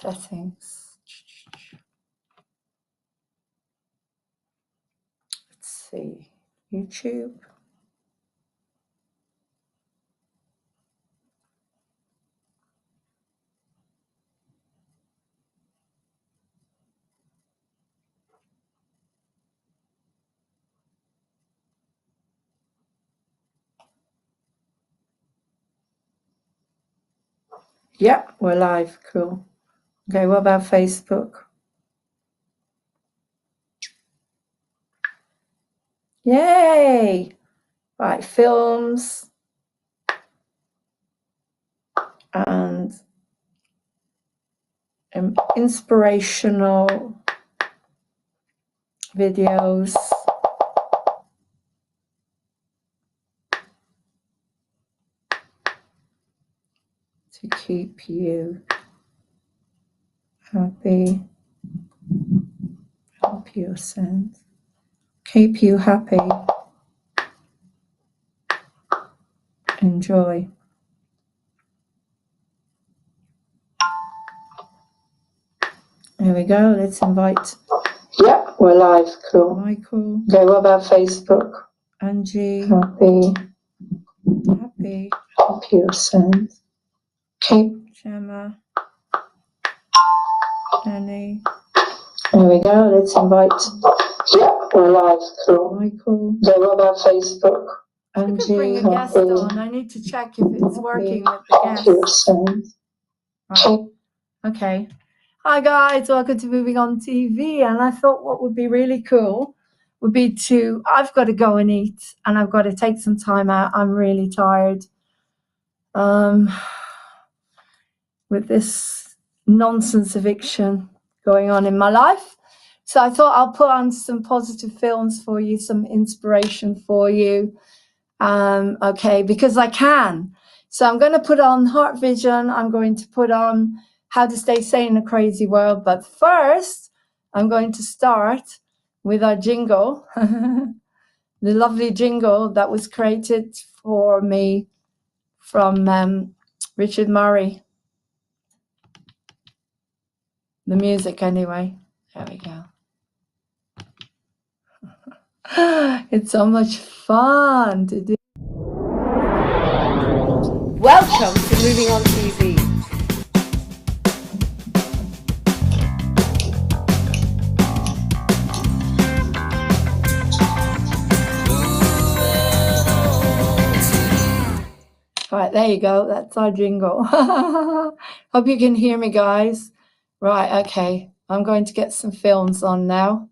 Settings. Let's see. YouTube. Yep, we're live. Cool. Okay, what about Facebook? Yay! Right, films and inspirational videos. To keep you happy, help you send, keep you happy, enjoy. There we go. Let's invite. Yeah, we're live. Cool. Michael. Okay, what about Facebook? Angie. Happy. Help you send. Keep. Gemma. Annie. There we go. Let's invite. Yeah, we're live. Cool. Michael. Okay, what about Facebook? Angie. I could bring a guest on. I need to check if it's working with the guest. Help you send. Right. Okay. Hi guys, welcome to Moving On TV. And I thought what would be really cool would be I've got to go and eat and I've got to take some time out. I'm really tired with this nonsense eviction going on in my life. So I thought I'll put on some positive films for you, some inspiration for you. Okay, because I can. So I'm going to put on Heart Vision. I'm going to put on How to Stay Sane in a Crazy World. But first, I'm going to start with our jingle, the lovely jingle that was created for me from Richard Murray. The music, anyway. There we go. It's so much fun to do. Welcome to Moving On TV. Right, there you go. That's our jingle. Hope you can hear me, guys. Right, okay. I'm going to get some films on now.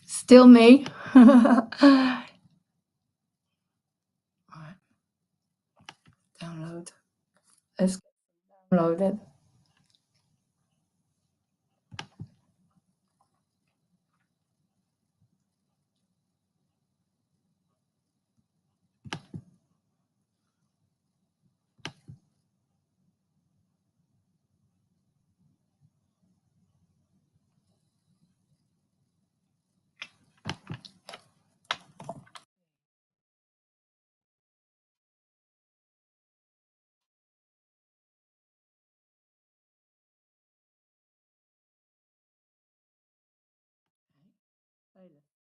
Still me. Right. Download. Let's download it. Playlist.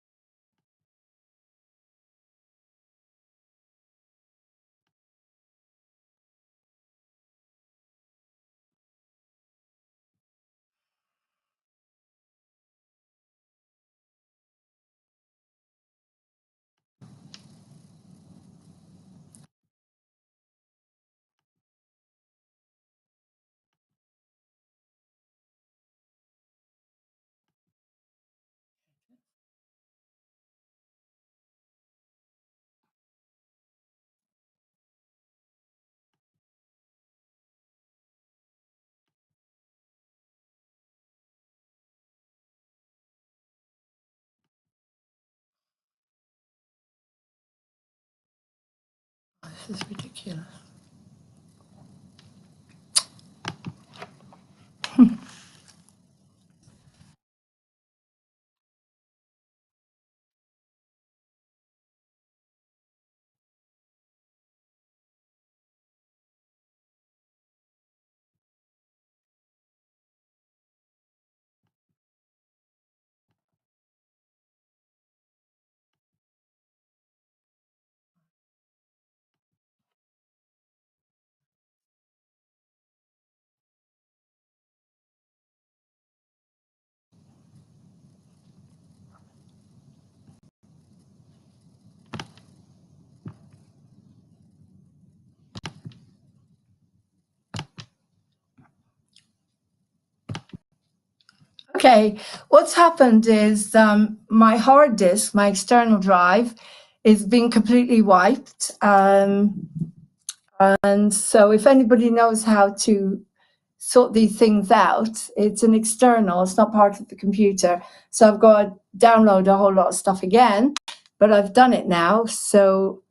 This is ridiculous. Okay, what's happened is my hard disk, my external drive, is being completely wiped. And so if anybody knows how to sort these things out, it's an external, it's not part of the computer. So I've got to download a whole lot of stuff again, but I've done it now. So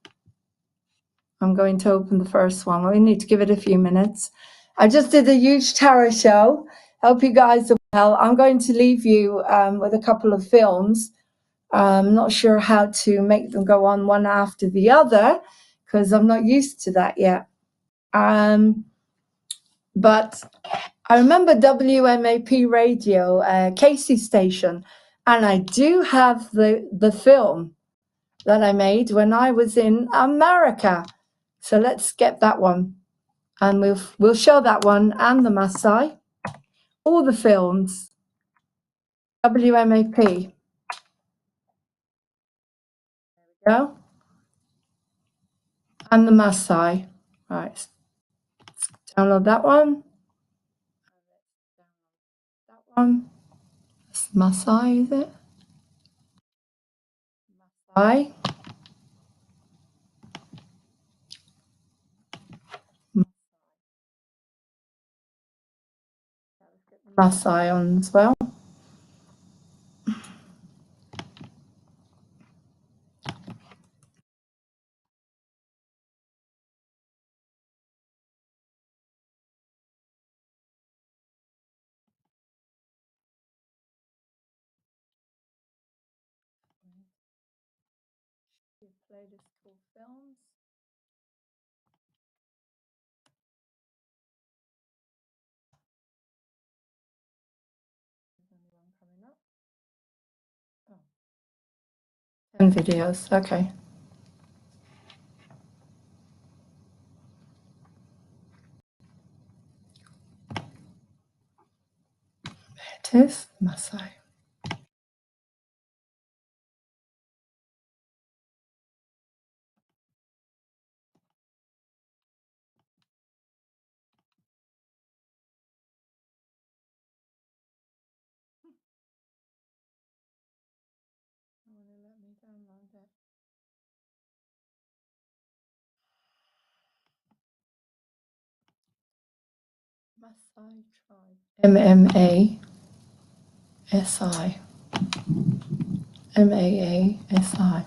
I'm going to open the first one. We need to give it a few minutes. I just did a huge tarot show. Hope you guys are well. I'm going to leave you with a couple of films. I'm not sure how to make them go on one after the other because I'm not used to that yet. But I remember WMAP radio, Casey station, and I do have the film that I made when I was in America. So let's get that one, and we'll show that one and the Maasai, all the films, WMAP. Go and the Maasai. Right, let's download that one. That one. It's Maasai, is it? Maasai. Maasai on as well. Play this cool films. Coming up. Oh. 10 videos, okay. There it is, Maasai. Let me download it. Maasai tribe. M-M-A-S-I. M-A-A-S-I.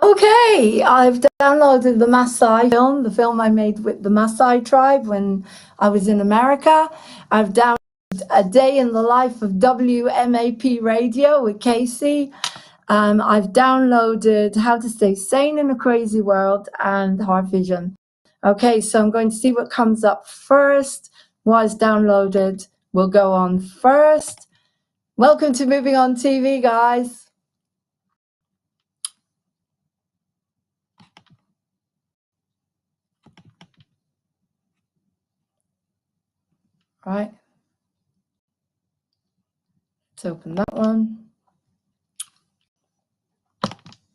Okay, I've downloaded the Maasai film, the film I made with the Maasai tribe when I was in America. I've downloaded A Day in the Life of WMAP Radio with Casey. I've downloaded How to Stay Sane in a Crazy World and Heart Vision. Okay, so I'm going to see what comes up first. What is downloaded will go on first. Welcome to Moving On TV, guys. Right. Let's open that one.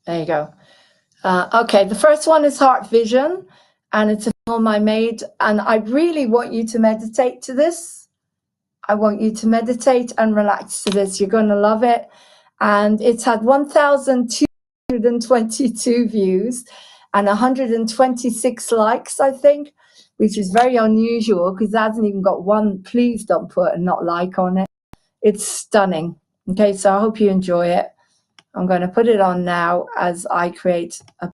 There you go. Okay, the first one is Heart Vision, and it's a film I made, and I really want you to meditate to this. I want you to meditate and relax to this. You're going to love it. And it's had 1,222 views and 126 likes, I think, which is very unusual because it hasn't even got one please don't put a not like on it. It's stunning. Okay, so I hope you enjoy it. I'm going to put it on now as I create a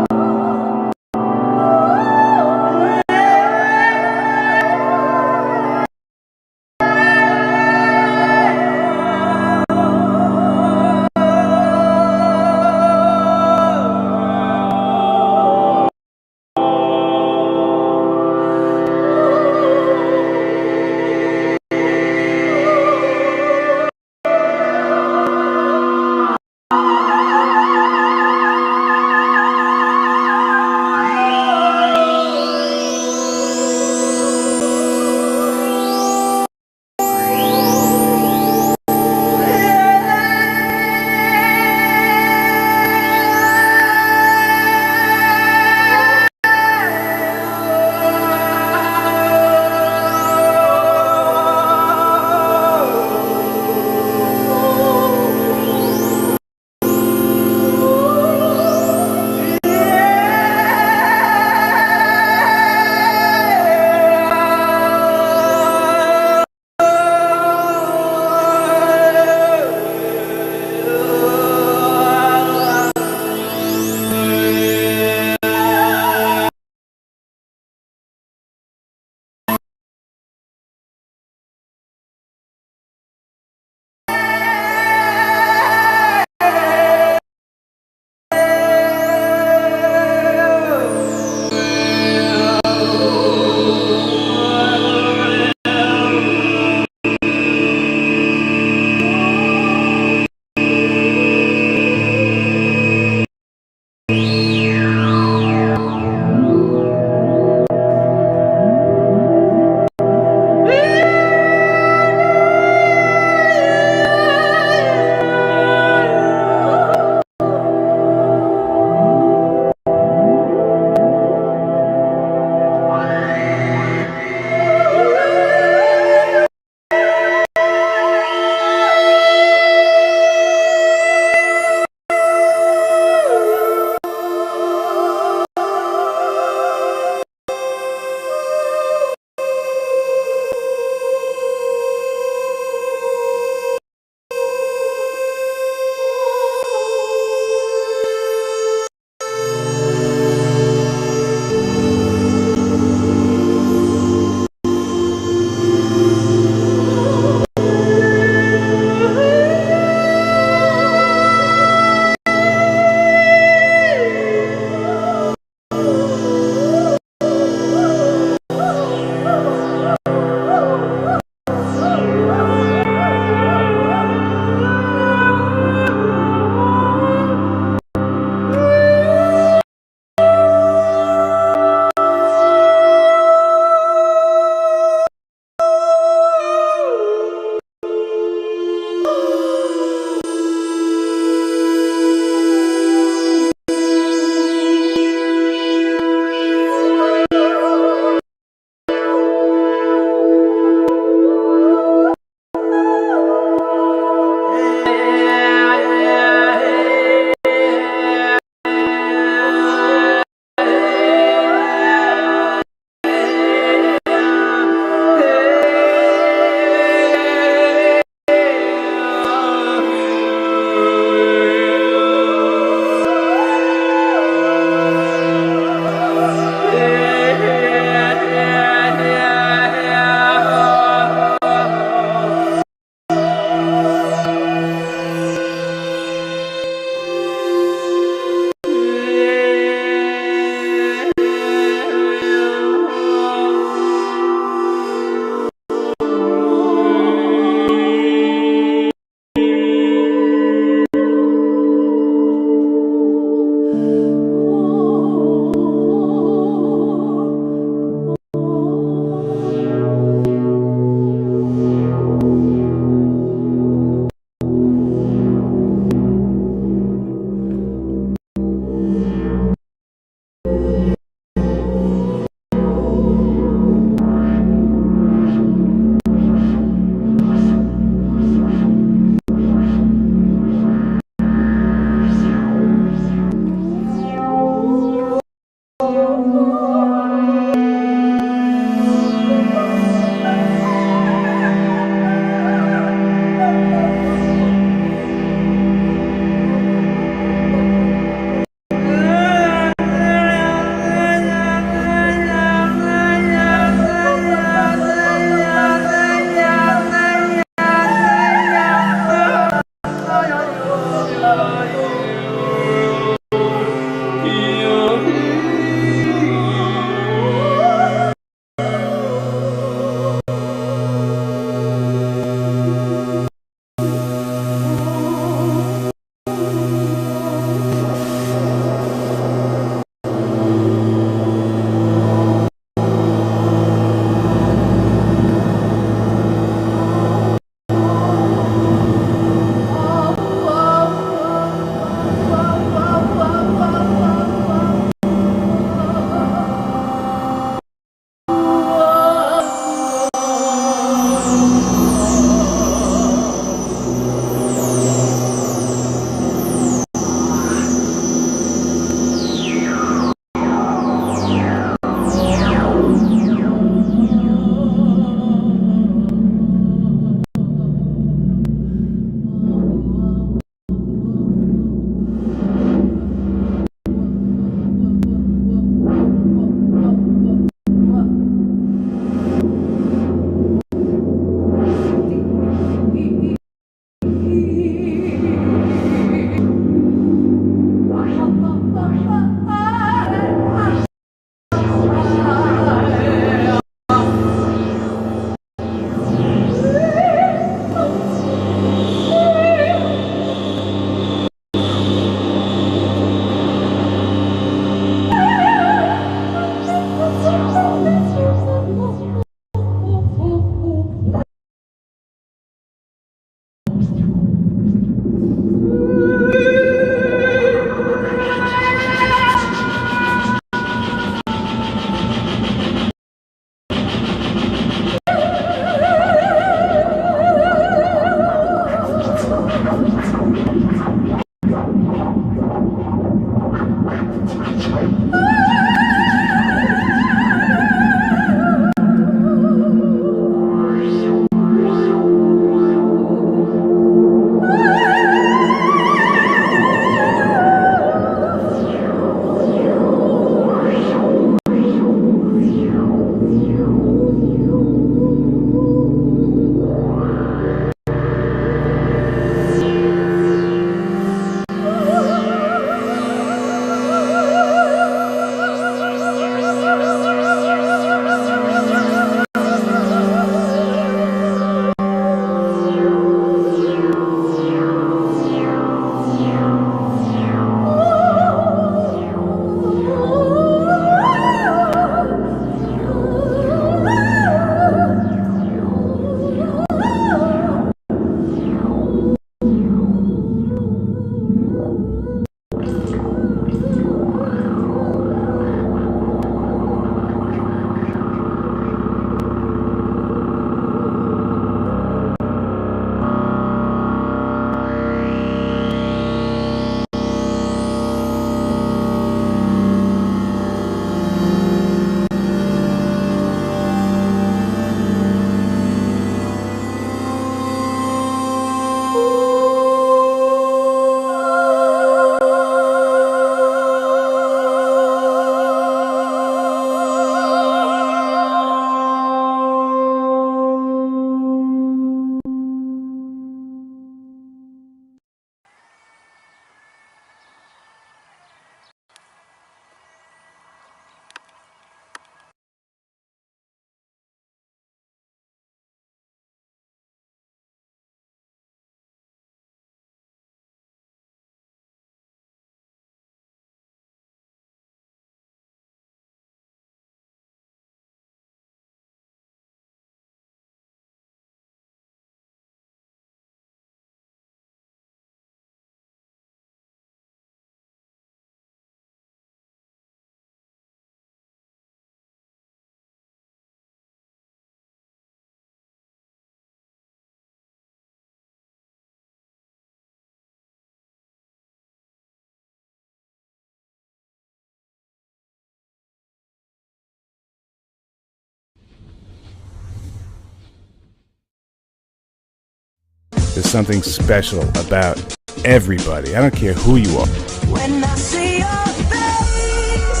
There's something special about everybody. I don't care who you are. When I see your face,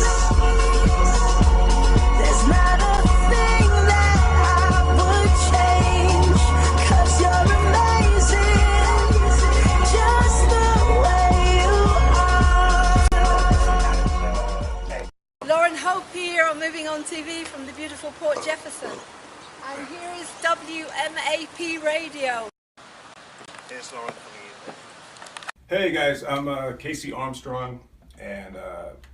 there's not a thing that I would change, 'cause you're amazing, just the way you are. Lauren Hope here on Moving on TV from the beautiful Port Jefferson. And here is WMAP Radio. It's Lauren coming in. Hey guys, I'm Casey Armstrong, and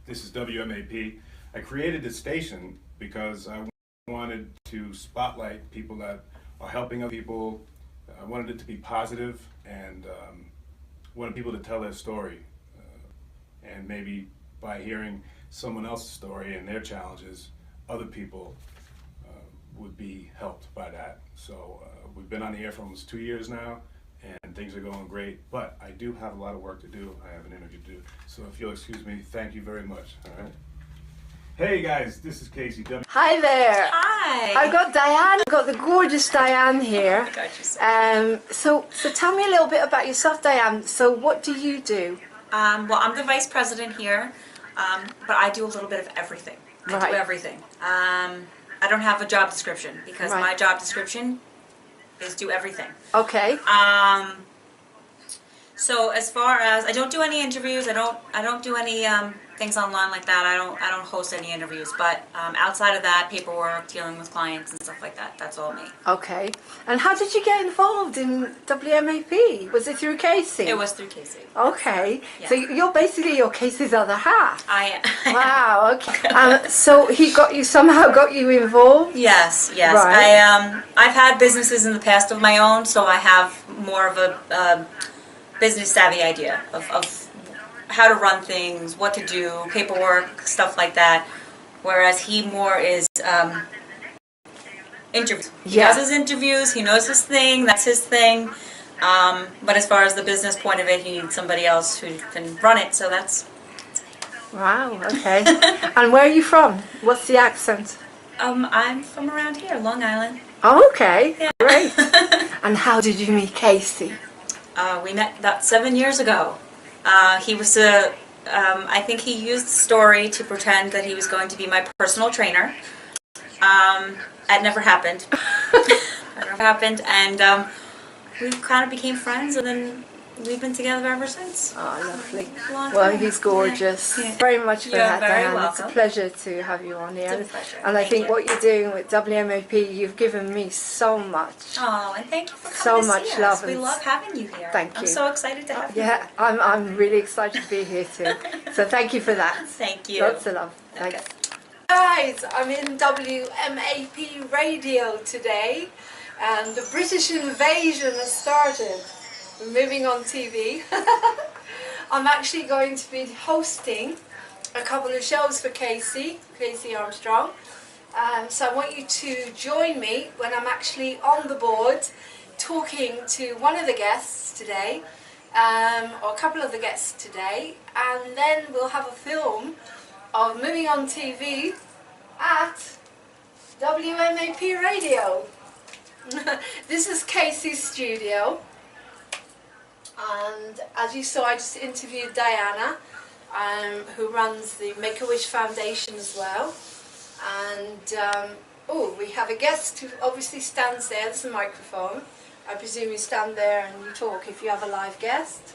this is WMAP. I created this station because I wanted to spotlight people that are helping other people. I wanted it to be positive, and wanted people to tell their story. And maybe by hearing someone else's story and their challenges, other people would be helped by that. So we've been on the air for almost 2 years now, and things are going great, but I do have a lot of work to do. I have an interview to do. So if you'll excuse me, thank you very much. All right. Hey guys, this is Casey. Hi there. Hi. I've got Diane. I've got the gorgeous Diane here. Got you. So tell me a little bit about yourself, Diane. So what do you do? Well, I'm the vice president here, but I do a little bit of everything. I Right. do everything. I don't have a job description because Right. my job description is do everything. Okay. So as far as I don't do any interviews, I don't do any things online like that. I don't host any interviews. But outside of that, paperwork, dealing with clients and stuff like that, that's all me. Okay. And how did you get involved in WMAP? Was it through Casey? It was through Casey. Okay. Yeah. So you're basically your Casey's other half. I Wow. Okay. So he somehow got you involved. Yes. Right. I've had businesses in the past of my own, so I have more of a business savvy idea of how to run things, what to do, paperwork, stuff like that. Whereas he more is interviews. He Yeah. does his interviews, he knows his thing, that's his thing. But as far as the business point of it, he needs somebody else who can run it, so that's... Wow. Okay. And where are you from? What's the accent? I'm from around here, Long Island. Oh, okay. Yeah. Great. And how did you meet Casey? We met about 7 years ago. He was I think he used the story to pretend that he was going to be my personal trainer. That never happened. That never happened, and we kind of became friends, and then we've been together ever since. Oh, lovely. Long Well, time. he's gorgeous. Yeah. Very much for You're that, very Diane. It's a welcome. pleasure to have you on here. It's a pleasure. And I Thank think you. what you're doing with WMAP, you've given me so much. Oh, and thank you for So coming to much see love us. We and- love having you here. Thank I'm you. so excited to have you. Yeah, I'm really excited to be here too. So thank you for that. Thank you. Lots of love. Thanks. Okay. Guys, I'm in WMAP Radio today, and the British invasion has started. We're moving on TV. I'm actually going to be hosting a couple of shows for Casey Armstrong. So I want you to join me when I'm actually on the board talking to one of the guests today, or a couple of the guests today, and then we'll have a film of Moving on TV at WMAP Radio. This is Casey's studio, and as you saw, I just interviewed Diana, who runs the Make-A-Wish Foundation as well. And oh, we have a guest who obviously stands there. There's a microphone. I presume you stand there and you talk if you have a live guest.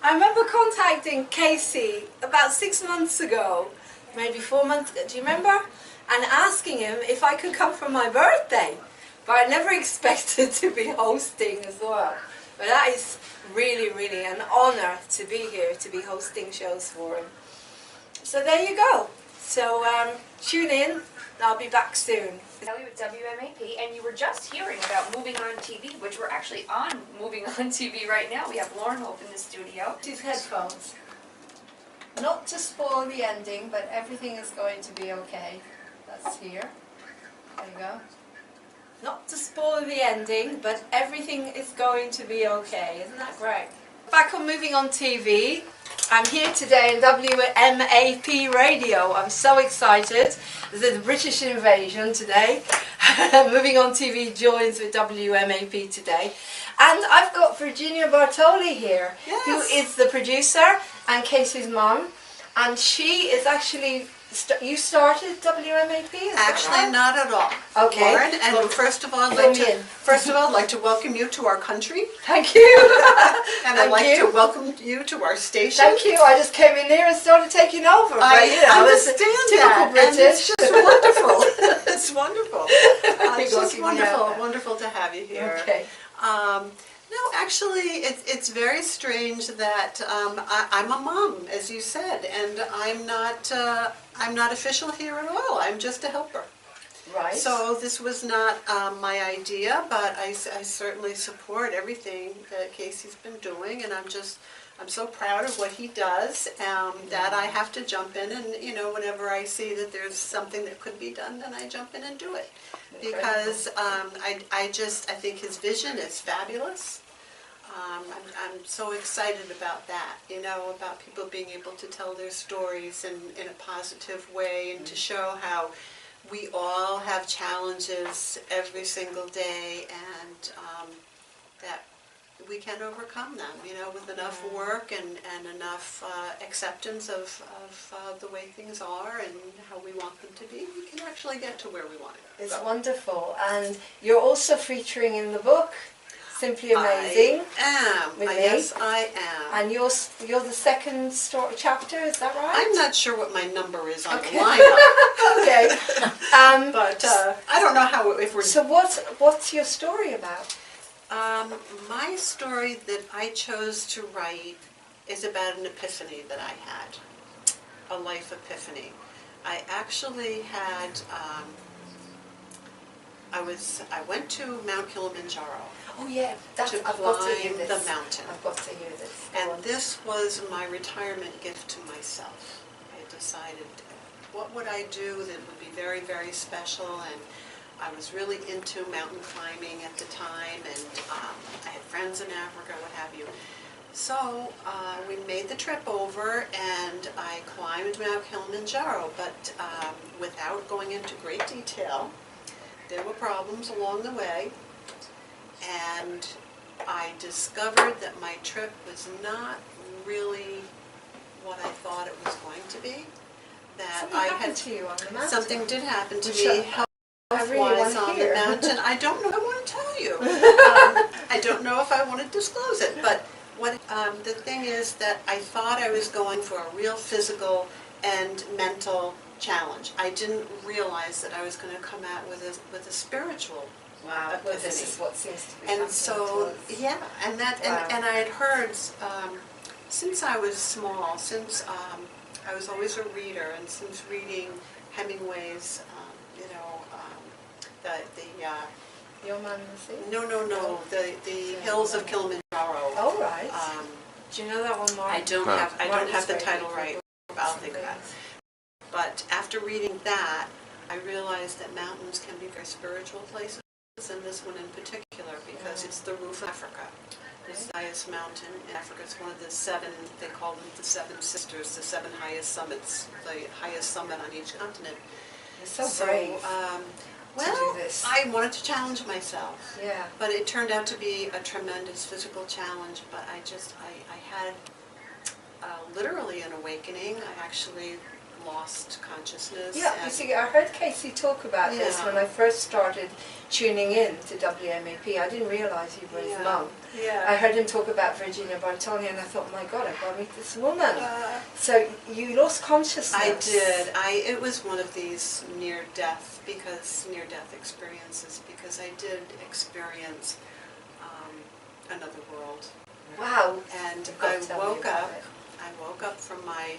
I remember contacting Casey about 6 months ago, maybe 4 months ago, do you remember? And asking him if I could come for my birthday. But I never expected to be hosting as well. But that is really, really an honour to be here, to be hosting shows for him. So there you go. So tune in, I'll be back soon. Kelly with WMAP, and you were just hearing about Moving on TV, which we're actually on Moving on TV right now. We have Lauren Hope in the studio. These headphones. Not to spoil the ending, but everything is going to be okay. That's here. There you go. Not to spoil the ending, but everything is going to be okay. Isn't that great? Back on Moving on TV. I'm here today in WMAP Radio. I'm so excited. There's a British invasion today. Moving on TV joins with WMAP today. And I've got Virginia Bartoli here, who is the producer and Casey's mum. And she is actually, you started WMAP? Actually, not at all. Okay. Lauren, and Well, first of all, fill me in. I'd like to welcome you to our country, Thank you. and I'd like to welcome you to our station. Thank you. I just came in here and started taking over. But, I you know, it's understand typical that, British. and it's just wonderful. It's wonderful. It's You're just looking out. wonderful to have you here. Okay. No, actually, it's very strange that I'm a mom, as you said, and I'm not official here at all. I'm just a helper. Right. So this was not my idea, but I certainly support everything that Casey's been doing, and I'm so proud of what he does that I have to jump in, and whenever I see that there's something that could be done, then I jump in and do it. Because I think his vision is fabulous. I'm so excited about that, about people being able to tell their stories in a positive way, and to show how we all have challenges every single day, and that we can overcome them, with enough work and enough acceptance of the way things are and how we want them to be, we can actually get to where we want to go. It's wonderful. And you're also featuring in the book, Simply Amazing. I am. With me. Yes, I am. And you're the second chapter, is that right? I'm not sure what my number is on Okay. the lineup, Okay. but I don't know if we're... So what's your story about? My story that I chose to write is about an epiphany that I had, a life epiphany. I actually had, I went to Mount Kilimanjaro. Oh yeah, To I've got to hear climb this. the mountain. I've got to hear this. Go on. And this was my retirement gift to myself. I decided, what would I do that would be very, very special? And I was really into mountain climbing at the time, and I had friends in Africa, what have you. So we made the trip over, and I climbed Mount Kilimanjaro, but without going into great detail. There were problems along the way, and I discovered that my trip was not really what I thought it was going to be. That Something happened to you on the mountain. something did happen to Which me. I really want Health-wise to on hear. the mountain. I don't know if I want to tell you. I don't know if I want to disclose it, but the thing is that I thought I was going for a real physical and mental challenge. I didn't realize that I was going to come out with a spiritual Wow, well, this epiphany. is what seems to be And happening so, to us. yeah, and that, Wow. and I had heard, since I was small, since I was always a reader, and since reading Hemingway's, Your man the sea? no, the Hills of Kilimanjaro. Oh, right. Do you know that one, Mark? I don't have the title right. I'll think about it. But after reading that, I realized that mountains can be very spiritual places, and this one in particular, because it's the roof of Africa. It's the highest mountain in Africa. It's one of the seven, they call them the seven sisters, the seven highest summits, the highest summit on each continent. You're so brave. Well, do this. I wanted to challenge myself. Yeah. But it turned out to be a tremendous physical challenge, but I had literally an awakening. I actually lost consciousness. Yeah, you see, I heard Casey talk about this Yeah. when I first started tuning in to WMAP. I didn't realise you were his mum. Yeah. I heard him talk about Virginia Bartoli, and I thought, oh my God, I've got to meet this woman. So you lost consciousness. I did. It was one of these near-death experiences, because I did experience another world. Wow. And You've got I to tell me woke about up. it. I woke up from my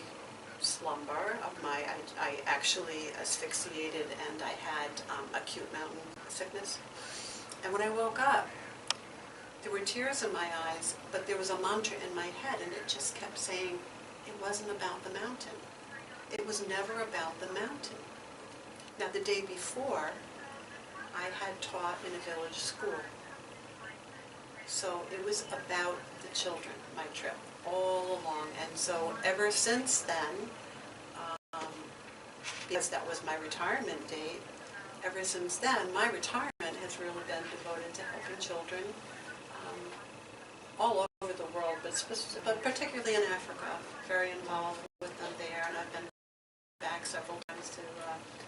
slumber of I actually asphyxiated, and I had acute mountain sickness. And when I woke up, there were tears in my eyes, but there was a mantra in my head, and it just kept saying, it wasn't about the mountain. It was never about the mountain. Now, the day before, I had taught in a village school. So it was about the children, my trip. all along. And so ever since then, because that was my retirement date, ever since then, my retirement has really been devoted to helping children all over the world, but particularly in Africa. Very involved with them there, and I've been back several times to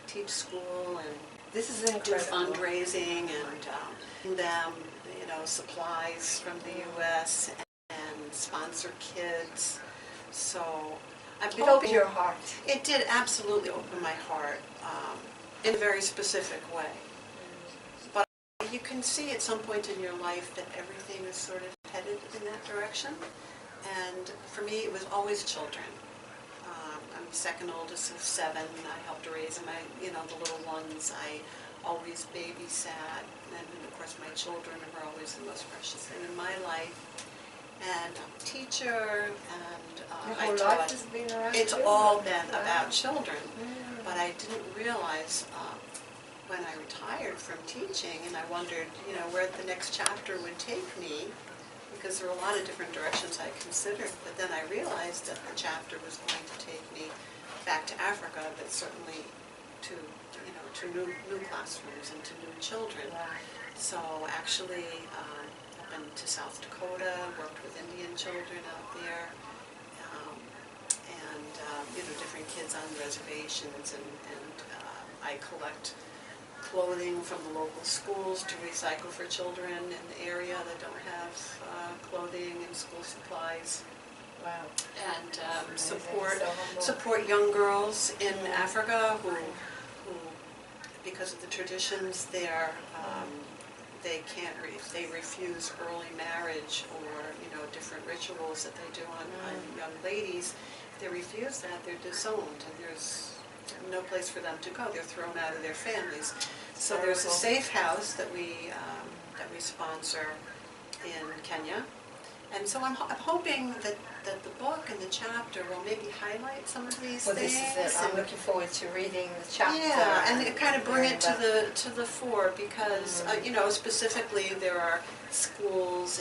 teach school and This is do incredible. fundraising and them, supplies from the U.S. and sponsor kids. So I'm It opened your heart. It did absolutely open my heart in a very specific way. But you can see at some point in your life that everything is sort of headed in that direction. And for me, it was always children. I'm the second oldest of 7. I helped raise the little ones. I always babysat. And of course, my children were always the most precious thing in my life. And I'm a teacher, and Your I whole taught. life has been around It's children. all been about children. But I didn't realize when I retired from teaching, and I wondered, where the next chapter would take me, because there were a lot of different directions I considered. But then I realized that the chapter was going to take me back to Africa, but certainly to new classrooms and to new children. So actually, I've been to South Dakota, worked with Indian children out there, and different kids on reservations, and I collect clothing from the local schools to recycle for children in the area that don't have clothing and school supplies. Wow. And So humble. support young girls in Africa who because of the traditions there, they refuse early marriage or different rituals that they do on young ladies. If they refuse that, they're disowned, and there's no place for them to go. They're thrown out of their families. So there's a safe house that we sponsor in Kenya. And so I'm hoping that the book and the chapter will maybe highlight some of these Well, things. this is it. I'm looking forward to reading the chapter. Yeah, and it kind of bring it to hearing the fore, because specifically there are schools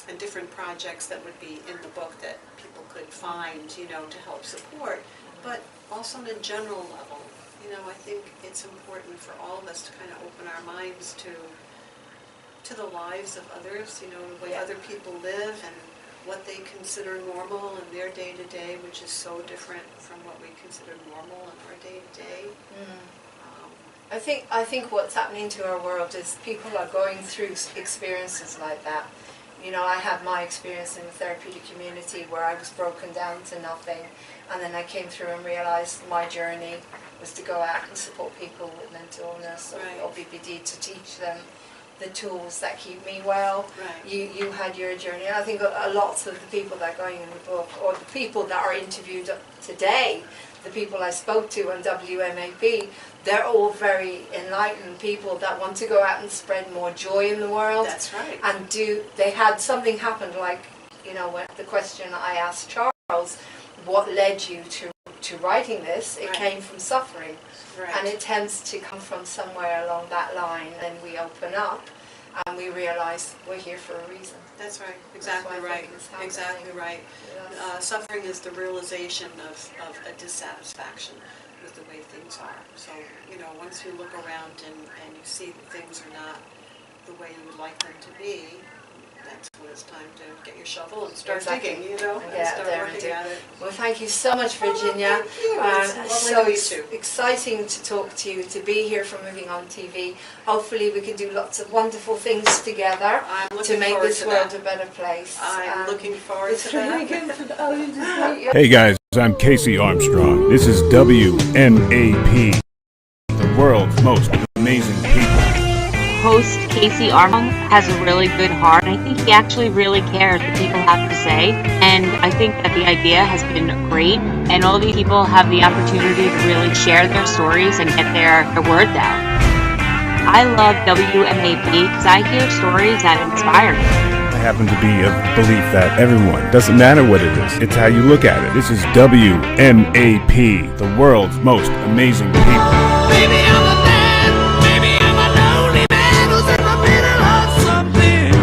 and different projects that would be in the book that people could find to help support, but also on a general level. I think it's important for all of us to kind of open our minds to the lives of others, the way other people live and what they consider normal in their day-to-day, which is so different from what we consider normal in our day-to-day. I think what's happening to our world is people are going through experiences like that. I had my experience in the therapeutic community where I was broken down to nothing, and then I came through and realized my journey was to go out and support people with mental illness or BPD, to teach them the tools that keep me well. Right. You had your journey, and I think a lot of the people that are going in the book, or the people that are interviewed today, the people I spoke to on WMAP, they're all very enlightened people that want to go out and spread more joy in the world. That's right. And they had something happen, like, when the question I asked Charles, what led you to writing this? It Right. came from suffering. Right. And it tends to come from somewhere along that line. Then we open up and we realize we're here for a reason. That's right. Exactly That's why I right. think it's happening. Exactly right. Yes. Suffering is the realization of a dissatisfaction with the way things are. So, once you look around and you see that things are not the way you would like them to be, that's when it's time to get your shovel and start Exactly. digging, and Yeah, start there we working do. at it. Well, thank you so much, Virginia. Thank you. It's lovely So to meet you. exciting to talk to you, to be here for Moving On TV. Hopefully we can do lots of wonderful things together I'm to looking make forward this to world that. a better place. I'm looking forward It's to really that. good for all you to meet you. Hey guys, I'm Casey Armstrong. This is WMAP, the world's most amazing people. Host Casey Armstrong has a really good heart. I think he actually really cares what people have to say, and I think that the idea has been great, and all these people have the opportunity to really share their stories and get their words out. I love WMAP because I hear stories that inspire me. I happen to be of the belief that everyone, doesn't matter what it is, it's how you look at it. This is WMAP, the world's most amazing people. Baby, I'm a man. Baby, I'm a lonely man who's in the middle of something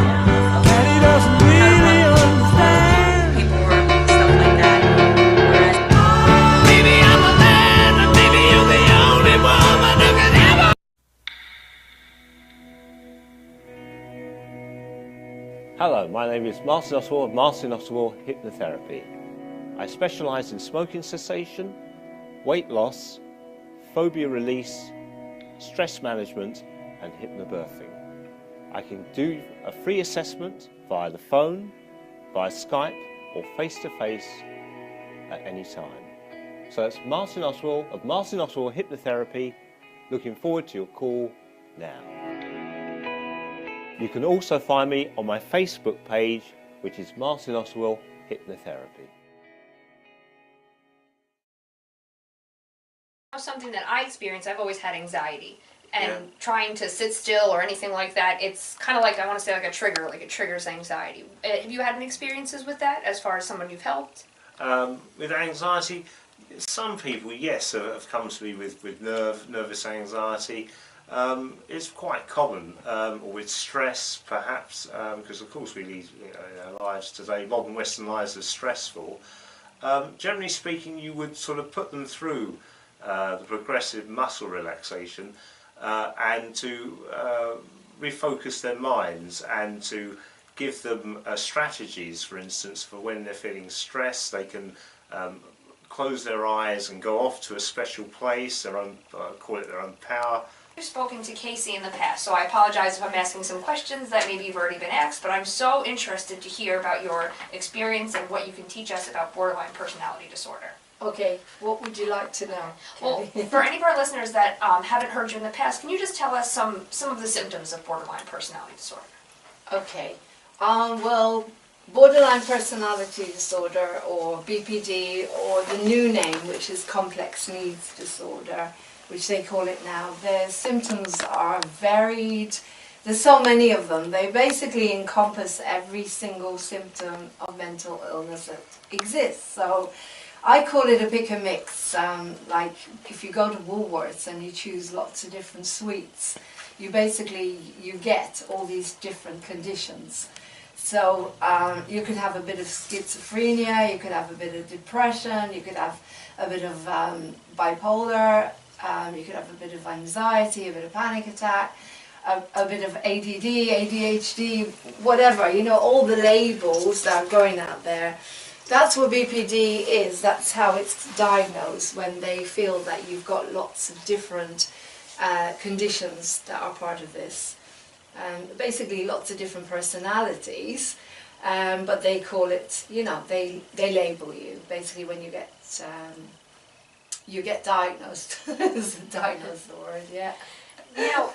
that he doesn't really understand. Hello, my name is Martin Oswald of Martin Oswald Hypnotherapy. I specialise in smoking cessation, weight loss, phobia release, stress management and hypnobirthing. I can do a free assessment via the phone, via Skype or face-to-face at any time. So that's Martin Oswald of Martin Oswald Hypnotherapy. Looking forward to your call now. You can also find me on my Facebook page, which is Martin Oswald Hypnotherapy. Something that I experience, I've always had anxiety. And trying to sit still or anything like that, it's kind of like, I want to say like it triggers anxiety. Have you had any experiences with that as far as someone you've helped? With anxiety, some people, yes, have come to me with nervous anxiety. It's quite common, or with stress perhaps, because of course we lead our lives today, modern Western lives are stressful. Generally speaking, you would sort of put them through the progressive muscle relaxation and to refocus their minds and to give them strategies, for instance, for when they're feeling stressed. They can close their eyes and go off to a special place, their own, call it their own power. I've spoken to Casey in the past, so I apologize if I'm asking some questions that maybe you've already been asked, but I'm so interested to hear about your experience and what you can teach us about borderline personality disorder. Okay, what would you like to know? Well, for any of our listeners that haven't heard you in the past, can you just tell us some of the symptoms of borderline personality disorder? Okay, well, borderline personality disorder, or BPD, or the new name, which is complex needs disorder, which they call it now, their symptoms are varied. There's so many of them. They basically encompass every single symptom of mental illness that exists. So I call it a pick and mix. Like if you go to Woolworths and you choose lots of different sweets, you get all these different conditions. So you could have a bit of schizophrenia, you could have a bit of depression, you could have a bit of bipolar, you could have a bit of anxiety, a bit of panic attack, a bit of ADD, ADHD, whatever, you know, all the labels that are going out there. That's what BPD is. That's how it's diagnosed, when they feel that you've got lots of different conditions that are part of this. Basically lots of different personalities, but they call it, you know, they label you. Basically when you get diagnosed. It's diagnosed the word, yeah. You know,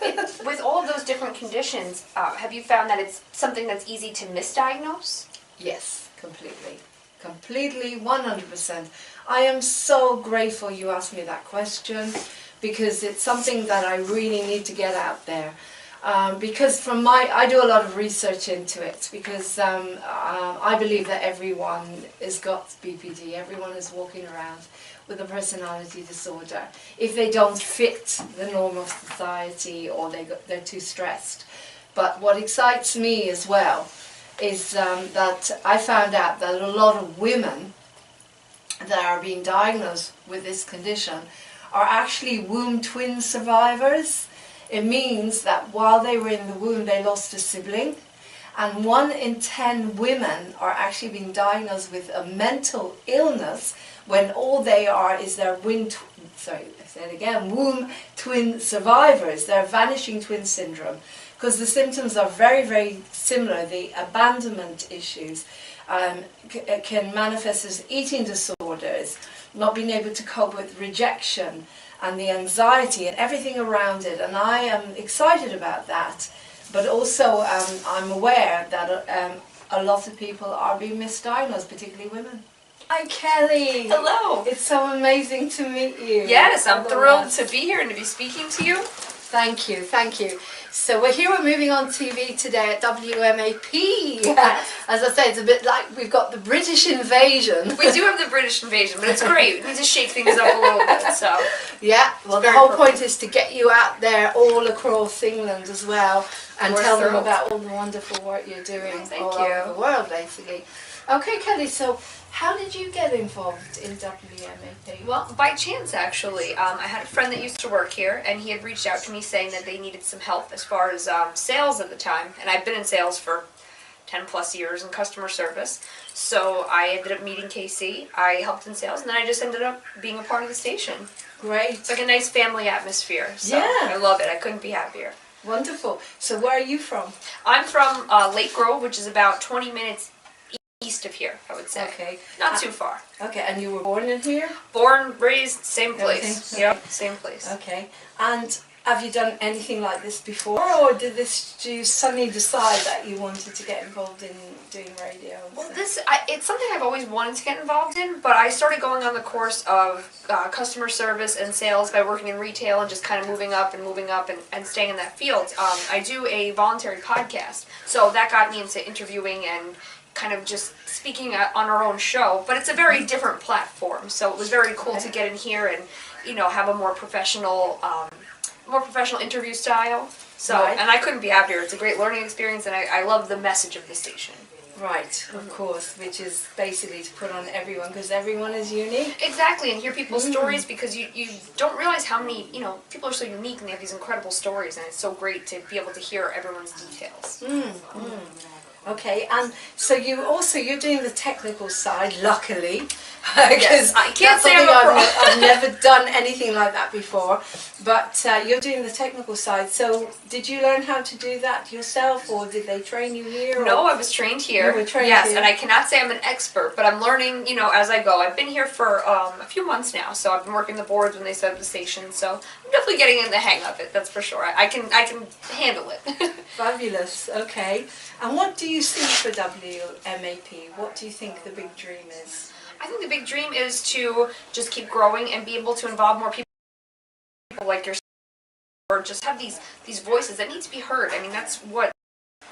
with all of those different conditions, have you found that it's something that's easy to misdiagnose? Yes, completely. Completely, 100%. I am so grateful you asked me that question, because it's something that I really need to get out there. Because I do a lot of research into it, because I believe that everyone has got BPD, everyone is walking around with a personality disorder, if they don't fit the norm of society or they're too stressed. But what excites me as well is that I found out that a lot of women that are being diagnosed with this condition are actually womb twin survivors. It means that while they were in the womb they lost a sibling, and 1 in 10 women are actually being diagnosed with a mental illness when all they are is their womb twin survivors, their vanishing twin syndrome. Because the symptoms are very, very similar. The abandonment issues can manifest as eating disorders, not being able to cope with rejection, and the anxiety and everything around it. And I am excited about that. But also I'm aware that a lot of people are being misdiagnosed, particularly women. Hi Kelly! Hello! It's so amazing to meet you. Yes, I'm thrilled to be here and to be speaking to you. Thank you, thank you. So we're here at Moving On TV today at WMAP. As I say, it's a bit like we've got the British invasion. We do have the British invasion, but it's great. We need to shake things up a little bit, so. Yeah, well the whole point is to get you out there all across England as well, and tell them about all the wonderful work you're doing all over the world, basically. Okay, Kelly, so how did you get involved in WMAP? Well, by chance, actually. I had a friend that used to work here, and he had reached out to me saying that they needed some help as far as sales at the time. And I've been in sales for 10 plus years in customer service. So I ended up meeting Casey, I helped in sales, and then I just ended up being a part of the station. Great. It's like a nice family atmosphere, so Yeah. I love it. I couldn't be happier. Wonderful. So where are you from? I'm from Lake Grove, which is about 20 minutes east of here, I would say. Okay. Not too far. Okay, and you were born in here? Born, raised, same place. Everything? Yep, same place. Okay. And have you done anything like this before, or did you suddenly decide that you wanted to get involved in doing radio? Well, it's something I've always wanted to get involved in, but I started going on the course of customer service and sales by working in retail and just kind of moving up and staying in that field. I do a voluntary podcast, so that got me into interviewing and kind of just speaking on our own show, but it's a very different platform, so it was very cool to get in here and, you know, have a more professional interview style. So, Right. and I couldn't be happier. It's a great learning experience, and I love the message of the station. Right, of course, which is basically to put on everyone, because everyone is unique. Exactly, and hear people's stories, because you don't realize how many, you know, people are so unique and they have these incredible stories, and it's so great to be able to hear everyone's details. Okay, and so you're doing the technical side, luckily. Yes, I can't say I'm a pro. I've never done anything like that before, but you're doing the technical side. So did you learn how to do that yourself, or did they train you here? No, I was trained here. You were trained yes, here. and I cannot say I'm an expert, but I'm learning, you know, as I go. I've been here for a few months now, so I've been working the boards when they set up the station, so I'm definitely getting in the hang of it, that's for sure. I can handle it. Fabulous, okay. And what do you see for WMAP? What do you think the big dream is? I think the big dream is to just keep growing and be able to involve more people like yourself, or just have these voices that need to be heard. I mean, that's what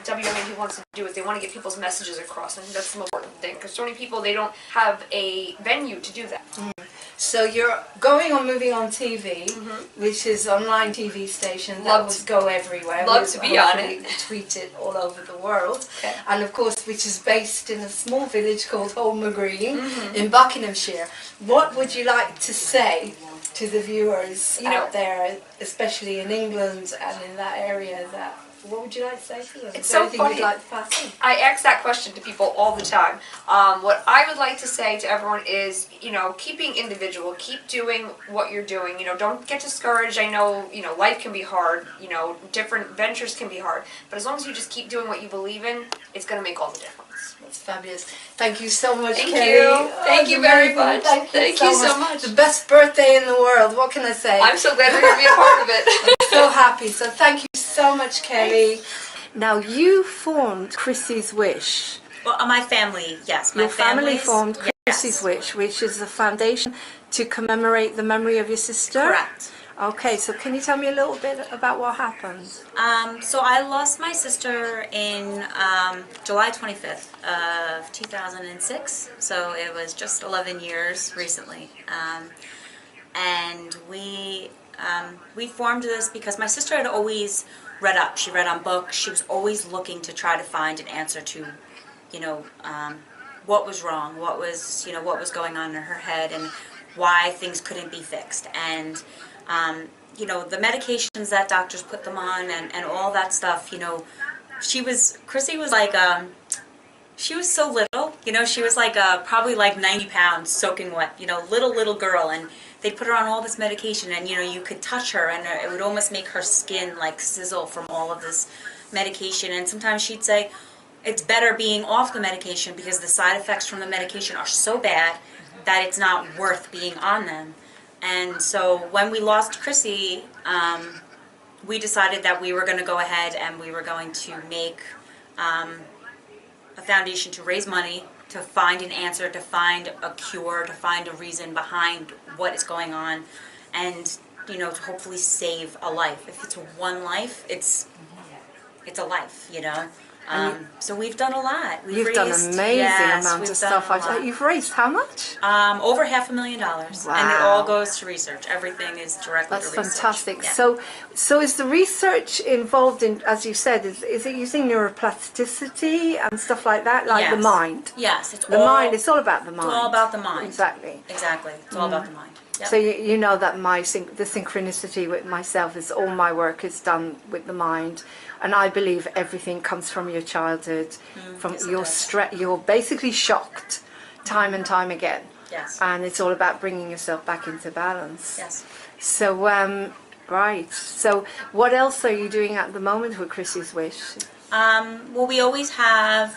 WMAP wants to do, is they want to get people's messages across. I think that's the most important thing, because so many people, they don't have a venue to do that. So you're moving on TV, which is online TV station that Love will to- go everywhere. love to be on hopefully it. Tweet it all over the world. Okay. And of course, which is based in a small village called Holmer Green in Buckinghamshire. What would you like to say to the viewers out there, especially in England and in that area? What would you like to say to them? It's Is there so anything funny. you'd like to pass on? I ask that question to people all the time. What I would like to say to everyone is, you know, keep being individual, keep doing what you're doing. You know, don't get discouraged. I know, you know, life can be hard. You know, different ventures can be hard. But as long as you just keep doing what you believe in, it's going to make all the difference. That's fabulous. Thank you so much, Thank Kelly. you. Oh, Thank you very amazing. much. Thank you so much. The best birthday in the world. What can I say? I'm so glad we're going to be a part of it. So happy. So thank you so much, Kelly. Now you formed Chrissy's Wish. Well, my family, yes. Your family family's- formed yes. Chrissy's Wish, which is a foundation to commemorate the memory of your sister. Correct. Okay, so can you tell me a little bit about what happened? So I lost my sister in July 25th of 2006. So it was just 11 years recently. And we formed this because my sister had always read up. She read on books. She was always looking to try to find an answer to, you know, what was wrong, what was going on in her head, and why things couldn't be fixed. And you know, the medications that doctors put them on and all that stuff, you know, Chrissy was like, she was so little, you know, she was like probably like 90 pounds soaking wet, you know, little girl, and they put her on all this medication, and you know, you could touch her and it would almost make her skin like sizzle from all of this medication. And sometimes she'd say it's better being off the medication because the side effects from the medication are so bad that it's not worth being on them. And so when we lost Chrissy, we decided that we were going to go ahead and we were going to make a foundation to raise money, to find an answer, to find a cure, to find a reason behind what is going on, and you know, to hopefully save a life. If it's one life, it's a life, you know. So we've done a lot. You've done an amazing amount of stuff. You've raised how much? Over $500,000, and it all goes to research. Everything is directly to research. That's fantastic. Yeah. So is the research involved in, as you said, is it using neuroplasticity and stuff like that, like the mind? Yes, The mind. It's all about the mind. It's all about the mind. Exactly. Exactly. It's all about the mind. Yep. So you know that the synchronicity with myself is all my work is done with the mind, and I believe everything comes from your childhood, from yes, it your does. stress. You're basically shocked time and time again, Yes. and it's all about bringing yourself back into balance. Yes. So right. So what else are you doing at the moment with Chrissy's Wish? Well, we always have,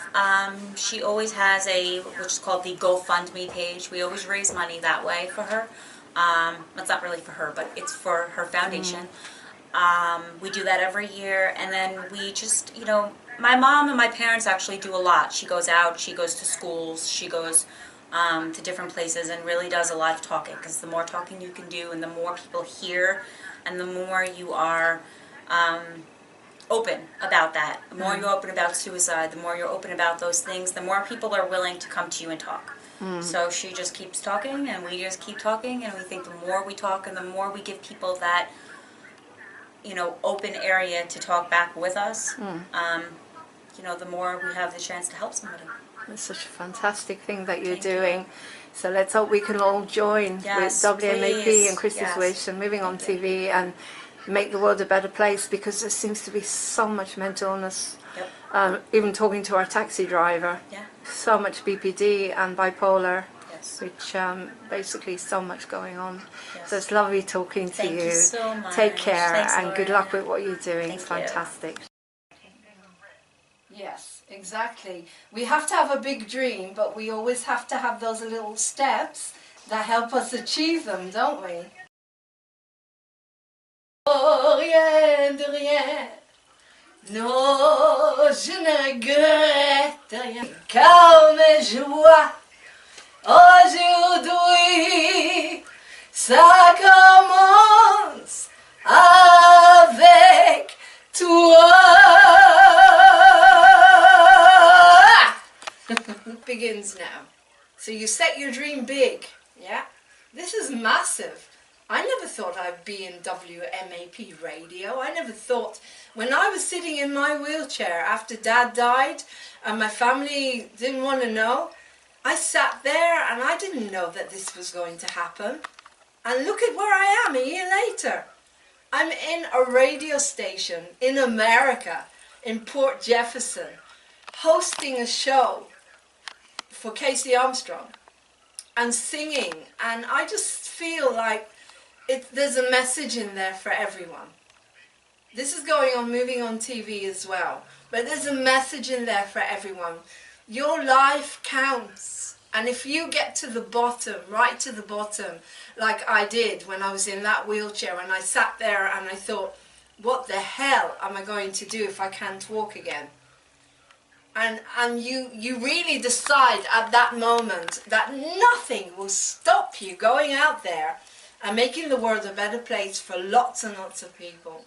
she always has which is called the GoFundMe page. We always raise money that way for her. It's not really for her, but it's for her foundation. We do that every year, and then we just, my mom and my parents actually do a lot. She goes out, she goes to schools, she goes to different places and really does a lot of talking, because the more talking you can do and the more people hear and the more you are open about that, the more you're open about suicide, the more you're open about those things, the more people are willing to come to you and talk. So she just keeps talking, and we just keep talking, and we think the more we talk and the more we give people that, open area to talk back with us, the more we have the chance to help somebody. It's such a fantastic thing that you're Thank you. doing. So let's hope we can all join Yes, with WMAP please. and Chrissy's Yes. Wish and Moving On Thank you. TV and make the world a better place, because there seems to be so much mental illness. Yep. Even talking to our taxi driver, Yeah. so much BPD and bipolar, Yes. which basically so much going on. Yes. So it's lovely talking to Thank you. you so much. Take care. Thanks, and good Laura. luck with what you're doing. Thank It's you. fantastic. Yes, exactly. We have to have a big dream, but we always have to have those little steps that help us achieve them, don't we? Oh, rien de rien. Non, je ne regrette rien. Car mes joies aujourd'hui, ça commence avec toi. Begins now. So you set your dream big, yeah? This is massive. I never thought I'd be in WMAP radio. I never thought, when I was sitting in my wheelchair after Dad died and my family didn't want to know, I sat there and I didn't know that this was going to happen. And look at where I am a year later. I'm in a radio station in America, in Port Jefferson, hosting a show for Casey Armstrong and singing, and I just feel like there's a message in there for everyone. This is going on Moving On TV as well, but there's a message in there for everyone. Your life counts, and if you get to the bottom, right to the bottom, like I did when I was in that wheelchair, and I sat there and I thought, what the hell am I going to do if I can't walk again? And you really decide at that moment that nothing will stop you going out there and making the world a better place for lots and lots of people.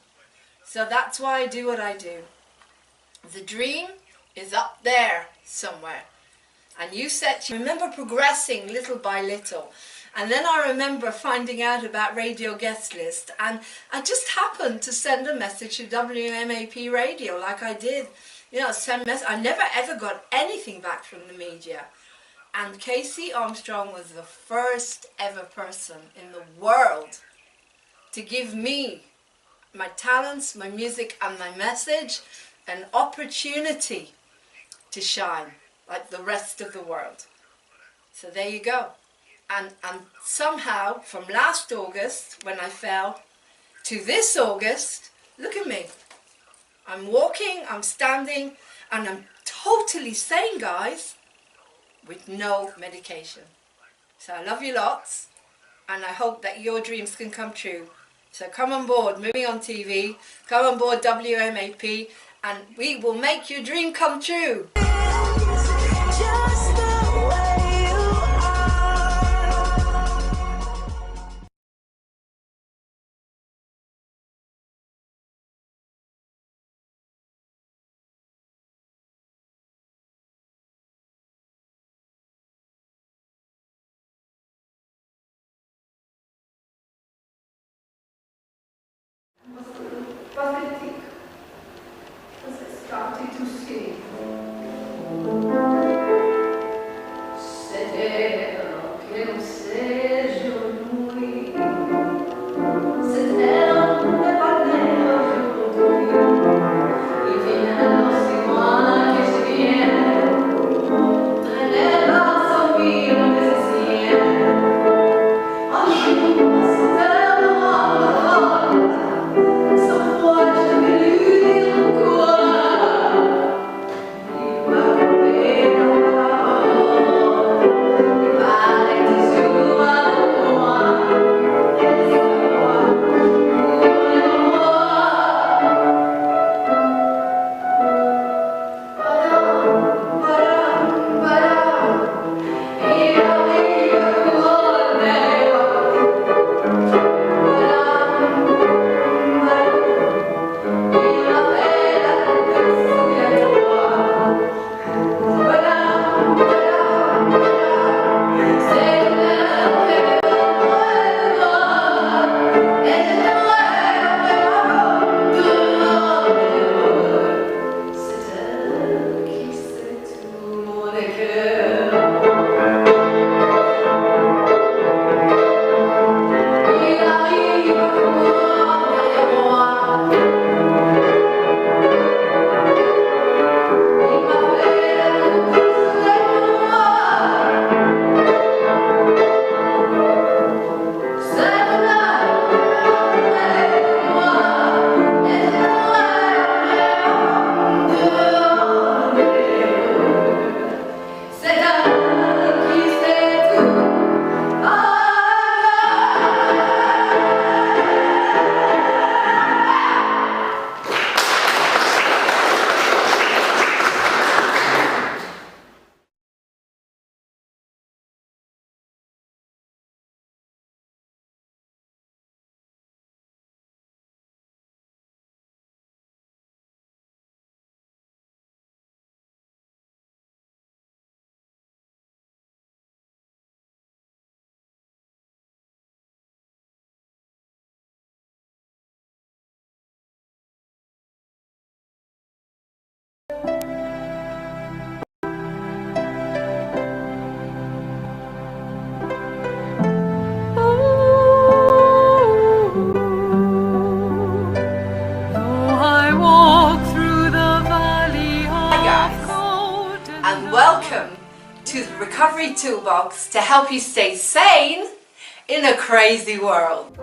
So that's why I do what I do. The dream is up there somewhere. And you remember progressing little by little. And then I remember finding out about Radio Guest List, and I just happened to send a message to WMAP Radio like I did. I never ever got anything back from the media. And Casey Armstrong was the first ever person in the world to give me, my talents, my music and my message, an opportunity to shine like the rest of the world. So there you go. And somehow from last August when I fell to this August, look at me. I'm walking, I'm standing, and I'm totally sane, guys, with no medication. So I love you lots, and I hope that your dreams can come true. So come on board Moving On TV, come on board WMAP, and we will make your dream come true. Just the way you Pathétique. Você started to sing. C'est-à-dire que l'on s'agenouille Welcome to the Recovery Toolbox to help you stay sane in a crazy world.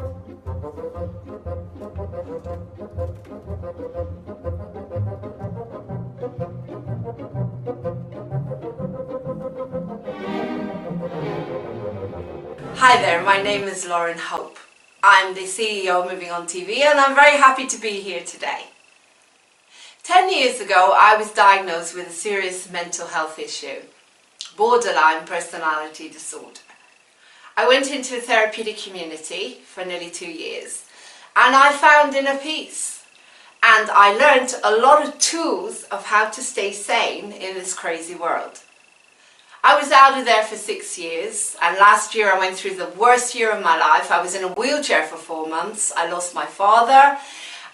Hi there, my name is Lauren Hope. I'm the CEO of Moving On TV and I'm very happy to be here today. 10 years ago, I was diagnosed with a serious mental health issue, borderline personality disorder. I went into a therapeutic community for nearly 2 years and I found inner peace. And I learned a lot of tools of how to stay sane in this crazy world. I was out of there for 6 years, and last year I went through the worst year of my life. I was in a wheelchair for 4 months. I lost my father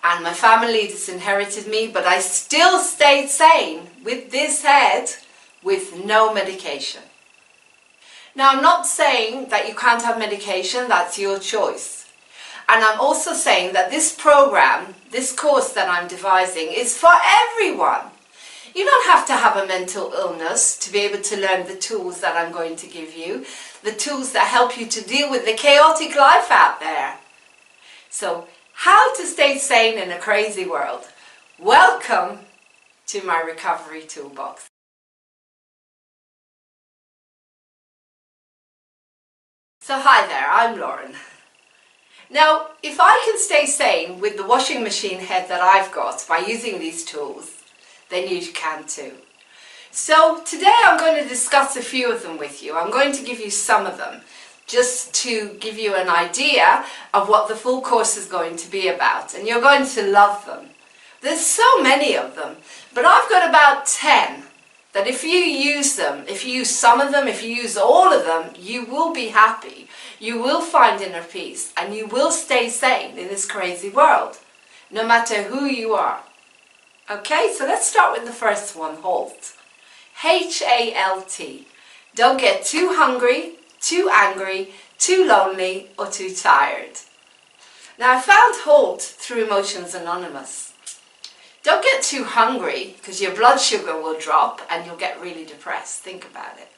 and my family disinherited me, but I still stayed sane with this head with no medication. Now, I'm not saying that you can't have medication, that's your choice. And I'm also saying that this program, this course that I'm devising, is for everyone. You don't have to have a mental illness to be able to learn the tools that I'm going to give you, the tools that help you to deal with the chaotic life out there. So, how to stay sane in a crazy world. Welcome to my Recovery Toolbox. So hi there, I'm Lauren. Now, if I can stay sane with the washing machine head that I've got by using these tools, then you can too. So today I'm going to discuss a few of them with you. I'm going to give you some of them, just to give you an idea of what the full course is going to be about, and you're going to love them. There's so many of them, but I've got about 10 that if you use them, if you use some of them, if you use all of them, you will be happy, you will find inner peace, and you will stay sane in this crazy world, no matter who you are. Okay, so let's start with the first one, HALT. H-A-L-T. Don't get too hungry, too angry, too lonely, or too tired. Now, I found HALT through Emotions Anonymous. Don't get too hungry, because your blood sugar will drop and you'll get really depressed. Think about it.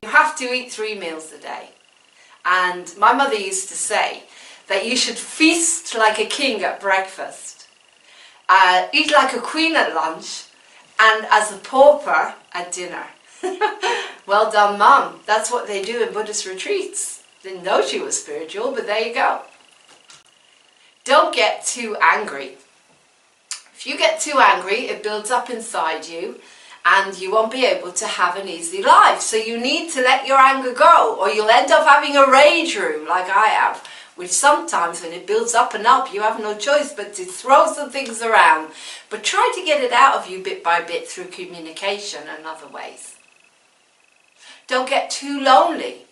You have to eat 3 meals a day. And my mother used to say that you should feast like a king at breakfast, eat like a queen at lunch, and as a pauper at dinner. Well done, Mum. That's what they do in Buddhist retreats. Didn't know she was spiritual, but there you go. Don't get too angry. If you get too angry, it builds up inside you and you won't be able to have an easy life. So you need to let your anger go, or you'll end up having a rage room like I have, which sometimes when it builds up and up, you have no choice but to throw some things around. But try to get it out of you bit by bit through communication and other ways. Don't get too lonely.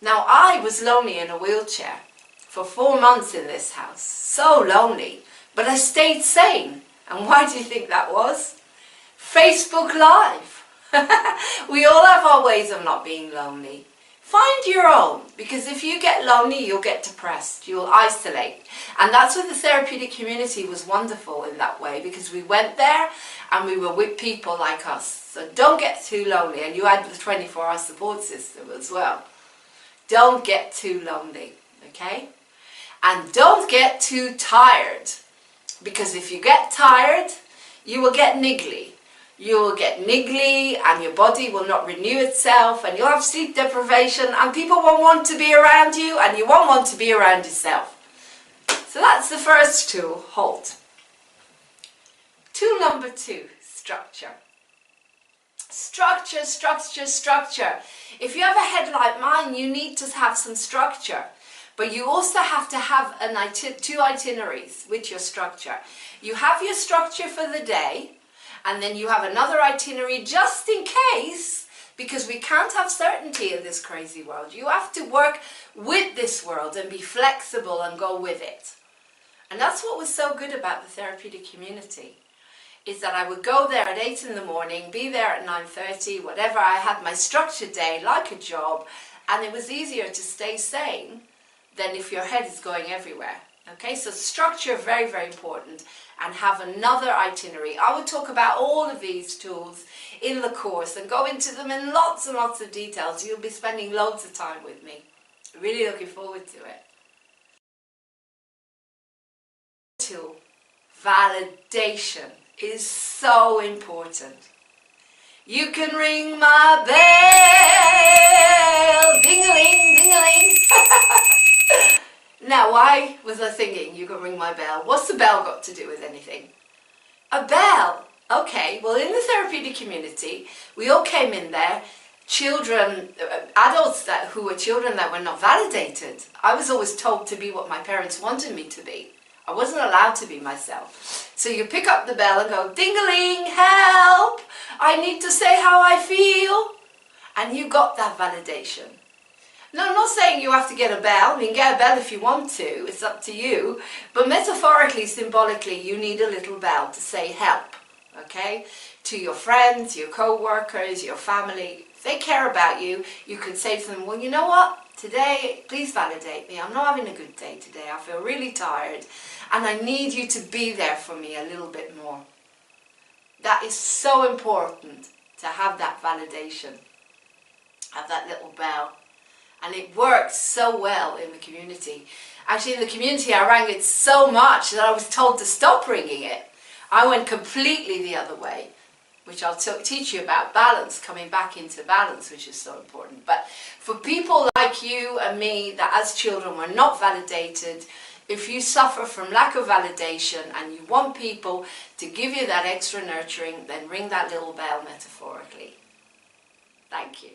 Now, I was lonely in a wheelchair for 4 months in this house. So lonely. But I stayed sane. And why do you think that was? Facebook Live. We all have our ways of not being lonely. Find your own, because if you get lonely, you'll get depressed, you'll isolate. And that's where the therapeutic community was wonderful in that way, because we went there and we were with people like us. So don't get too lonely, and you had the 24-hour support system as well. Don't get too lonely, okay? And don't get too tired, because if you get tired, you will get niggly. You will get niggly and your body will not renew itself, and you'll have sleep deprivation, and people won't want to be around you and you won't want to be around yourself. So that's the first tool, HALT. Tool number 2, structure. Structure, structure, structure. If you have a head like mine, you need to have some structure. But you also have to have 2 itineraries with your structure. You have your structure for the day, and then you have another itinerary just in case, because we can't have certainty in this crazy world. You have to work with this world and be flexible and go with it. And that's what was so good about the therapeutic community, is that I would go there at 8 in the morning, be there at 9:30, whatever. I had my structured day like a job, and it was easier to stay sane than if your head is going everywhere. Okay, so structure, very, very important, and have another itinerary. I will talk about all of these tools in the course and go into them in lots and lots of details. You'll be spending loads of time with me. Really looking forward to it. Tool, validation is so important. You can ring my bell, ding-a-ling, ding-a-ling. Now, why was I thinking you can ring my bell? What's the bell got to do with anything? A bell. Okay, well, in the therapeutic community, we all came in there, children, adults who were children that were not validated. I was always told to be what my parents wanted me to be. I wasn't allowed to be myself. So you pick up the bell and go, ding-a-ling, help! I need to say how I feel. And you got that validation. Now, I'm not saying you have to get a bell. You can get a bell if you want to. It's up to you. But metaphorically, symbolically, you need a little bell to say help. Okay? To your friends, your co-workers, your family. If they care about you, you can say to them, well, you know what? Today, please validate me. I'm not having a good day today. I feel really tired. And I need you to be there for me a little bit more. That is so important, to have that validation. Have that little bell. And it works so well in the community. Actually, in the community, I rang it so much that I was told to stop ringing it. I went completely the other way, which I'll teach you about balance, coming back into balance, which is so important. But for people like you and me, that as children were not validated, if you suffer from lack of validation and you want people to give you that extra nurturing, then ring that little bell metaphorically. Thank you.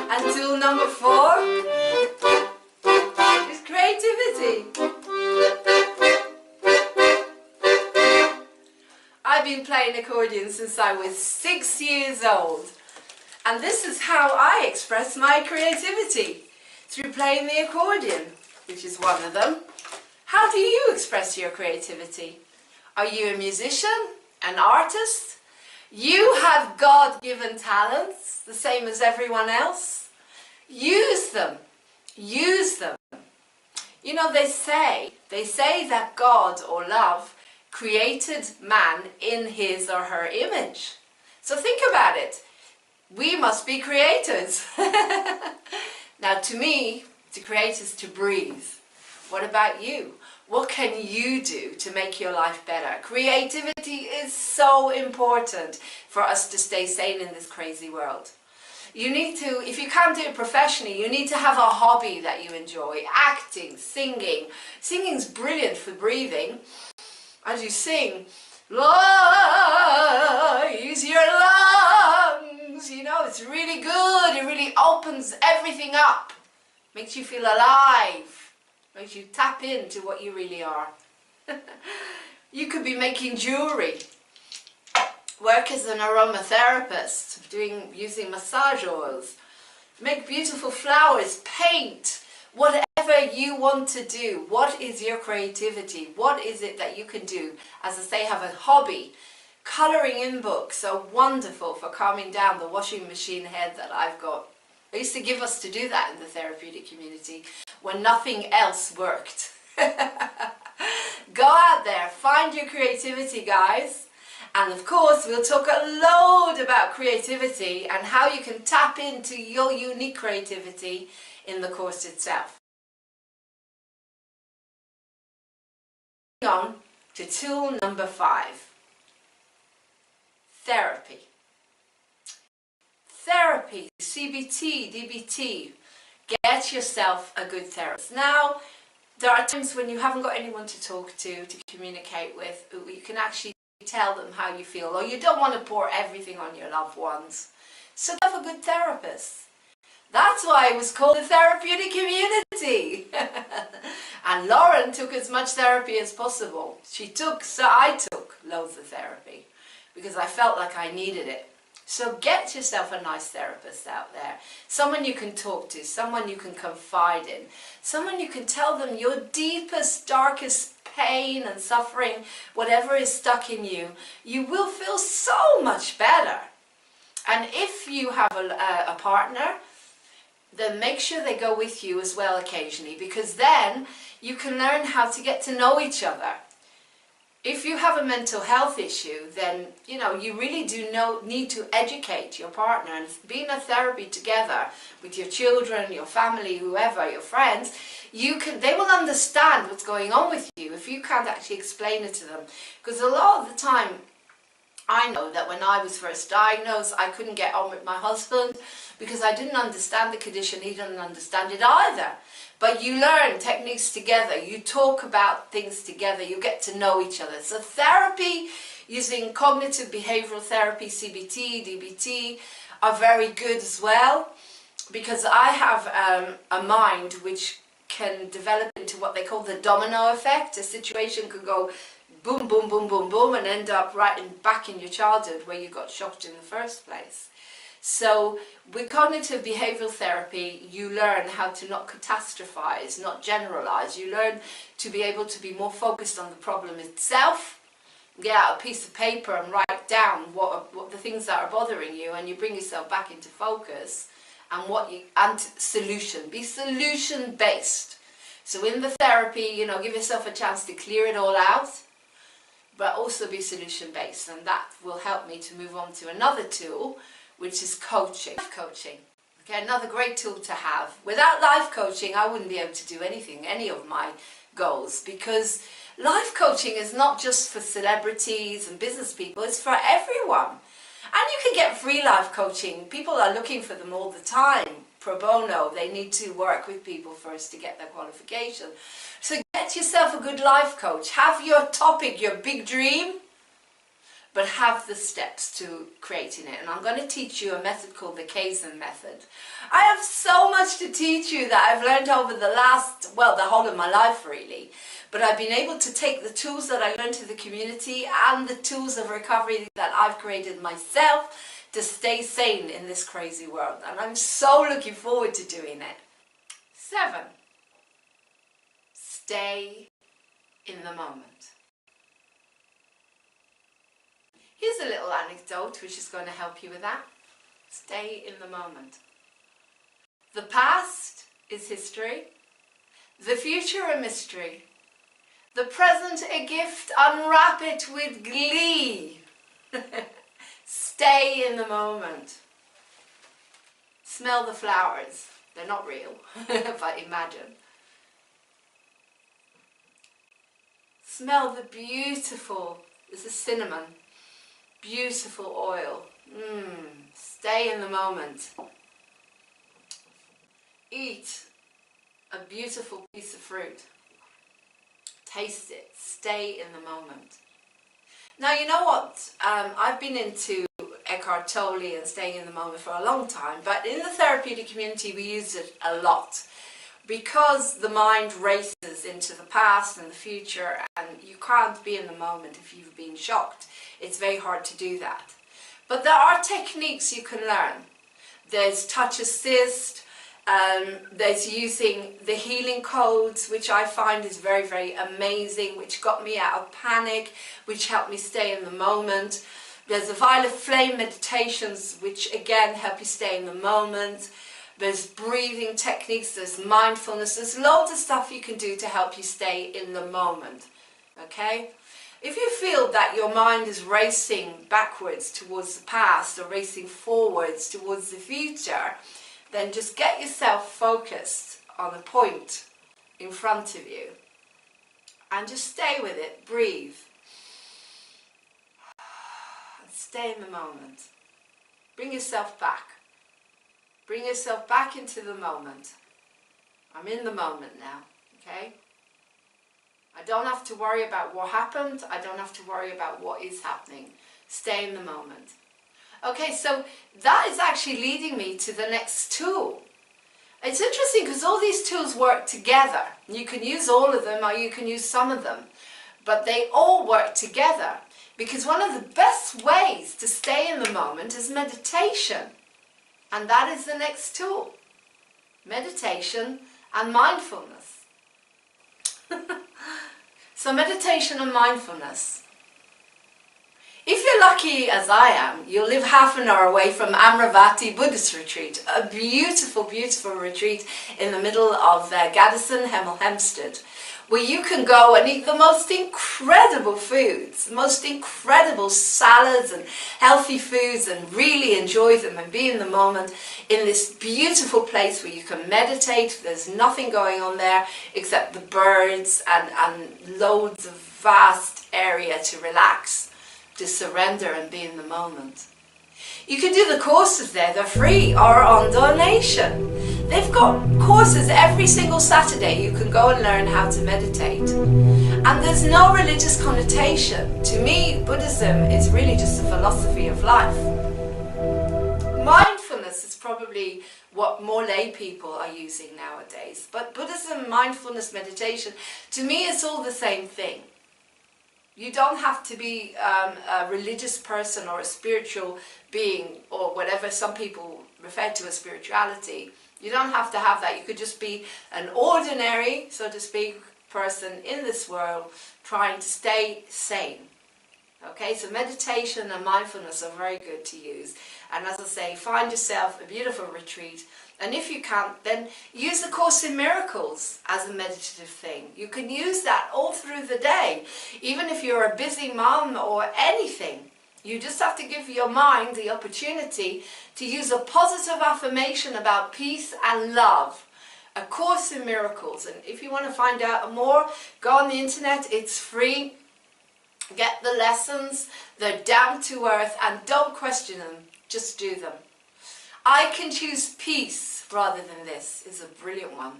And tool number 4 is creativity. I've been playing accordion since I was 6 years old. And this is how I express my creativity, through playing the accordion, which is one of them. How do you express your creativity? Are you a musician, an artist? You have God-given talents, the same as everyone else. Use them. Use them. You know, they say that God, or love, created man in his or her image. So think about it. We must be creators. Now, to me, to create is to breathe. What about you? What can you do to make your life better? Creativity is so important for us to stay sane in this crazy world. You need to, if you can't do it professionally, you need to have a hobby that you enjoy. Acting, singing. Singing's brilliant for breathing. As you sing, use your lungs. You know, it's really good. It really opens everything up. Makes you feel alive. Makes you tap into what you really are. You could be making jewelry. Work as an aromatherapist, using massage oils. Make beautiful flowers, paint. Whatever you want to do. What is your creativity? What is it that you can do? As I say, have a hobby. Colouring in books, so wonderful for calming down the washing machine head that I've got. I used to give us to do that in the therapeutic community when nothing else worked. Go out there, find your creativity, guys. And of course, we'll talk a load about creativity and how you can tap into your unique creativity in the course itself. On to tool number 5. Therapy. Therapy, CBT, DBT. Get yourself a good therapist. Now, there are times when you haven't got anyone to talk to communicate with. You can actually tell them how you feel, or you don't want to pour everything on your loved ones. So have a good therapist. That's why it was called the therapeutic community. And Lauren took as much therapy as possible. I took loads of therapy because I felt like I needed it. So get yourself a nice therapist out there. Someone you can talk to, someone you can confide in, someone you can tell them your deepest, darkest pain and suffering, whatever is stuck in you, you will feel so much better. And if you have a partner, then make sure they go with you as well occasionally, because then you can learn how to get to know each other. If you have a mental health issue, then you really do need to educate your partner, and be in a therapy together with your children, your family, whoever, your friends. They will understand what's going on with you if you can't actually explain it to them. Because a lot of the time, I know that when I was first diagnosed, I couldn't get on with my husband because I didn't understand the condition. He didn't understand it either. But you learn techniques together, you talk about things together, you get to know each other. So therapy, using cognitive behavioral therapy, CBT, DBT, are very good as well, because I have a mind which can develop into what they call the domino effect. A situation could go boom, boom, boom, boom, boom, and end up back in your childhood where you got shocked in the first place. So with cognitive behavioral therapy, you learn how to not catastrophize, not generalize. You learn to be able to be more focused on the problem itself. Get out a piece of paper and write down what the things that are bothering you, and you bring yourself back into focus. And solution. Be solution based. So in the therapy, give yourself a chance to clear it all out, but also be solution based, and that will help me to move on to another tool, which is coaching. Life coaching. Okay, another great tool to have. Without life coaching, I wouldn't be able to do any of my goals, because life coaching is not just for celebrities and business people, it's for everyone. And you can get free life coaching. People are looking for them all the time. Pro bono, they need to work with people first to get their qualification. So get yourself a good life coach. Have your topic, your big dream, but have the steps to creating it. And I'm going to teach you a method called the Kaizen method. I have so much to teach you that I've learned over the whole of my life really. But I've been able to take the tools that I learned in the community and the tools of recovery that I've created myself to stay sane in this crazy world. And I'm so looking forward to doing it. 7. Stay in the moment. Here's a little anecdote which is going to help you with that. Stay in the moment. The past is history. The future a mystery. The present a gift. Unwrap it with glee. Stay in the moment. Smell the flowers. They're not real, but imagine. Smell the beautiful, this is cinnamon, beautiful oil. Stay in the moment. Eat a beautiful piece of fruit. Taste it. Stay in the moment. Now, you know what? I've been into Eckhart Tolle and staying in the moment for a long time, but in the therapeutic community we use it a lot because the mind races into the past and the future, and you can't be in the moment if you've been shocked. It's very hard to do that. But there are techniques you can learn. There's touch assist, there's using the healing codes, which I find is very, very amazing, which got me out of panic, which helped me stay in the moment. There's the violet flame meditations, which again help you stay in the moment. There's breathing techniques, there's mindfulness, there's loads of stuff you can do to help you stay in the moment, okay? If you feel that your mind is racing backwards towards the past or racing forwards towards the future, then just get yourself focused on a point in front of you and just stay with it, breathe. Stay in the moment. Bring yourself back. Bring yourself back into the moment. I'm in the moment now, okay? I don't have to worry about what happened. I don't have to worry about what is happening. Stay in the moment. Okay, so that is actually leading me to the next tool. It's interesting because all these tools work together. You can use all of them or you can use some of them, but they all work together because one of the best ways to stay in the moment is meditation. And that is the next tool. Meditation and mindfulness. So meditation and mindfulness. If you're lucky as I am, you'll live half an hour away from Amravati Buddhist Retreat, a beautiful, beautiful retreat in the middle of Gaddison, Hemel Hempstead, where you can go and eat the most incredible foods, the most incredible salads and healthy foods, and really enjoy them and be in the moment in this beautiful place where you can meditate. There's nothing going on there except the birds and loads of vast area to relax, to surrender and be in the moment. You can do the courses there, they're free or on donation. They've got courses every single Saturday. You can go and learn how to meditate. And there's no religious connotation. To me, Buddhism is really just a philosophy of life. Mindfulness is probably what more lay people are using nowadays. But Buddhism, mindfulness, meditation, to me it's all the same thing. You don't have to be a religious person or a spiritual being or whatever some people refer to as spirituality. You don't have to have that. You could just be an ordinary, so to speak, person in this world trying to stay sane. Okay, so meditation and mindfulness are very good to use. And as I say, find yourself a beautiful retreat. And if you can't, then use the Course in Miracles as a meditative thing. You can use that all through the day. Even if you're a busy mom or anything, you just have to give your mind the opportunity to use a positive affirmation about peace and love. A Course in Miracles. And if you want to find out more, go on the internet. It's free. Get the lessons. They're down to earth and don't question them. Just do them. I can choose peace rather than this is a brilliant one.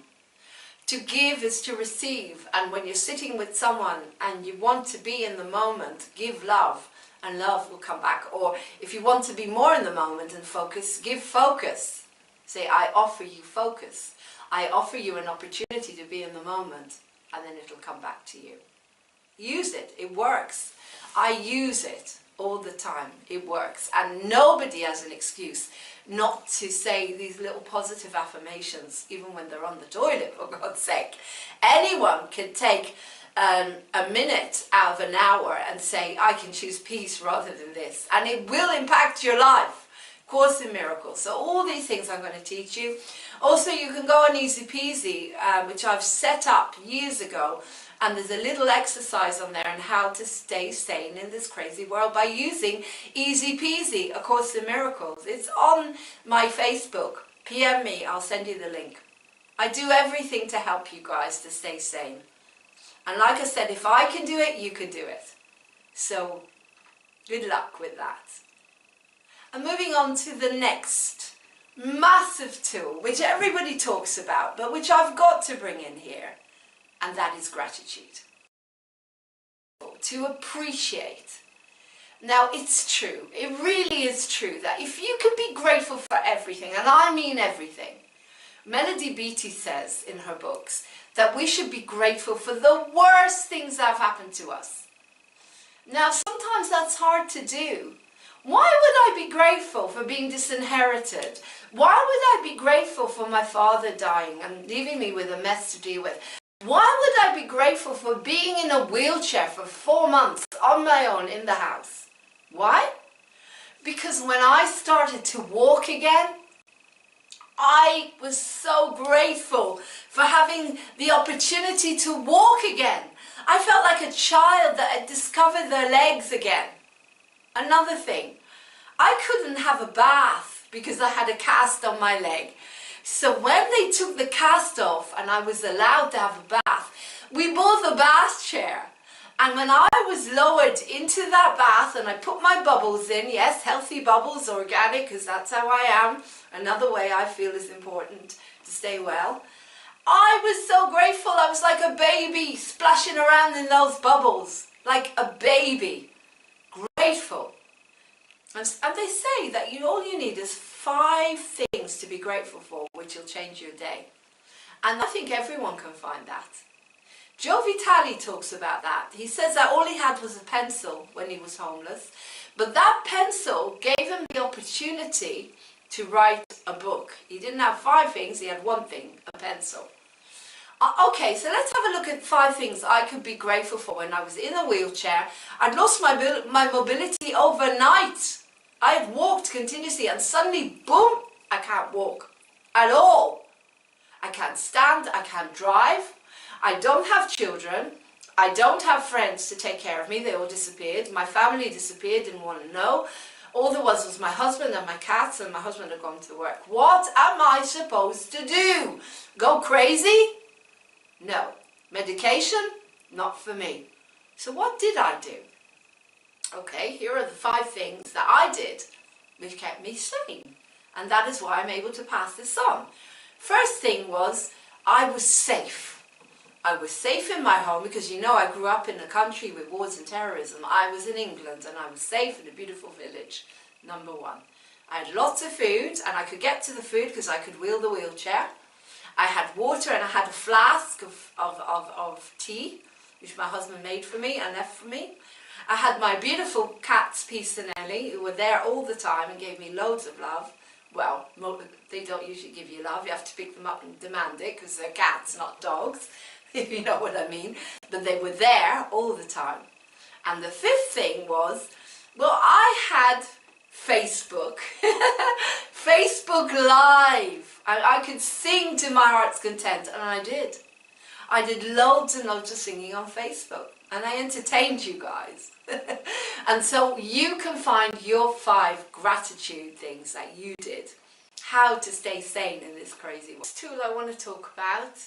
To give is to receive, and when you're sitting with someone and you want to be in the moment, give love and love will come back. Or if you want to be more in the moment and focus, give focus. Say, I offer you focus. I offer you an opportunity to be in the moment, and then it'll come back to you. Use it. It works. I use it all the time. It works. And nobody has an excuse not to say these little positive affirmations, even when they're on the toilet, for God's sake. Anyone can take a minute out of an hour and say, I can choose peace rather than this. And it will impact your life. Course in Miracles. So all these things I'm going to teach you. Also, you can go on Easy Peasy, which I've set up years ago. And there's a little exercise on there on how to stay sane in this crazy world by using Easy Peasy, A Course in Miracles. It's on my Facebook. PM me, I'll send you the link. I do everything to help you guys to stay sane. And like I said, if I can do it, you can do it. So, good luck with that. And moving on to the next massive tool, which everybody talks about, but which I've got to bring in here. And that is gratitude. To appreciate. Now it's true, it really is true that if you can be grateful for everything, and I mean everything, Melody Beattie says in her books that we should be grateful for the worst things that have happened to us. Now sometimes that's hard to do. Why would I be grateful for being disinherited? Why would I be grateful for my father dying and leaving me with a mess to deal with? Why would I be grateful for being in a wheelchair for 4 months on my own in the house? Why? Because when I started to walk again, I was so grateful for having the opportunity to walk again. I felt like a child that had discovered their legs again. Another thing, I couldn't have a bath because I had a cast on my leg. So when they took the cast off and I was allowed to have a bath, we bought the bath chair. And when I was lowered into that bath and I put my bubbles in, yes, healthy bubbles, organic, because that's how I am. Another way I feel is important to stay well. I was so grateful. I was like a baby splashing around in those bubbles, like a baby, grateful. And they say that all you need is 5 things to be grateful for, which will change your day. And I think everyone can find that. Joe Vitale talks about that. He says that all he had was a pencil when he was homeless, but that pencil gave him the opportunity to write a book. He didn't have 5 things, he had 1 thing, a pencil. Okay, so let's have a look at 5 things I could be grateful for when I was in a wheelchair. I'd lost my mobility overnight. I had walked continuously and suddenly, boom, I can't walk at all. I can't stand, I can't drive. I don't have children. I don't have friends to take care of me. They all disappeared. My family disappeared, didn't want to know. All there was my husband and my cats, and my husband had gone to work. What am I supposed to do? Go crazy? No. Medication? Not for me. So what did I do? Okay, here are the 5 things that I did which kept me sane. And that is why I'm able to pass this on. First thing was, I was safe. I was safe in my home because I grew up in a country with wars and terrorism. I was in England and I was safe in a beautiful village, number 1. I had lots of food and I could get to the food because I could wheel the wheelchair. I had water and I had a flask of tea, which my husband made for me and left for me. I had my beautiful cats, Peace and Ellie, who were there all the time and gave me loads of love. Well, they don't usually give you love. You have to pick them up and demand it because they're cats, not dogs, if you know what I mean. But they were there all the time. And the 5th thing was, well, I had Facebook. Facebook Live. I could sing to my heart's content, and I did. I did loads and loads of singing on Facebook, and I entertained you guys. And so you can find your 5 gratitude things that you did. How to stay sane in this crazy world. The tool I want to talk about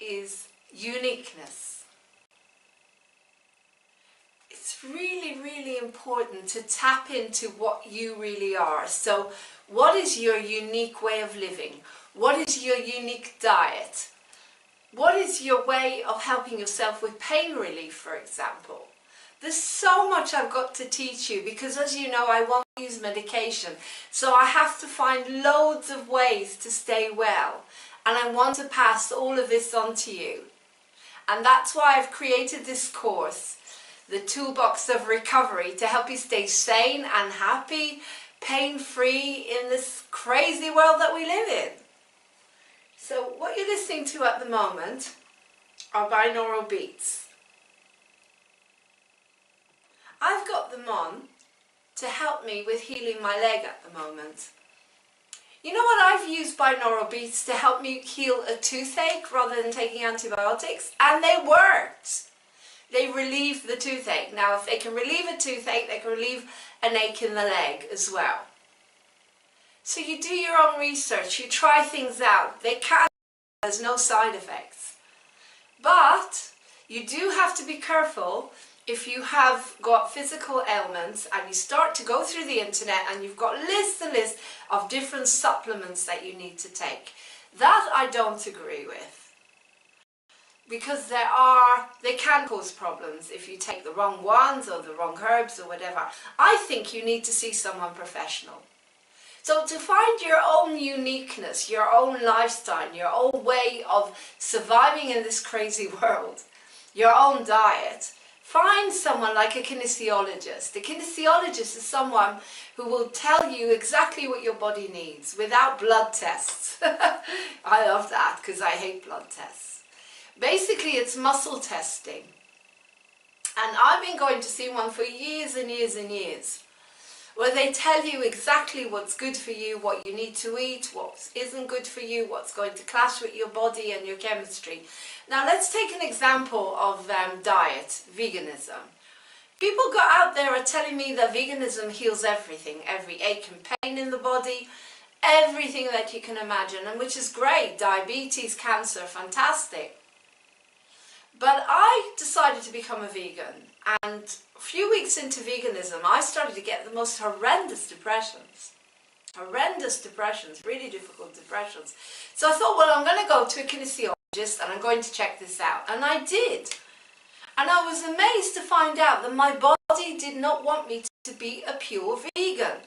is uniqueness. It's really, really important to tap into what you really are. So what is your unique way of living? What is your unique diet? What is your way of helping yourself with pain relief, for example? There's so much I've got to teach you because, as you know, I won't use medication. So I have to find loads of ways to stay well. And I want to pass all of this on to you. And that's why I've created this course, the Toolbox of Recovery, to help you stay sane and happy, pain-free in this crazy world that we live in. So what you're listening to at the moment are binaural beats. I've got them on to help me with healing my leg at the moment. You know what, I've used binaural beats to help me heal a toothache rather than taking antibiotics, and they worked. They relieve the toothache. Now, if they can relieve a toothache, they can relieve an ache in the leg as well. So you do your own research, you try things out. They can, there's no side effects. But you do have to be careful if you have got physical ailments and you start to go through the internet and you've got lists and lists of different supplements that you need to take. That I don't agree with. Because they can cause problems if you take the wrong ones or the wrong herbs or whatever. I think you need to see someone professional. So to find your own uniqueness, your own lifestyle, your own way of surviving in this crazy world, your own diet, find someone like a kinesiologist. A kinesiologist is someone who will tell you exactly what your body needs without blood tests. I love that because I hate blood tests. Basically, it's muscle testing. And I've been going to see one for years and years and years, where they tell you exactly what's good for you, what you need to eat, what isn't good for you, what's going to clash with your body and your chemistry. Now let's take an example of diet, veganism. People out there are telling me that veganism heals everything, every ache and pain in the body, everything that you can imagine, and which is great, diabetes, cancer, fantastic. But I decided to become a vegan, and a few weeks into veganism I started to get the most horrendous depressions. horrendous depressions, really difficult depressions. So I thought, well, I'm going to go to a kinesiologist and I'm going to check this out. And I did. And I was amazed to find out that my body did not want me to be a pure vegan.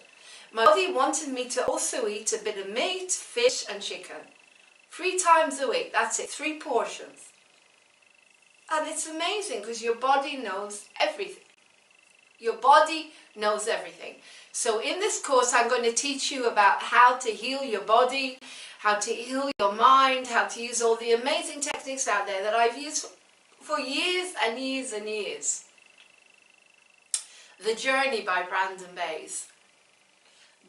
My body wanted me to also eat a bit of meat, fish and chicken. 3 times a week, that's it, 3 portions. And it's amazing because your body knows everything. Your body knows everything. So in this course, I'm going to teach you about how to heal your body, how to heal your mind, how to use all the amazing techniques out there that I've used for years and years and years. The Journey by Brandon Bays.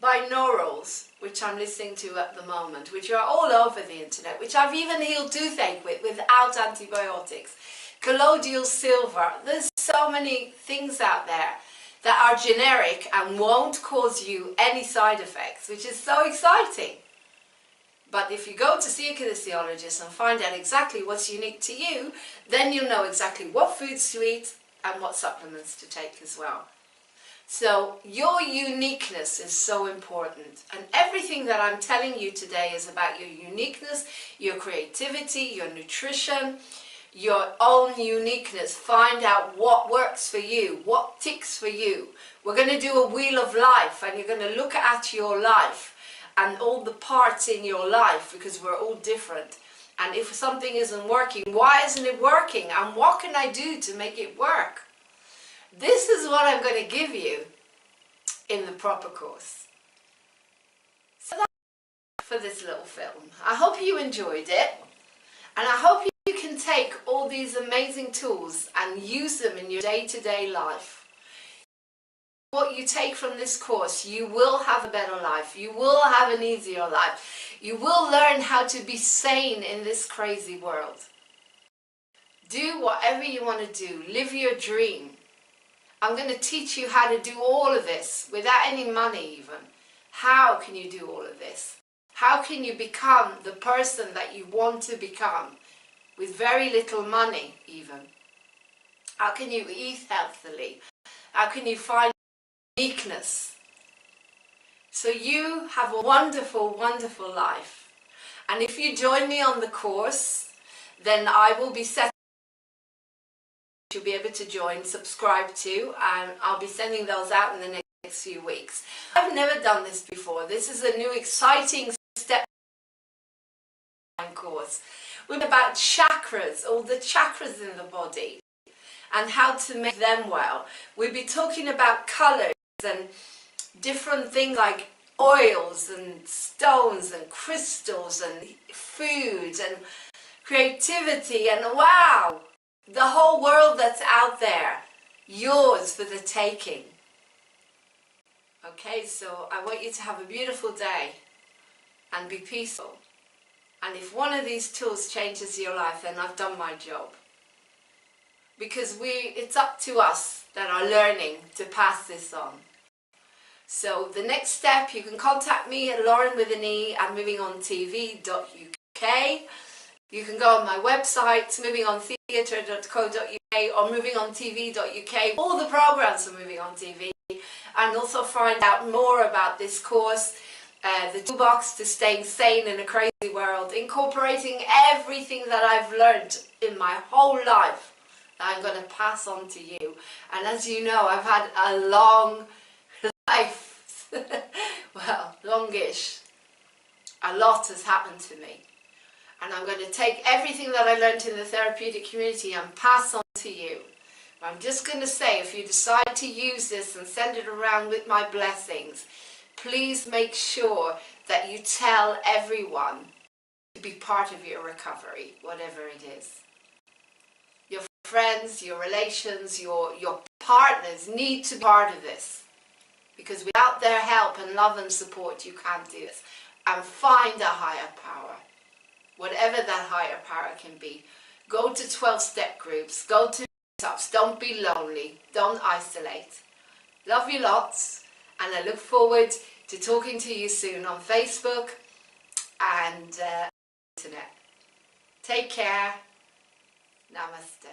Binaurals, which I'm listening to at the moment, which are all over the internet, which I've even healed toothache with without antibiotics. Colloidal silver. There's so many things out there that are generic and won't cause you any side effects, which is so exciting. But if you go to see a kinesiologist and find out exactly what's unique to you, then you'll know exactly what foods to eat and what supplements to take as well. So your uniqueness is so important, and everything that I'm telling you today is about your uniqueness, your creativity, your nutrition, your own uniqueness. Find out what works for you, what ticks for you. We're going to do a wheel of life, and you're going to look at your life and all the parts in your life, because we're all different. And if something isn't working, why isn't it working? And what can I do to make it work? This is what I'm going to give you in the proper course. So that's for this little film. I hope you enjoyed it, and I hope you can take all these amazing tools and use them in your day-to-day life. What you take from this course, you will have a better life. You will have an easier life. You will learn how to be sane in this crazy world. Do whatever you want to do. Live your dream. I'm going to teach you how to do all of this without any money even. How can you do all of this? How can you become the person that you want to become with very little money even? How can you eat healthily? How can you find uniqueness? So you have a wonderful, wonderful life. And if you join me on the course, then I will be setting you'll be able to join, subscribe to, and I'll be sending those out in the next few weeks. I've never done this before. This is a new exciting step course. We're about chakras, all the chakras in the body, and how to make them well. We'll be talking about colors and different things like oils and stones and crystals and food and creativity, and wow, the whole world that's out there, yours for the taking. Okay, so I want you to have a beautiful day and be peaceful. And if one of these tools changes your life, then I've done my job. Because it's up to us that are learning to pass this on. So the next step, you can contact me at Lauren with an E at movingontv.uk. You can go on my website, movingontheatre.co.uk or movingontv.uk. All the programs are Moving On TV. And also find out more about this course, the toolbox to staying sane in a crazy world, incorporating everything that I've learned in my whole life that I'm going to pass on to you. And as you know, I've had a long life. Well, longish. A lot has happened to me. And I'm going to take everything that I learned in the therapeutic community and pass on to you. I'm just going to say, if you decide to use this and send it around with my blessings, please make sure that you tell everyone to be part of your recovery, whatever it is. Your friends, your relations, your partners need to be part of this. Because without their help and love and support, you can't do this. And find a higher power. Whatever that higher power can be. Go to 12-step groups, go to meetups, don't be lonely, don't isolate. Love you lots, and I look forward to talking to you soon on Facebook and internet. Take care. Namaste.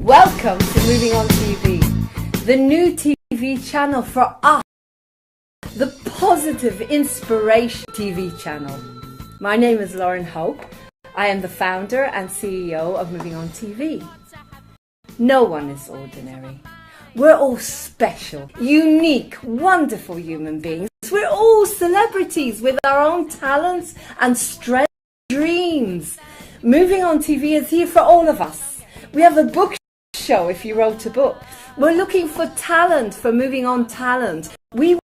Welcome to Moving On TV, the new TV channel for us, the positive inspiration TV channel. My name is Lauren Hope. I am the founder and CEO of Moving On TV. No one is ordinary. We're all special, unique, wonderful human beings. We're all celebrities with our own talents and strengths, dreams. Moving On TV is here for all of us. We have a book show if you wrote a book. We're looking for talent, for Moving On talent. We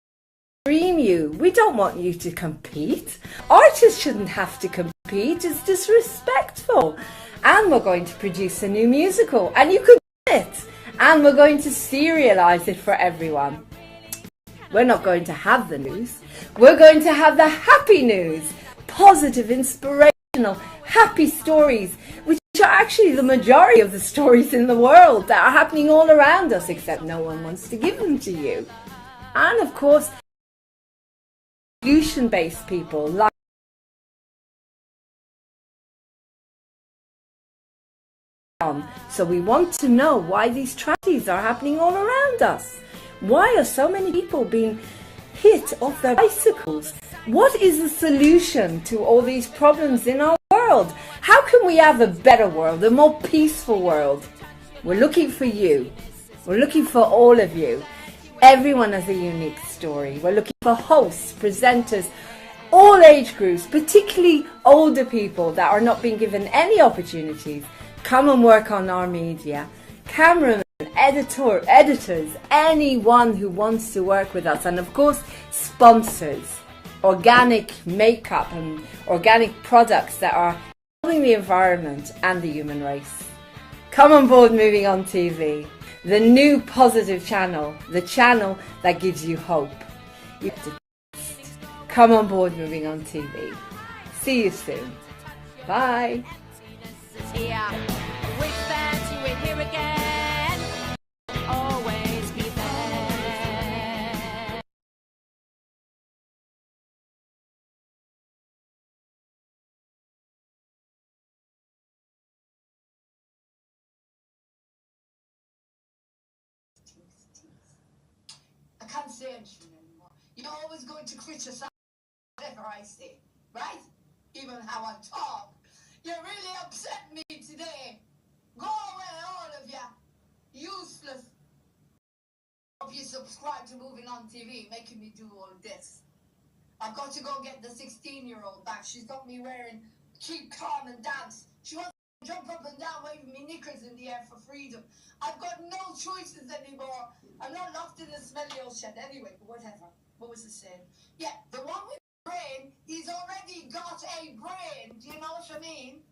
dream you. We don't want you to compete. Artists shouldn't have to compete. It's disrespectful. And we're going to produce a new musical, and you could do it. And we're going to serialize it for everyone. We're not going to have the news. We're going to have the happy news. Positive, inspirational, happy stories, which are actually the majority of the stories in the world that are happening all around us, except no one wants to give them to you. And of course, solution-based people like so we want to know why these tragedies are happening all around us. Why are so many people being hit off their bicycles? What is the solution to all these problems in our world? How can we have a better world, a more peaceful world? We're looking for you. We're looking for all of you. Everyone has a unique story. We're looking for hosts, presenters, all age groups, particularly older people that are not being given any opportunities. Come and work on our media. Cameramen, editors, anyone who wants to work with us. And of course, sponsors, organic makeup and organic products that are helping the environment and the human race. Come on board Moving On TV, the new positive channel, the channel that gives you hope. You have to come on board Moving On TV. See you soon. Bye. Yeah, we stand to it here again. Always be there. I can't say anything anymore. You're always going to criticize whatever I say, right? Even how I talk. You really upset me today. Go away, all of you. Useless. Hope you subscribe to Moving On TV, making me do all this. I've got to go get the 16-year-old back. She's got me wearing keep calm and dance. She wants to jump up and down, waving me knickers in the air for freedom. I've got no choices anymore. I'm not locked in the smelly old shed anyway, but whatever. What was it saying? Yeah, the one with brain, he's already got a brain. Do you know what I mean?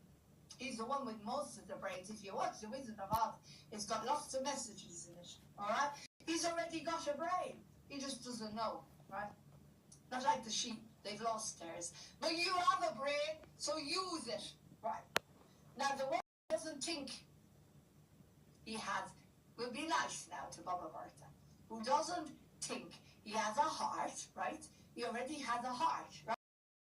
He's the one with most of the brains. If you watch The Wizard of Oz, it's got lots of messages in it, all right? He's already got a brain. He just doesn't know, right? Not like the sheep. They've lost theirs. But you have a brain, so use it, right? Now, the one who doesn't think he has, will be nice now to Baba Bertha, who doesn't think he has a heart, right? He already has a heart, right?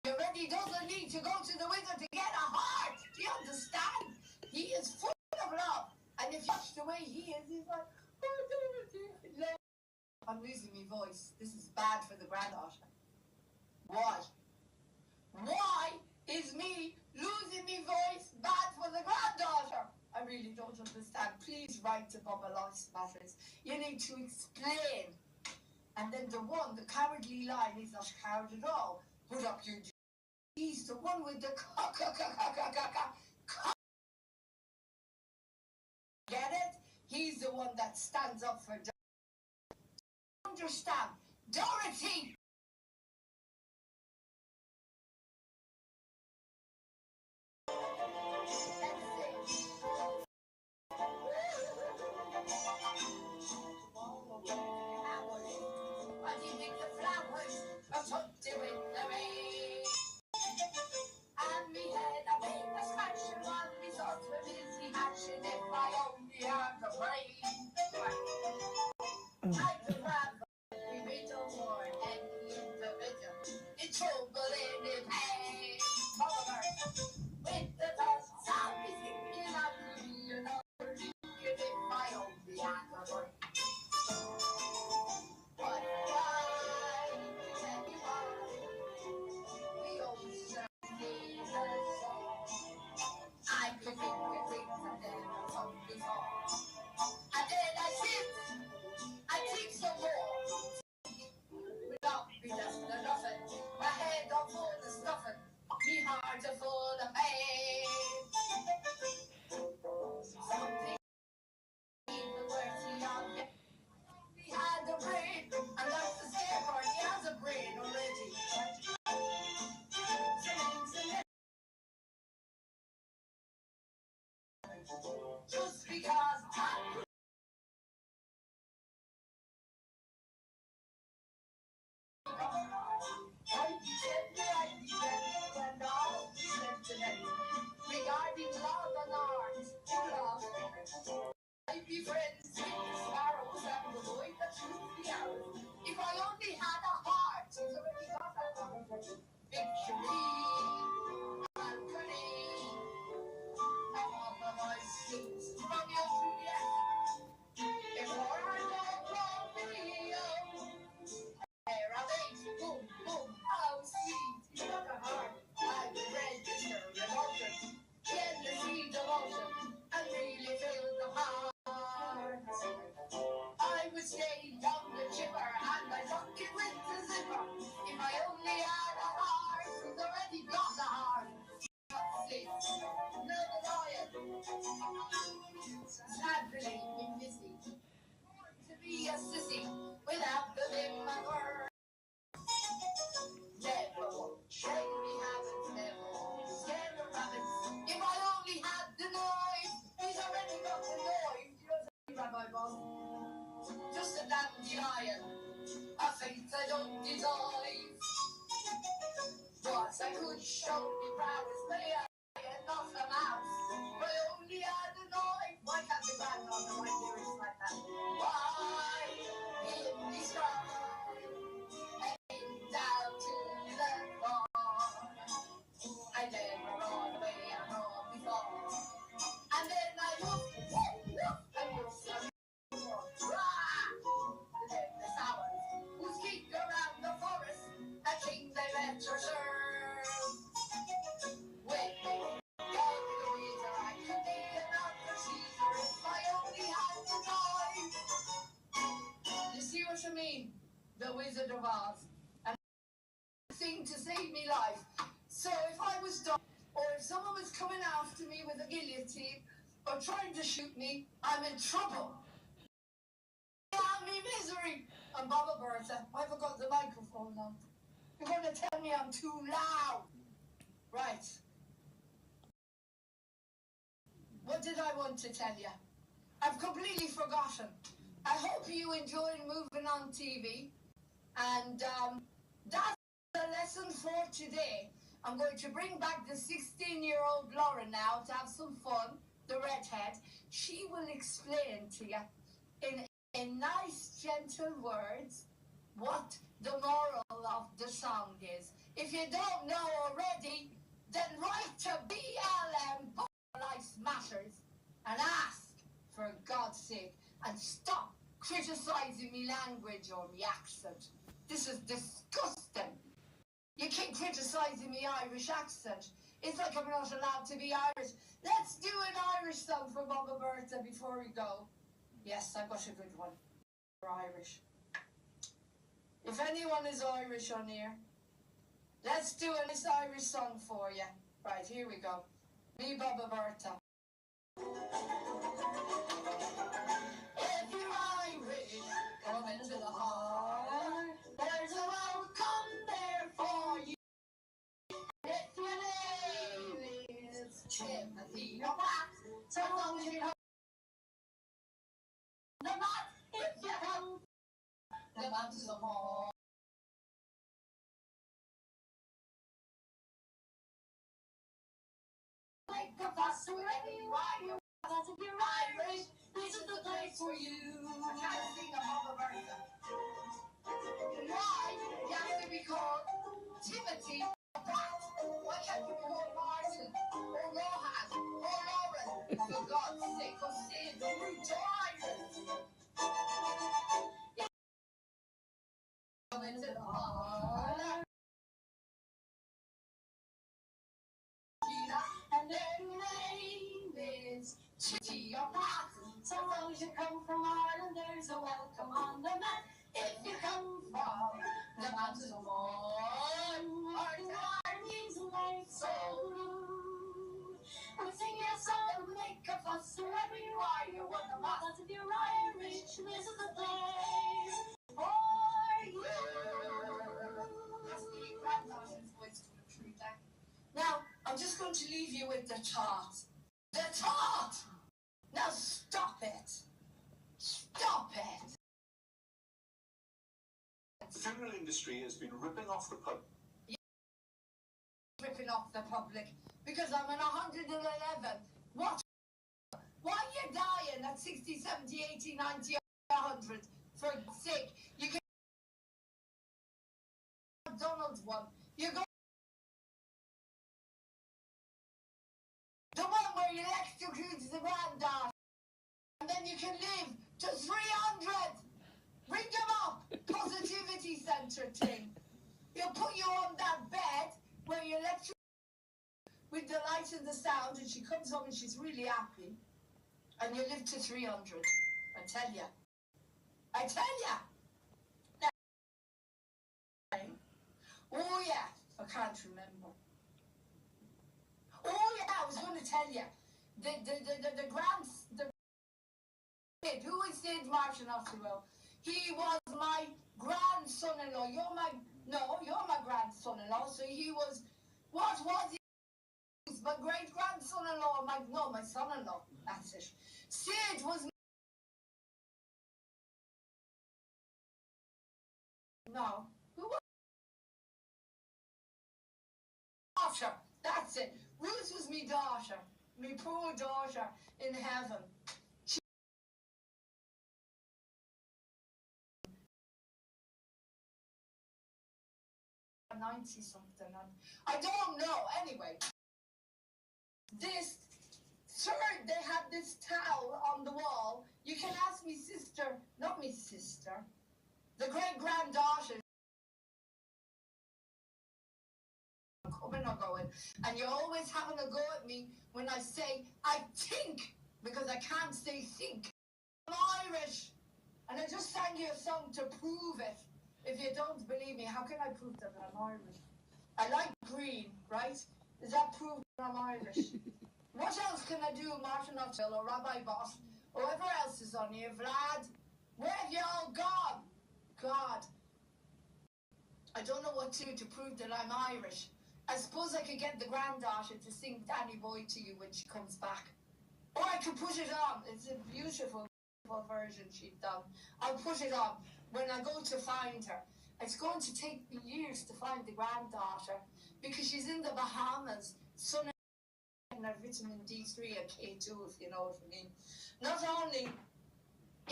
He already doesn't need to go to the wizard to get a heart. Do you understand? He is full of love. And if you watch the way he is, he's like, oh, I'm losing my voice. This is bad for the granddaughter. Why? Why is me losing my voice bad for the granddaughter? I really don't understand. Please write to Baba Life Matters. You need to explain. And then the cowardly lion is not coward at all. Put up your... He's the one with the Get it? He's the one that stands up for Dorothy. Understand? Dorothy! What do you think the flowers are tucked in the rain? And me head a big scratching while me thoughts were busy hatching if I only had the brain. I could rather we made a warning. happily envisage to be a sissy without the limb word. Never shake me habits, never scare the rabbits. If I only had the noise, he's already got the noise. You know what Rabbi Boss? Just a dandelion, a face I don't deserve. But I could show me prowess, but I not a mouse. But I only had a noise. Why can't the granddaughter write lyrics like that? Why in the sky? Down to the floor. I never run away, I run before. And then I look, and you'll see more. The nameless hours who sneak around the forest, a king they let her serve. When they gave me the weasel, I could be another Caesar if I only had the noise. You see what I mean? The Wizard of Oz. Thing to save me life. So if I was done, or if someone was coming after me with a guillotine or trying to shoot me, I'm in trouble. I'm in misery. And Baba Bertha, I forgot the microphone now. You're going to tell me I'm too loud. Right. What did I want to tell you? I've completely forgotten. I hope you enjoyed moving on TV. And that's the lesson for today. I'm going to bring back the 16-year-old Lauren now to have some fun, the redhead. She will explain to you in nice, gentle words what the moral of the song is. If you don't know already, then write to BLM, Life Matters, and ask, for God's sake, and stop criticizing me language or me accent. This is disgusting. You keep criticizing me Irish accent. It's like I'm not allowed to be Irish. Let's do an Irish song for Baba Bertha before we go. Yes, I've got a good one for Irish. If anyone is Irish on here, let's do a nice Irish song for you. Right, here we go. Me, Baba Bertha. If you're Irish, come into the heart. There's a welcome there for you. If your name is Timothy or Pat, so long as you come the mat, if you come the mountains of more. Make a fuss wherever you are, you're that's if you're Irish, this is the place for you. I can't sing a Baba Bertha. Why? You have to be called Timothy or Pat. Why can't you be called Martin or Rohan or Lauren? For God's sake, go say the root to Irish. Come into the heart. And their name is Chitty or Pat. So long as you come from Ireland, there's a welcome on the map. If you come from the mountains of Mourne, our means life so rude. We sing your song, make a fuss wherever you are. You're one of us. If you're Irish, this is the place for you. That's the granddaughter's voice coming through there. Now, I'm just going to leave you with the thought. The thought! Now stop it! Stop it! The funeral industry has been ripping off the public. Ripping off the public because I'm an 111. What? Why are you dying at 60, 70, 80, 90, 100? For sake, you can McDonald's one. You go the one where you electrocute the granddad, and then you can live to 300. Bring them up. Positivity center thing. He'll put you on that bed where you electrocute with the light and the sound, and she comes home and she's really happy, and you live to 300. I tell ya. I tell ya. Oh yeah, I can't remember. Oh yeah, I was going to tell you. The Who is Sid Martin Oswell? He was my grandson-in-law. You're my grandson-in-law. So he was, what was he? My great-grandson-in-law. My son-in-law. That's it. Sid was, no, who was? Daughter. That's it. Ruth was me daughter. Me poor daughter in heaven. 90 something. I don't know. Anyway, this third, they had this towel on the wall. You can ask me sister, not me sister, the great granddaughter. Coming or going, and you're always having a go at me when I say I think, because I can't say think. I'm Irish, and I just sang you a song to prove it. If you don't believe me, how can I prove that I'm Irish? I like green, right? Does that prove that I'm Irish? What else can I do, Martin O'Toole or Rabbi Boss, or whoever else is on here, Vlad? Where have you all gone? God, I don't know what to do to prove that I'm Irish. I suppose I could get the granddaughter to sing Danny Boy to you when she comes back. Or I could put it on. It's a beautiful version she's done. I'll put it on when I go to find her. It's going to take me years to find the granddaughter because she's in the Bahamas, sun and her vitamin D3 and K2, if you know what I mean. Not only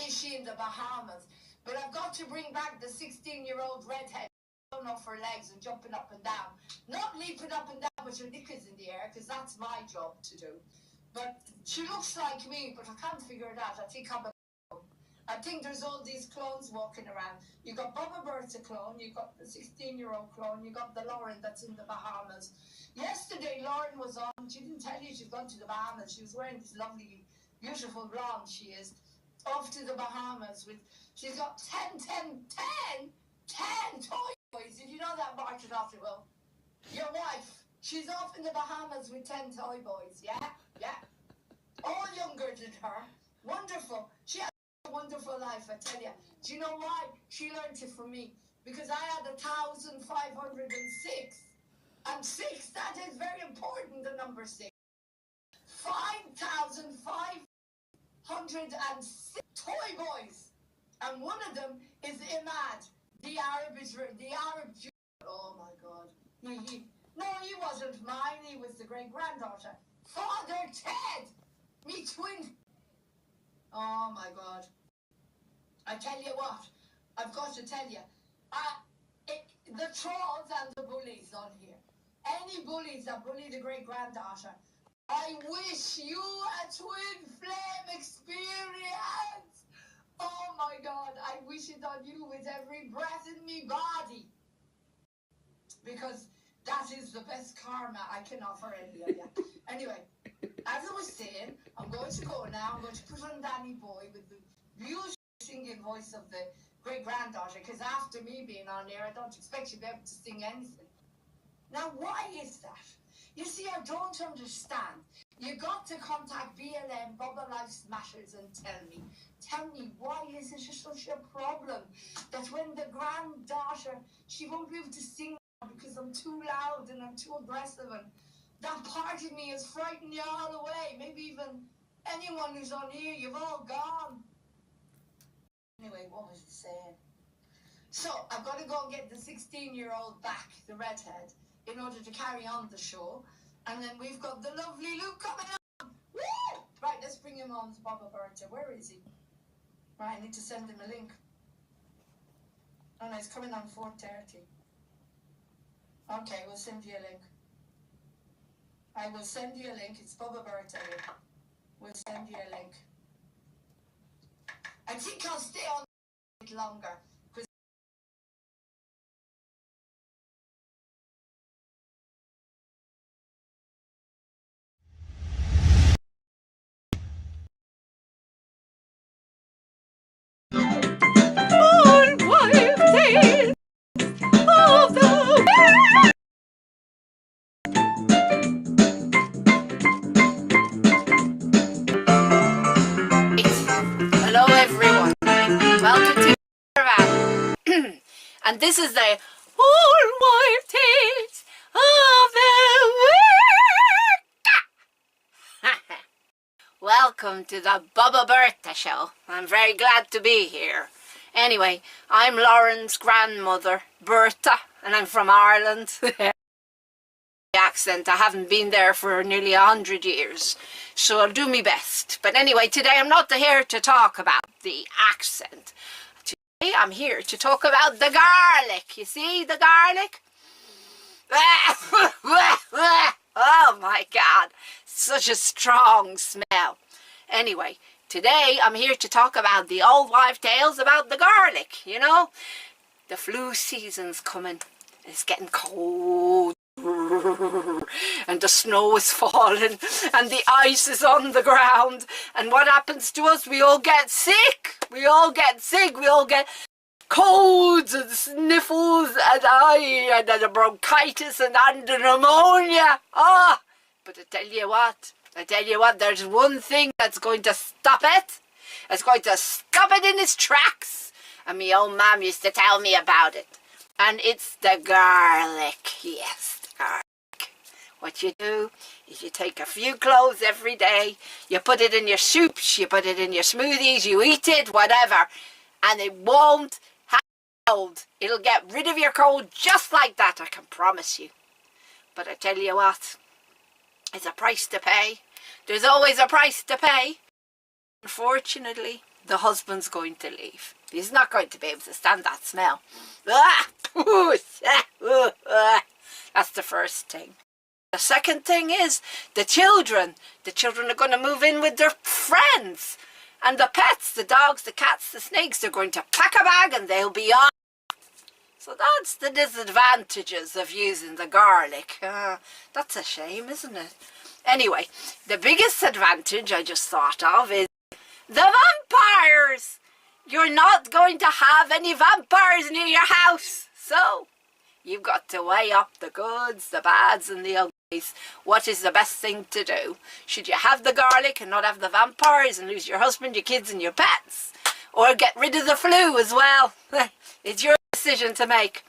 is she in the Bahamas, but I've got to bring back the 16-year-old redhead off her legs and jumping up and down. Not leaping up and down with her knickers in the air, because that's my job to do. But she looks like me, but I can't figure it out. I think there's all these clones walking around. You got Bubba Bertha clone, you got the 16-year-old clone, you got the Lauren that's in the Bahamas. Yesterday, Lauren was on. She didn't tell you she's gone to the Bahamas. She was wearing this lovely, beautiful blonde, she is, off to the Bahamas with, she's got 10 toy boys. Did you know that, Martin Oswell? Your wife, she's off in the Bahamas with 10 toy boys, yeah? All younger than her. Wonderful. She had a wonderful life, I tell you. Do you know why? She learned it from me. Because I had 1,506. And 6, that is very important, the number 6. 5,506 toy boys. And one of them is Imad, the Arab Jew. Oh my God. No, he wasn't mine. He was the great-granddaughter. Father Ted, me twin. Oh my God. I tell you what, I've got to tell you, the trolls and the bullies on here, any bullies that bully the great-granddaughter, I wish you a twin flame experience. Oh my God, I wish it on you with every breath in me body. Because that is the best karma I can offer any of you. Anyway, as I was saying, I'm going to go now. I'm going to put on Danny Boy with the beautiful singing voice of the great-granddaughter, because after me being on there, I don't expect you to be able to sing anything. Now, why is that? You see, I don't understand. You got to contact BLM, Bubba Life Smashers, and tell me, why is it such a problem that when the granddaughter, she won't be able to sing because I'm too loud and I'm too aggressive, and that part of me is frightening you all away. Maybe even anyone who's on here, you've all gone. Anyway, what was it saying? So, I've got to go and get the 16-year-old back, the redhead, in order to carry on the show. And then we've got the lovely Luke coming on. Woo! Right, let's bring him on to Bubba Bertha. Where is he? Right, I need to send him a link. Oh no, he's coming on 4:30. Okay, we'll send you a link. I will send you a link. It's Bubba Bertha here. We'll send you a link. I think I'll stay on a bit longer. Hello And this is the Old Wife Tales of America. Welcome to the Bubba Bertha Show. I'm very glad to be here. Anyway, I'm Lauren's grandmother, Bertha, and I'm from Ireland. Accent, I haven't been there for nearly 100 years, so I'll do my best. But anyway, today I'm not here to talk about the accent. Today I'm here to talk about the garlic. You see the garlic? Oh my God, such a strong smell. Anyway, today I'm here to talk about the old wife tales about the garlic. You know, the flu season's coming. It's getting cold. And the snow is falling and the ice is on the ground, and what happens to us? We all get sick. We all get colds and sniffles and and bronchitis and pneumonia. But I tell you what, there's one thing that's going to stop it. It's going to stop it in its tracks, and my old mum used to tell me about it, and it's the garlic. Yes, garlic. What you do is you take a few cloves every day, you put it in your soups, you put it in your smoothies, you eat it, whatever, and it won't have cold. It'll get rid of your cold just like that, I can promise you. But I tell you what, it's a price to pay. There's always a price to pay. Unfortunately, the husband's going to leave. He's not going to be able to stand that smell. That's the first thing. The second thing is the children. The children are going to move in with their friends. And the pets, the dogs, the cats, the snakes, they're going to pack a bag and they'll be on. So that's the disadvantages of using the garlic. That's a shame, isn't it? Anyway, the biggest advantage I just thought of is the vampires. You're not going to have any vampires near your house. So you've got to weigh up the goods, the bads and the uglies. What is the best thing to do? Should you have the garlic and not have the vampires and lose your husband, your kids and your pets? Or get rid of the flu as well? It's your decision to make.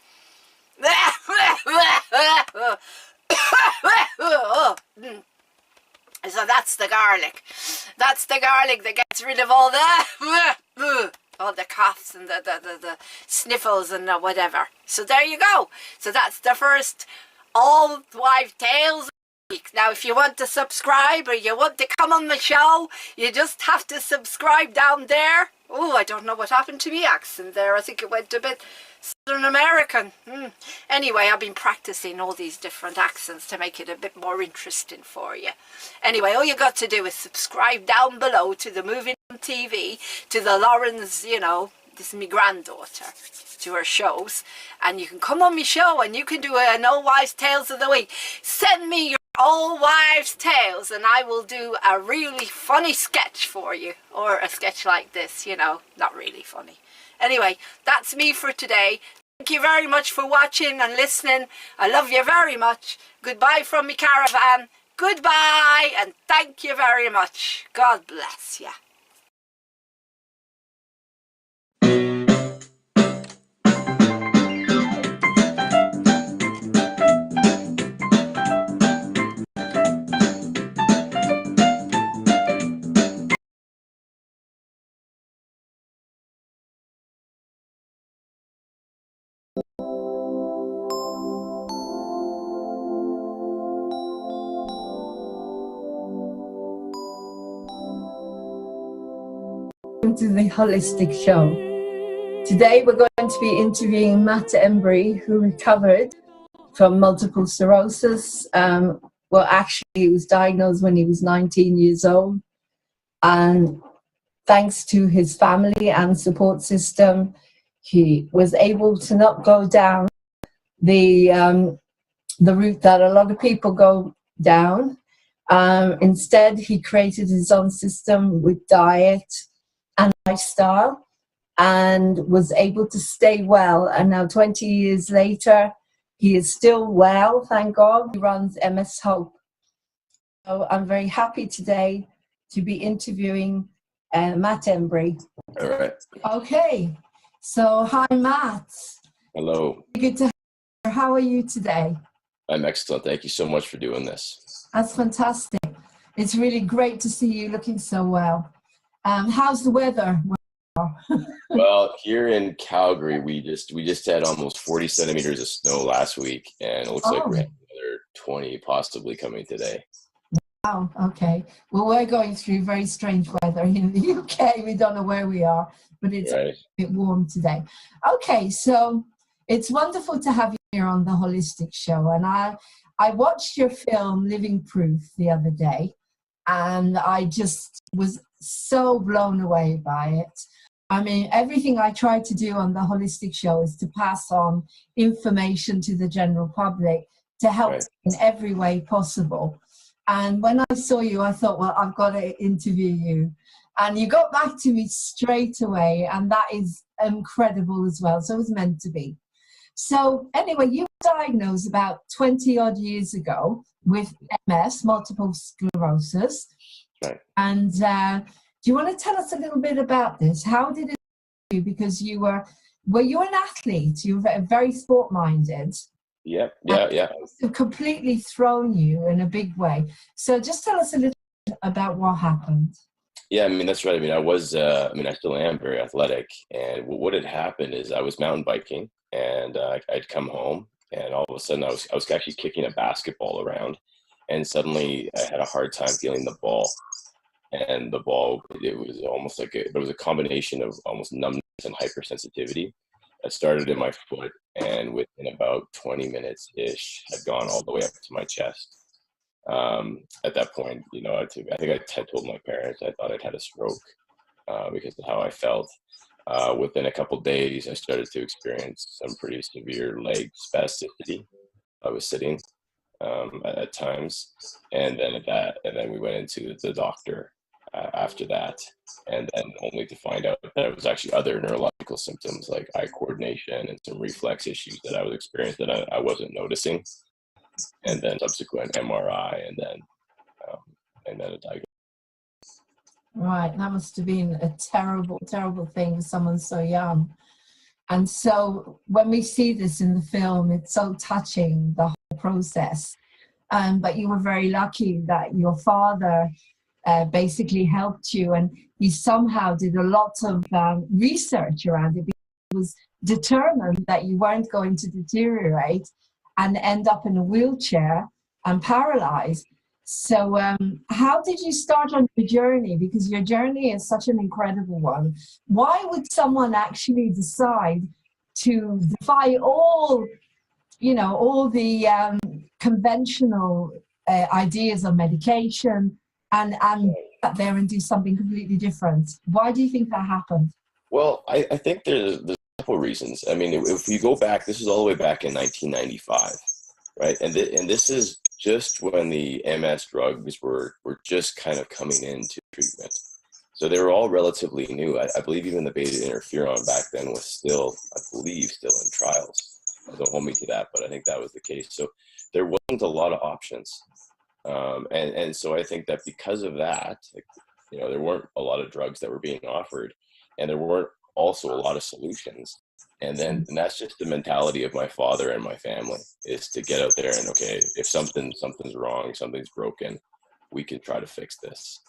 So that's the garlic. That's the garlic that gets rid of all the coughs and the sniffles and whatever. So there you go. So that's the first Old Wife Tales. Now if you want to subscribe or you want to come on the show, you just have to subscribe down there. Oh, I don't know what happened to me accent there. I think it went a bit Southern American. Anyway, I've been practicing all these different accents to make it a bit more interesting for you. Anyway, all you got to do is subscribe down below to the Moving on TV, to the Lauren's, you know, this is my granddaughter, to her shows. And you can come on my show and you can do an Old Wives Tales of the Week. Send me your Old Wives Tales and I will do a really funny sketch for you. Or a sketch like this, you know, not really funny. Anyway, that's me for today. Thank you very much for watching and listening. I love you very much. Goodbye from me caravan. Goodbye and thank you very much. God bless you. To the Holistic Show. Today we're going to be interviewing Matt Embry, who recovered from multiple sclerosis. Well, actually, he was diagnosed when he was 19 years old, and thanks to his family and support system, he was able to not go down the route that a lot of people go down. Instead, he created his own system with diet and lifestyle and was able to stay well. And now 20 years later, he is still well, thank God. He runs MS Hope. So I'm very happy today to be interviewing Matt Embry. All right. Okay, so hi Matt. Hello. Good to have you. How are you today? I'm excellent. Thank you so much for doing this. That's fantastic. It's really great to see you looking so well. How's the weather? Well, here in Calgary, we just had almost 40 centimeters of snow last week, and it looks like we're having another 20 possibly coming today. Wow, okay. Well, we're going through very strange weather in the UK. We don't know where we are, but it's a bit warm today. Okay, so it's wonderful to have you here on the Holistic Show. And I watched your film, Living Proof, the other day, and I just was so blown away by it. I mean, everything I try to do on the Holistic Show is to pass on information to the general public to help in every way possible. And when I saw you, I thought, well, I've got to interview you. And you got back to me straight away, and that is incredible as well. So it was meant to be. So anyway, you were diagnosed about 20 odd years ago with MS, multiple sclerosis. Right. And do you want to tell us a little bit about this? How did it do? Because you were you an athlete? You were very sport-minded. Yeah. It's completely thrown you in a big way. So just tell us a little bit about what happened. Yeah, I mean, that's right. I mean, I still am very athletic. And what had happened is I was mountain biking, and I'd come home, and all of a sudden I was actually kicking a basketball around, and suddenly I had a hard time feeling the ball. And the ball, it was almost like it was a combination of almost numbness and hypersensitivity. It started in my foot, and within about 20 minutes-ish, had gone all the way up to my chest. At that point, you know, I think I had told my parents I thought I'd had a stroke because of how I felt. Within a couple days, I started to experience some pretty severe leg spasticity. I was sitting at times, and then we went into the doctor after that, and then only to find out that it was actually other neurological symptoms like eye coordination and some reflex issues that I was experiencing that I wasn't noticing, and then subsequent MRI, and then a diagnosis. Right, that must have been a terrible, terrible thing for someone so young. And so when we see this in the film, it's so touching, the whole process. But you were very lucky that your father basically helped you, and he somehow did a lot of research around it, because he was determined that you weren't going to deteriorate and end up in a wheelchair and paralyzed. So how did you start on your journey? Because your journey is such an incredible one. Why would someone actually decide to defy all, you know, all the conventional ideas of medication and get there and do something completely different? Why do you think that happened? Well, I think there's a couple of reasons. I mean, if you go back, this is all the way back in 1995, right? And this is just when the MS drugs were just kind of coming into treatment. So they were all relatively new. I believe even the beta interferon back then was still, I believe, still in trials. Don't hold me to that, but I think that was the case. So there wasn't a lot of options. And so I think that because of that, you know, there weren't a lot of drugs that were being offered, and there weren't also a lot of solutions. And that's just the mentality of my father and my family, is to get out there and, okay, if something's wrong, something's broken, we can try to fix this.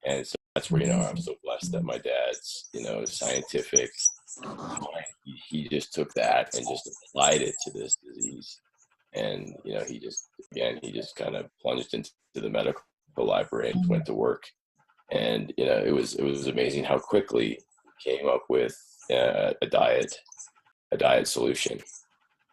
And so that's where, you know, I'm so blessed that my dad's, you know, scientific mind, he just took that and just applied it to this disease. And, you know, he just kind of plunged into the medical library and went to work. And, you know, it was amazing how quickly he came up with a diet solution.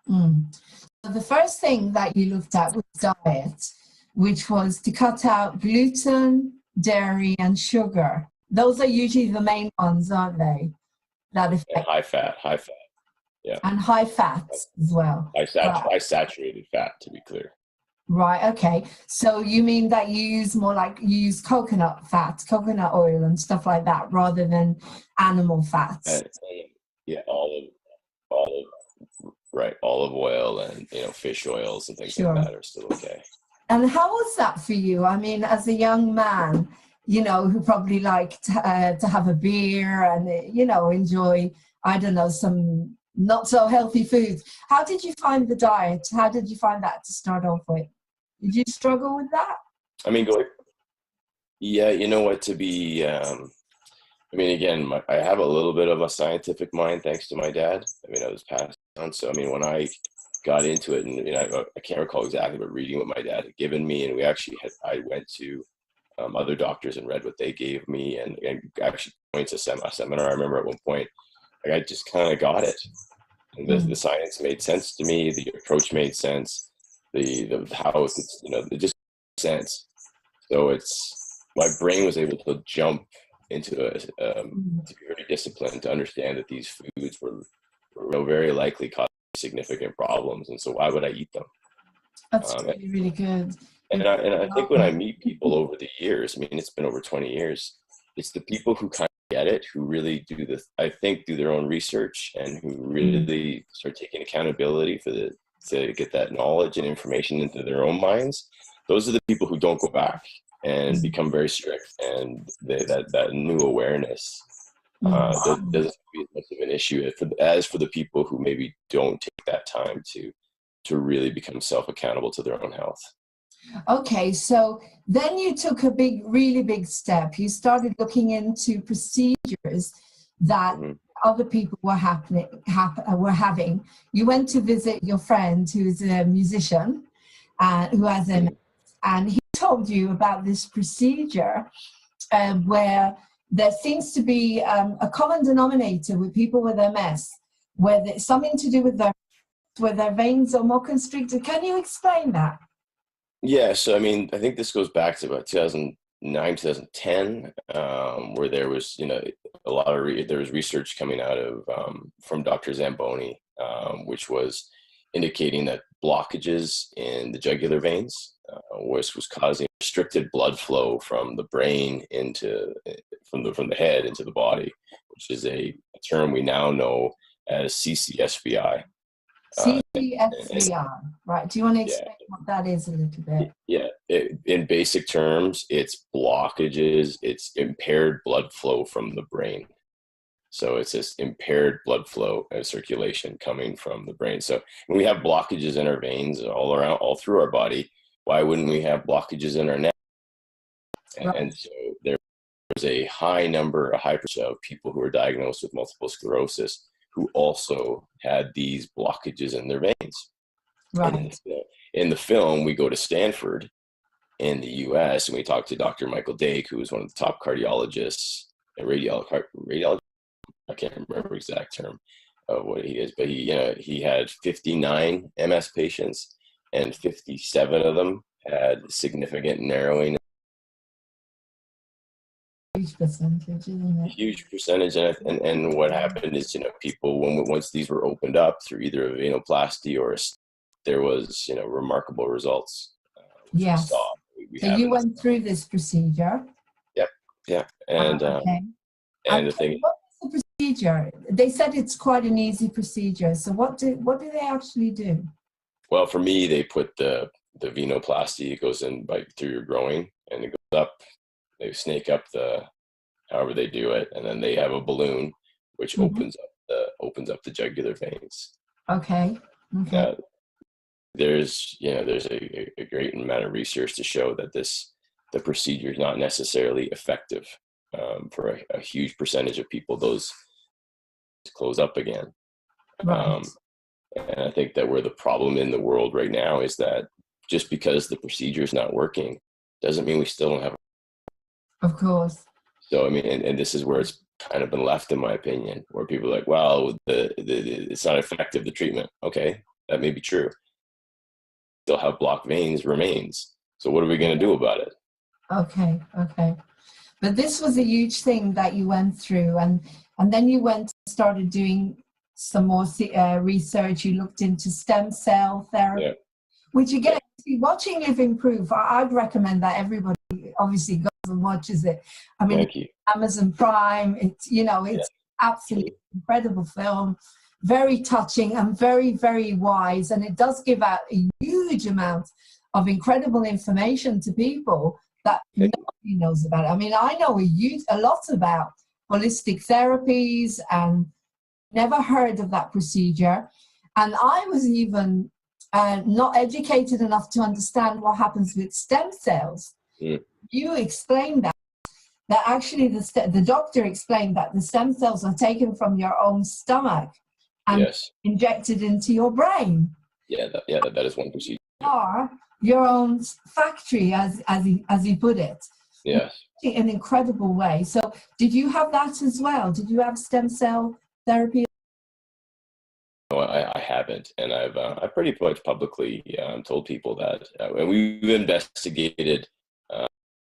So the first thing that you looked at was diet, which was to cut out gluten, dairy, and sugar. Those are usually the main ones, aren't they? That affect. And high fat. Yeah. And high fats as well. High saturated fat, to be clear. Right, okay. So you mean that you use more like, you use coconut fat, coconut oil and stuff like that, rather than animal fats? Yeah, olive oil and, you know, fish oils and things like that are still okay. And how was that for you? I mean, as a young man, you know, who probably liked to have a beer and, you know, enjoy, I don't know, some not so healthy foods. How did you find the diet? How did you find that to start off with? Did you struggle with that? I mean, yeah, you know what, to be, I mean, again, I have a little bit of a scientific mind thanks to my dad. I mean, I was passed on. So, I mean, when I got into it, and you know, I can't recall exactly, but reading what my dad had given me, and I went to other doctors and read what they gave me, and actually went to a seminar. I remember at one point, like, I just kind of got it. And the science made sense to me. The approach made sense. The how it's, you know, it just made sense. So my brain was able to jump into to be very disciplined to understand that these foods were you know, very likely causing significant problems, and so why would I eat them? That's really good. And I think when I meet people over the years, I mean, it's been over 20 years, it's the people who kind of get it, who really do their own research, and who really start taking accountability to get that knowledge and information into their own minds. Those are the people who don't go back and become very strict, and that new awareness doesn't be as much of an issue as for the people who maybe don't take that time to really become self-accountable to their own health. Okay, so then you took a really big step. You started looking into procedures that other people were having. You went to visit your friend who's a musician, who has MS, and he told you about this procedure where there seems to be a common denominator with people with MS, where it's something to do with their veins are more constricted. Can you explain that? Yeah, so I mean, I think this goes back to about 2009, 2010, where there was, you know, there was research coming out of from Dr. Zamboni, which was indicating that blockages in the jugular veins was causing restricted blood flow from the brain from the head into the body, which is a term we now know as CCSVI. CCSVI, right? Do you want to explain what that is a little bit? Yeah, in basic terms, it's blockages, it's impaired blood flow from the brain. So it's this impaired blood flow and circulation coming from the brain. So when we have blockages in our veins all through our body, why wouldn't we have blockages in our neck? And so there's a high percentage of people who are diagnosed with multiple sclerosis who also had these blockages in their veins. Right. In the film, we go to Stanford in the US, and we talk to Dr. Michael Dake, who is one of the top cardiologists and radiologist. I can't remember the exact term of what he is, but he had 59 MS patients, and 57 of them had significant narrowing. Huge percentage, isn't it? Huge percentage, and what happened is, you know, people once these were opened up through either a venoplasty or there was, you know, remarkable results. Yes. So you went through this procedure. Yep. Yeah. And and the thing. What is the procedure? They said it's quite an easy procedure. So what do they actually do? Well, for me, they put the venoplasty. It goes in through your groin, and it goes up. They snake up however they do it, and then they have a balloon which opens up the jugular veins. Okay. There's a great amount of research to show that the procedure is not necessarily effective for a huge percentage of people. Those close up again. Right. And I think that where the problem in the world right now is that just because the procedure is not working doesn't mean we still don't have. Of course. So I mean, and this is where it's kind of been left, in my opinion, where people are like, well, it's not effective, the treatment. Okay, that may be true. Still have blocked veins remains. So what are we going to do about it? Okay. But this was a huge thing that you went through, and then you went and started doing some more research. You looked into stem cell therapy, which again, watching Living Proof, I'd recommend that everybody obviously goes and watches it. I mean, Amazon Prime, it's absolutely incredible film, very touching and very, very wise, and it does give out a huge amount of incredible information to people that nobody knows about it. I mean, I know a lot about holistic therapies and never heard of that procedure. And I was even not educated enough to understand what happens with stem cells. You explained that actually the doctor explained that the stem cells are taken from your own stomach and injected into your brain. That is one procedure. Are your own factory, as he put it. Yes. In an incredible way. So did you have that as well? Did you have stem cell therapy? No, I haven't, and I've pretty much publicly told people that, and we've investigated,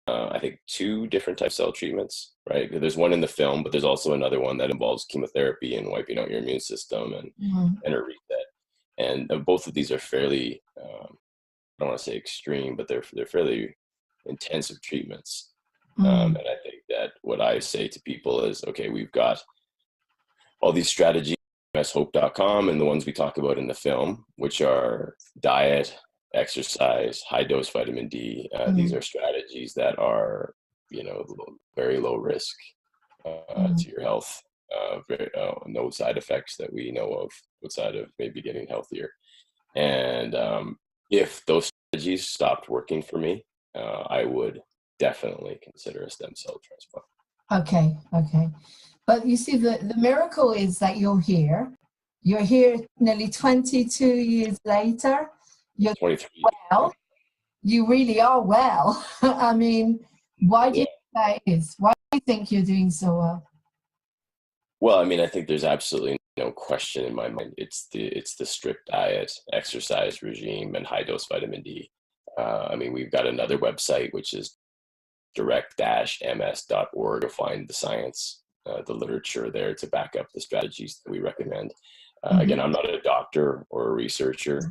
I think, 2 different types of cell treatments. Right, there's one in the film, but there's also another one that involves chemotherapy and wiping out your immune system and a reset. And both of these are fairly, I don't want to say extreme, but they're fairly intensive treatments. And I think that what I say to people is, okay, we've got all these strategies, mshope.com, and the ones we talk about in the film, which are diet, exercise, high dose vitamin D. These are strategies that are, very low risk to your health. No side effects that we know of outside of maybe getting healthier. And if those strategies stopped working for me, I would definitely consider a stem cell transplant. Okay. But you see, the miracle is that you're here. You're here nearly 22 years later. You're 23. Well. You really are well. I mean, why do you think that is? Why do you think you're doing so well? Well, I mean, I think there's absolutely no question in my mind. It's the strict diet, exercise regime, and high dose vitamin D. I mean, we've got another website, which is direct-ms.org, to find the science, the literature there to back up the strategies that we recommend. Again, I'm not a doctor or a researcher,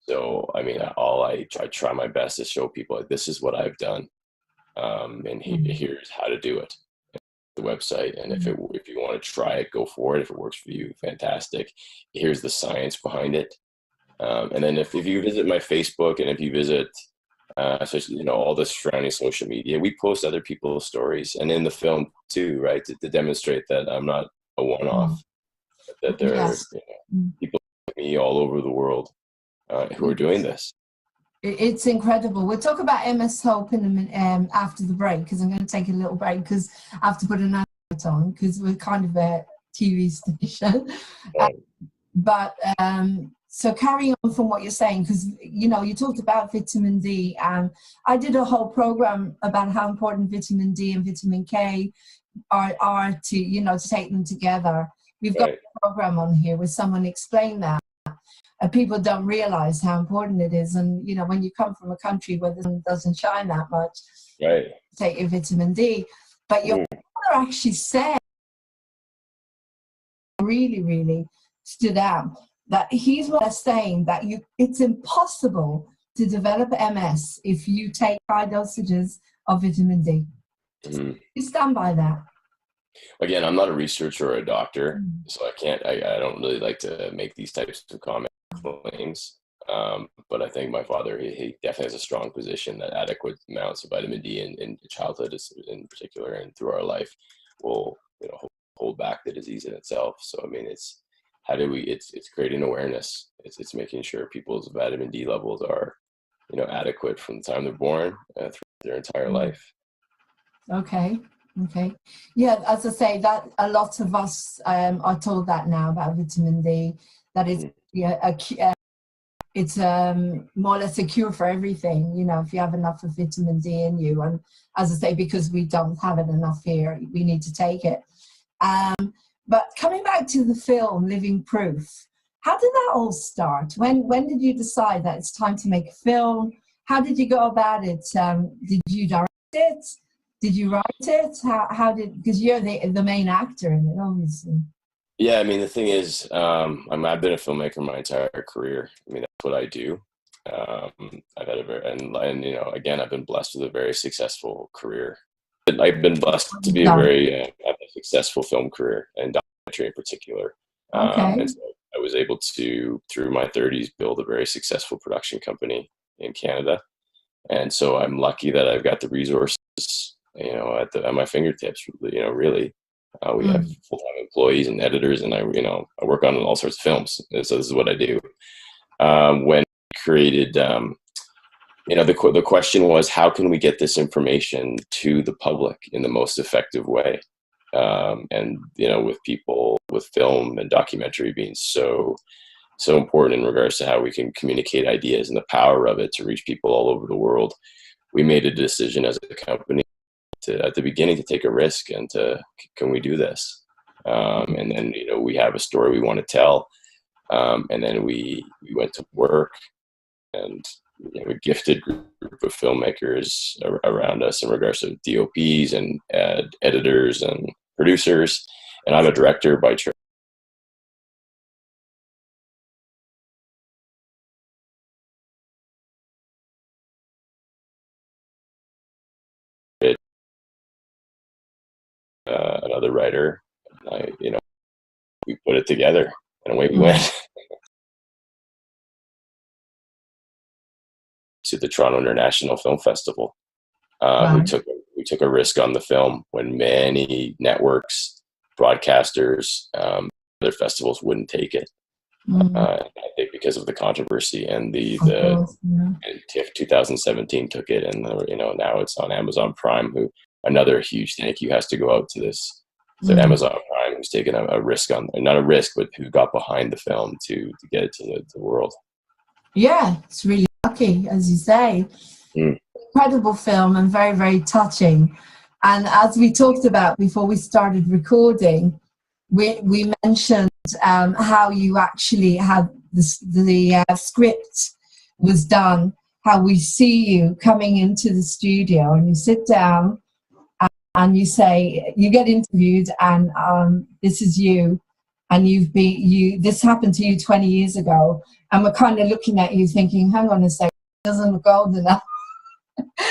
so I mean, I try my best to show people, like, this is what I've done, and here's how to do it. The website, and if you want to try it, go for it. If it works for you, fantastic. Here's the science behind it. And then if you visit my Facebook, and if you visit all the surrounding social media, we post other people's stories, and in the film too, right, to demonstrate that I'm not a one-off, that there are people like me all over the world who are doing this. It's incredible. We'll talk about MS Hope in a minute, after the break, because I'm going to take a little break because I have to put an advert on, because we're kind of a TV station. So carrying on from what you're saying, because you talked about vitamin D, and I did a whole program about how important vitamin D and vitamin K are to take them together. We've got a program on here where someone explained that. People don't realize how important it is, and when you come from a country where the sun doesn't shine that much, take your vitamin D. But your father actually said, really stood out, that he's saying that it's impossible to develop MS if you take high dosages of vitamin D. You stand by that? Again, I'm not a researcher or a doctor, so I don't really like to make these types of claims. But I think my father, he definitely has a strong position that adequate amounts of vitamin D in childhood, in particular, and through our life, will hold back the disease in itself. So I mean, it's creating awareness. It's making sure people's vitamin D levels are adequate from the time they're born through their entire life. Okay. Yeah, as I say, that a lot of us are told that now about vitamin D, that it's more or less a cure for everything, if you have enough of vitamin D in you. And as I say, because we don't have it enough here, we need to take it. But coming back to the film, Living Proof, how did that all start? When did you decide that it's time to make a film? How did you go about it? Did you direct it? Did you write it? Because you're the main actor in it, obviously. Yeah, I mean, the thing is, I've been a filmmaker my entire career. I mean, that's what I do. I've had again, I've been blessed with a very successful career. I've been blessed to be have a successful film career, and documentary in particular. And so I was able to, through my 30s, build a very successful production company in Canada. And so I'm lucky that I've got the resources, at my fingertips, really. We have full-time employees and editors, and I work on all sorts of films. So this is what I do. When I created, the question was, how can we get this information to the public in the most effective way? And with people, with film and documentary being so important in regards to how we can communicate ideas and the power of it to reach people all over the world, we made a decision as a company at the beginning to take a risk and can we do this? And then we have a story we want to tell, and then we went to work, and a gifted group of filmmakers around us in regards to DOPs and editors and producers, and I'm a director by trade. Another writer, we put it together, and away we went. To the Toronto International Film Festival. We took a risk on the film when many networks, broadcasters, other festivals wouldn't take it. I think because of the controversy and and TIFF 2017 took it, and now it's on Amazon Prime. Who another huge thank you has to go out to Amazon Prime, who's taken a risk on, not a risk, but who got behind the film to get it to the world. Yeah, it's really lucky, as you say. Incredible film and very, very touching. And as we talked about before we started recording, we mentioned how you actually had the script was done, how we see you coming into the studio and you sit down and you say, you get interviewed, and this is you, and this happened to you 20 years ago, and we're kind of looking at you thinking, hang on a second, it doesn't look old enough.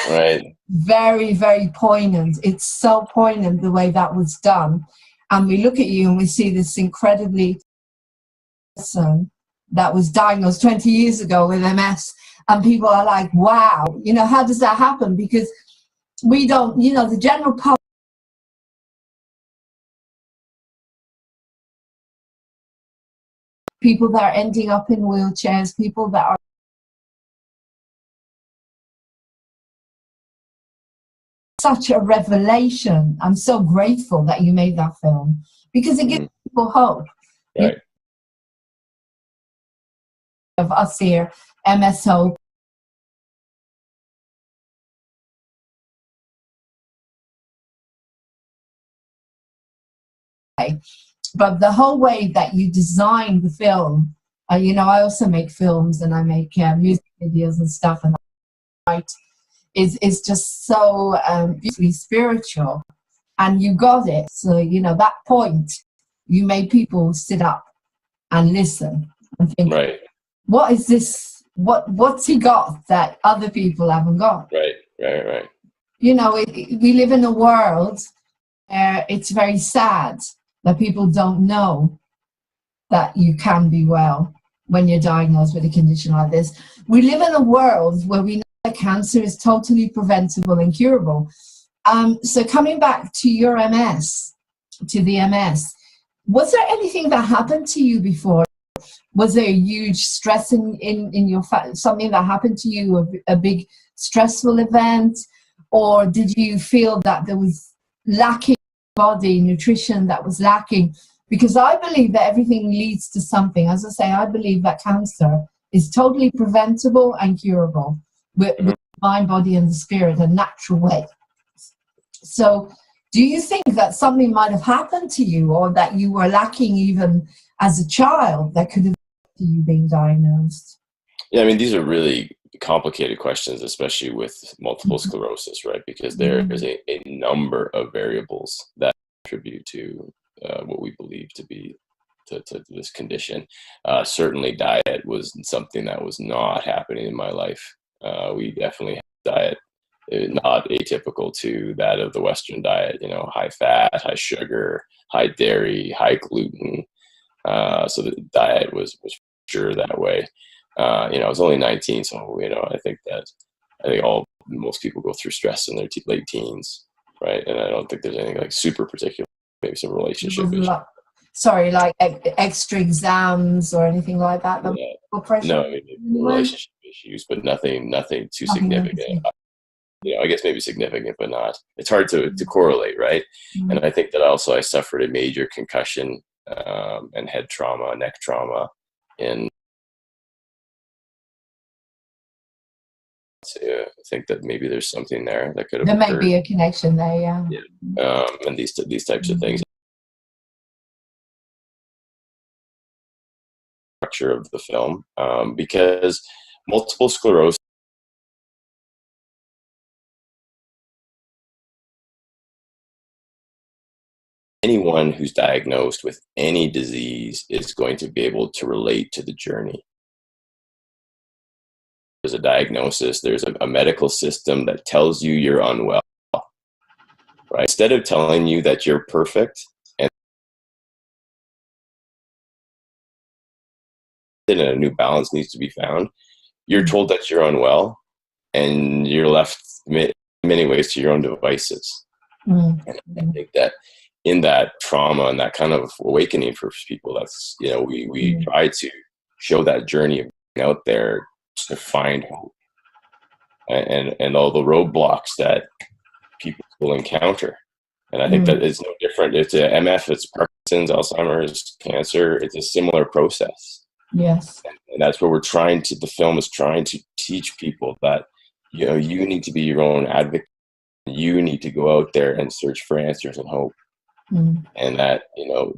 Right. Very, very poignant. It's so poignant the way that was done. And we look at you and we see this incredibly person that was diagnosed 20 years ago with MS, and people are like, wow, how does that happen? Because we don't, the general public, people that are ending up in wheelchairs, people that are such a revelation. I'm so grateful that you made that film because it gives people hope. Right. Of us here, MS Hope. But the whole way that you designed the film, I also make films and I make music videos and stuff, and is just so beautifully spiritual, and you got it. So that point, you made people sit up and listen and think, right, what is this? What's he got that other people haven't got? Right. We live in a world where it's very sad that people don't know that you can be well when you're diagnosed with a condition like this. We live in a world where we know that cancer is totally preventable and curable. So coming back to your MS, to the MS, was there anything that happened to you before? Was there a huge stress in your something that happened to you, a big stressful event? Or did you feel that there was lacking body nutrition that was lacking? Because I believe that everything leads to something. As I say, I believe that cancer is totally preventable and curable with the mind, body, and the spirit, a natural way. So do you think that something might have happened to you, or that you were lacking even as a child that could have led to you being diagnosed? Yeah, I mean, these are really complicated questions, especially with multiple sclerosis, right? Because there is a number of variables that contribute to what we believe to be to this condition. Certainly diet was something that was not happening in my life. We definitely had diet not atypical to that of the Western diet, high fat, high sugar, high dairy, high gluten. So the diet was sure that way. I was only 19, so I think most people go through stress in their late teens, right? And I don't think there's anything like super particular maybe some relationship Wasn't issues. sorry, like extra exams or anything like that? Yeah. Or pressure? No, I mean relationship issues, but nothing too significant. I guess maybe significant, but not. It's hard to correlate, right? And I think that also I suffered a major concussion and head trauma, neck trauma, and I think that maybe there's something there that could have There may occurred. be a connection there, yeah. And these types of things. Structure of the film, because multiple sclerosis. Anyone who's diagnosed with any disease is going to be able to relate to the journey. There's a diagnosis, there's a medical system that tells you you're unwell, right? Instead of telling you that you're perfect and a new balance needs to be found, you're told that you're unwell and you're left in many ways to your own devices. And I think that in that trauma and that kind of awakening for people, that's, we try to show that journey of being out there to find hope and all the roadblocks that people will encounter. And I think that it's no different. It's a MF, it's Parkinson's, Alzheimer's, cancer. It's a similar process. Yes. And that's what the film is trying to teach people, that, you need to be your own advocate. You need to go out there and search for answers and hope. And that,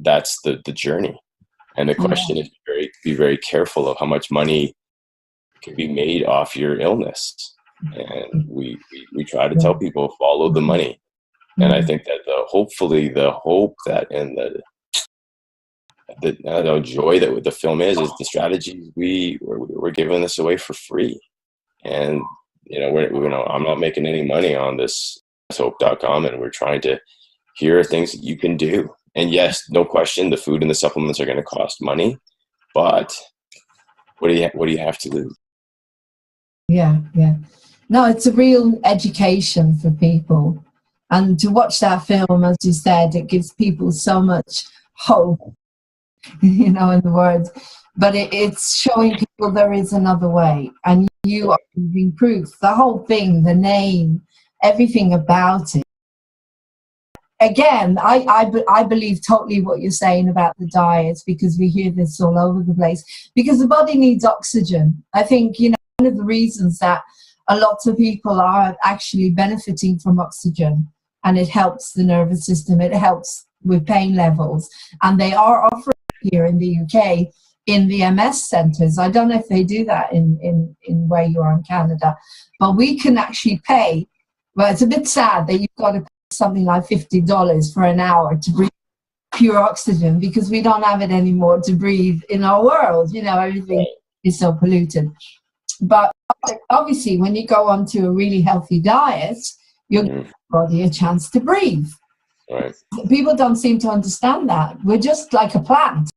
that's the journey. And the question is be very careful of how much money can be made off your illness. And we try to tell people, follow the money. And I think that hopefully the hope that and the joy that the film is the strategies we're giving this away for free. And I'm not making any money on this hope.com, and we're trying to here are things that you can do. And yes, no question, the food and the supplements are going to cost money, but what do you have to lose? Yeah. No, it's a real education for people. And to watch that film, as you said, it gives people so much hope, in the words. But it's showing people there is another way. And you are giving proof. The whole thing, the name, everything about it. Again, I believe totally what you're saying about the diets, because we hear this all over the place. Because the body needs oxygen. I think, one of the reasons that a lot of people are actually benefiting from oxygen, and it helps the nervous system, it helps with pain levels. And they are offering here in the UK in the MS centres. I don't know if they do that in where you are in Canada, but we can actually pay. Well, it's a bit sad that you've got to pay something like $50 for an hour to breathe pure oxygen, because we don't have it anymore to breathe in our world. Everything is so polluted. But obviously, when you go onto a really healthy diet, you're giving your body a chance to breathe. Right. People don't seem to understand that. We're just like a plant.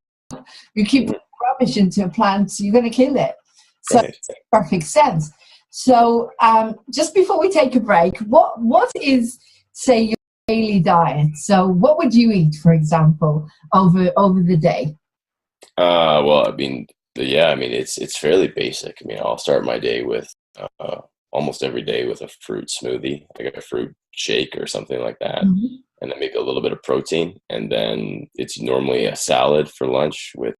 You keep rubbish into a plant, you're going to kill it. So it makes perfect sense. So just before we take a break, what is, say, your daily diet? So what would you eat, for example, over the day? Well, it's fairly basic. I'll start my day with almost every day with a fruit smoothie, like a fruit shake or something like that. And then maybe a little bit of protein. And then it's normally a salad for lunch with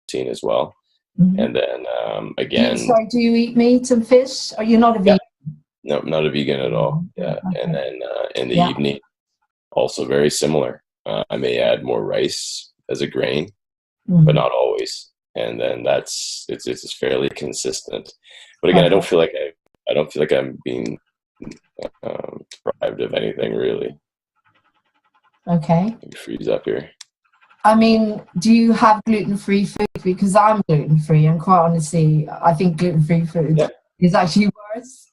protein as well. And then again... Do you eat meat and fish? Or you're not a vegan? No, not a vegan at all. Yeah. Okay. And then in the evening, also very similar. I may add more rice as a grain, but not always. And then it's fairly consistent. But again, I don't feel like I'm being deprived of anything, really. Okay. Let me freeze up here. Do you have gluten-free food? Because I'm gluten-free, and quite honestly, I think gluten-free food is actually worse.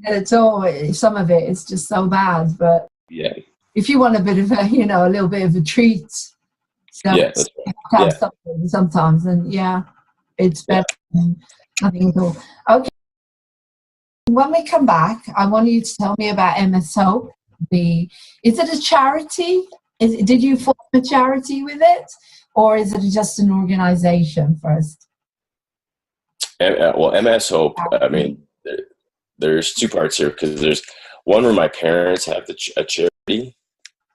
It's all, some of it is just so bad. But if you want a bit of a little bit of a treat, that's right. Something sometimes, and it's better than nothing at all. Okay. When we come back, I want you to tell me about MS Hope. be, is it a charity? Did you form a charity with it, or is it just an organization first? Well, MS Hope, I mean, there's two parts here, because there's one where my parents have a charity,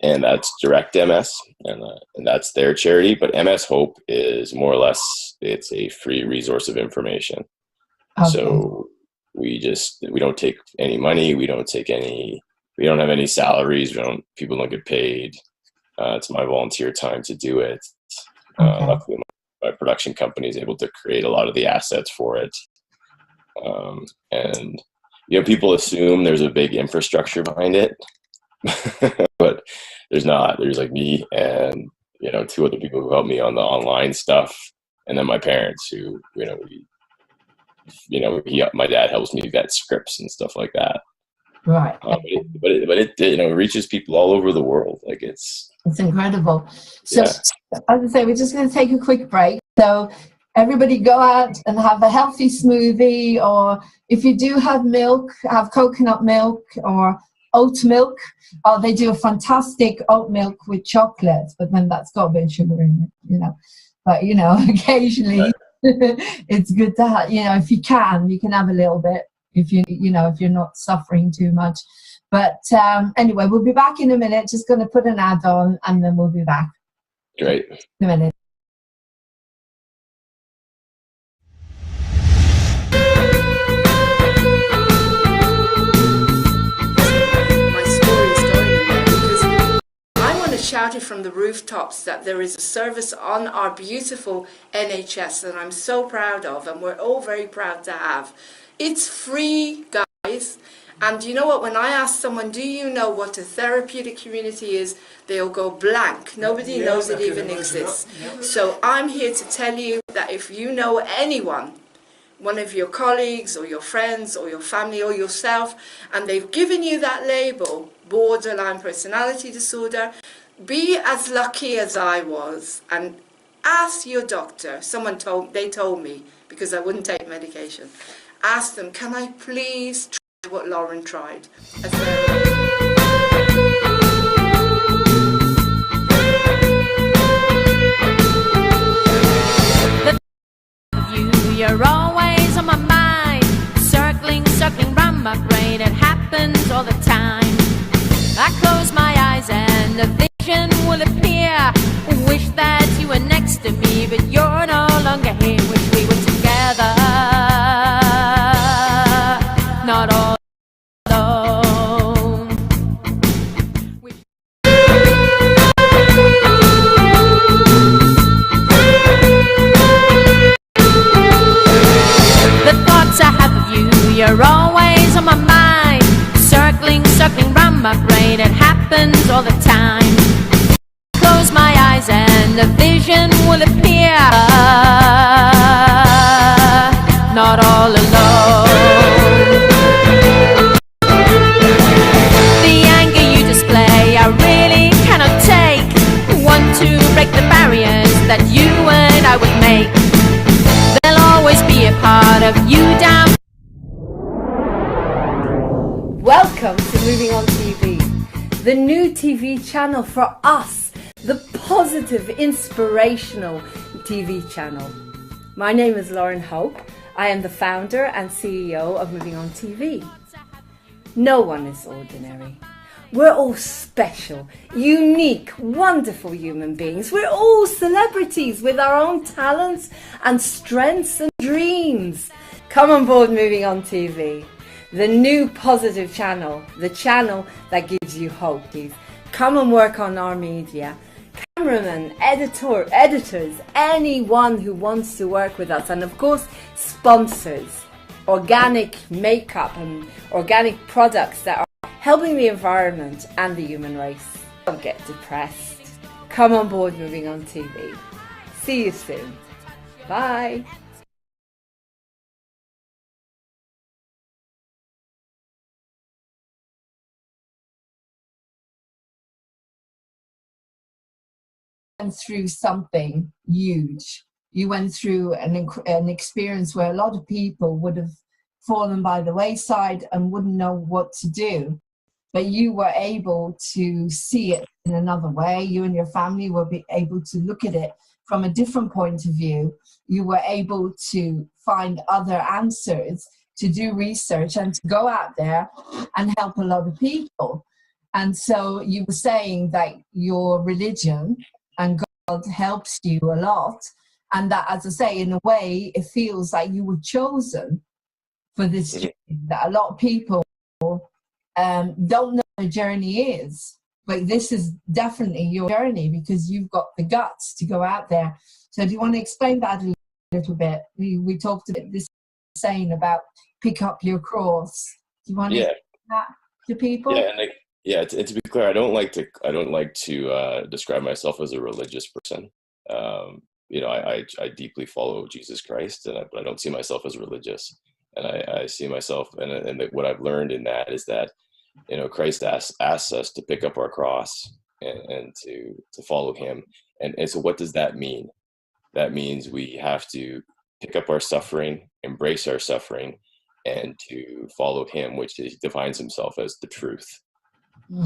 and that's Direct MS, and that's their charity. But MS Hope is more or less, it's a free resource of information. Okay. So we don't take any money. We don't have any salaries. People don't get paid. It's my volunteer time to do it. Okay. Luckily, my production company is able to create a lot of the assets for it. And people assume there's a big infrastructure behind it, but there's not. There's like me and two other people who help me on the online stuff, and then my parents who my dad helps me vet scripts and stuff like that. Right. But it reaches people all over the world. Like it's incredible. So as I say, we're just going to take a quick break. So everybody go out and have a healthy smoothie, or if you do have milk, have coconut milk or oat milk. Oh, they do a fantastic oat milk with chocolate, but then that's got a bit of sugar in it, But occasionally it's good to have, if you can have a little bit if you're not suffering too much. But anyway, we'll be back in a minute. Just going to put an ad on, and then we'll be back. Great. In a minute. Shouted from the rooftops that there is a service on our beautiful NHS that I'm so proud of, and we're all very proud to have. It's free, guys. And you know what, when I ask someone, do you know what a therapeutic community is, they'll go blank. Nobody knows it even exists. So I'm here to tell you that if you know anyone, one of your colleagues or your friends or your family or yourself, and they've given you that label, borderline personality disorder, be as lucky as I was and ask your doctor. They told me, because I wouldn't take medication, ask them, can I please try what Lauren tried? You're always on my mind, circling round my brain. It happens all the time. I close my eyes and a vision will appear. Wish that you were next to me, but you're no longer here. Wish we were together, not all alone. The thoughts I have of you, you're always on my mind, circling round my brain. It happens all the time. Close my eyes and a vision will appear. Not all alone. The anger you display, I really cannot take. Want to break the barriers that you and I would make. There'll always be a part of you down. Welcome to Moving On TV, the new TV channel for us, the positive, inspirational TV channel. My name is Lauren Hope. I am the founder and CEO of Moving On TV. No one is ordinary. We're all special, unique, wonderful human beings. We're all celebrities with our own talents and strengths and dreams. Come on board Moving On TV. The new positive channel, the channel that gives you hope. Come and work on our media. Cameramen, editors, anyone who wants to work with us, and of course sponsors, organic makeup and organic products that are helping the environment and the human race. Don't get depressed. Come on board Moving On TV. See you soon. Bye. Through something huge. You went through an experience where a lot of people would have fallen by the wayside and wouldn't know what to do. but you were able to see it in another way. You and your family were able to look at it from a different point of view. You were able to find other answers, to do research, and to go out there and help a lot of people. And so you were saying that your religion and God helps you a lot, and that, as I say, in a way, it feels like you were chosen for this journey, that a lot of people don't know what a journey is, but this is definitely your journey because you've got the guts to go out there. So do you want to explain that a little bit? We talked about this saying about pick up your cross. Do you want to explain that to people? Yeah, and to be clear, I don't like to describe myself as a religious person. You know, I deeply follow Jesus Christ, but I don't see myself as religious. And I see myself, and what I've learned in that is that, you know, Christ asks us to pick up our cross and to follow him. And so what does that mean? That means we have to pick up our suffering, embrace our suffering, and to follow him, which defines himself as the truth.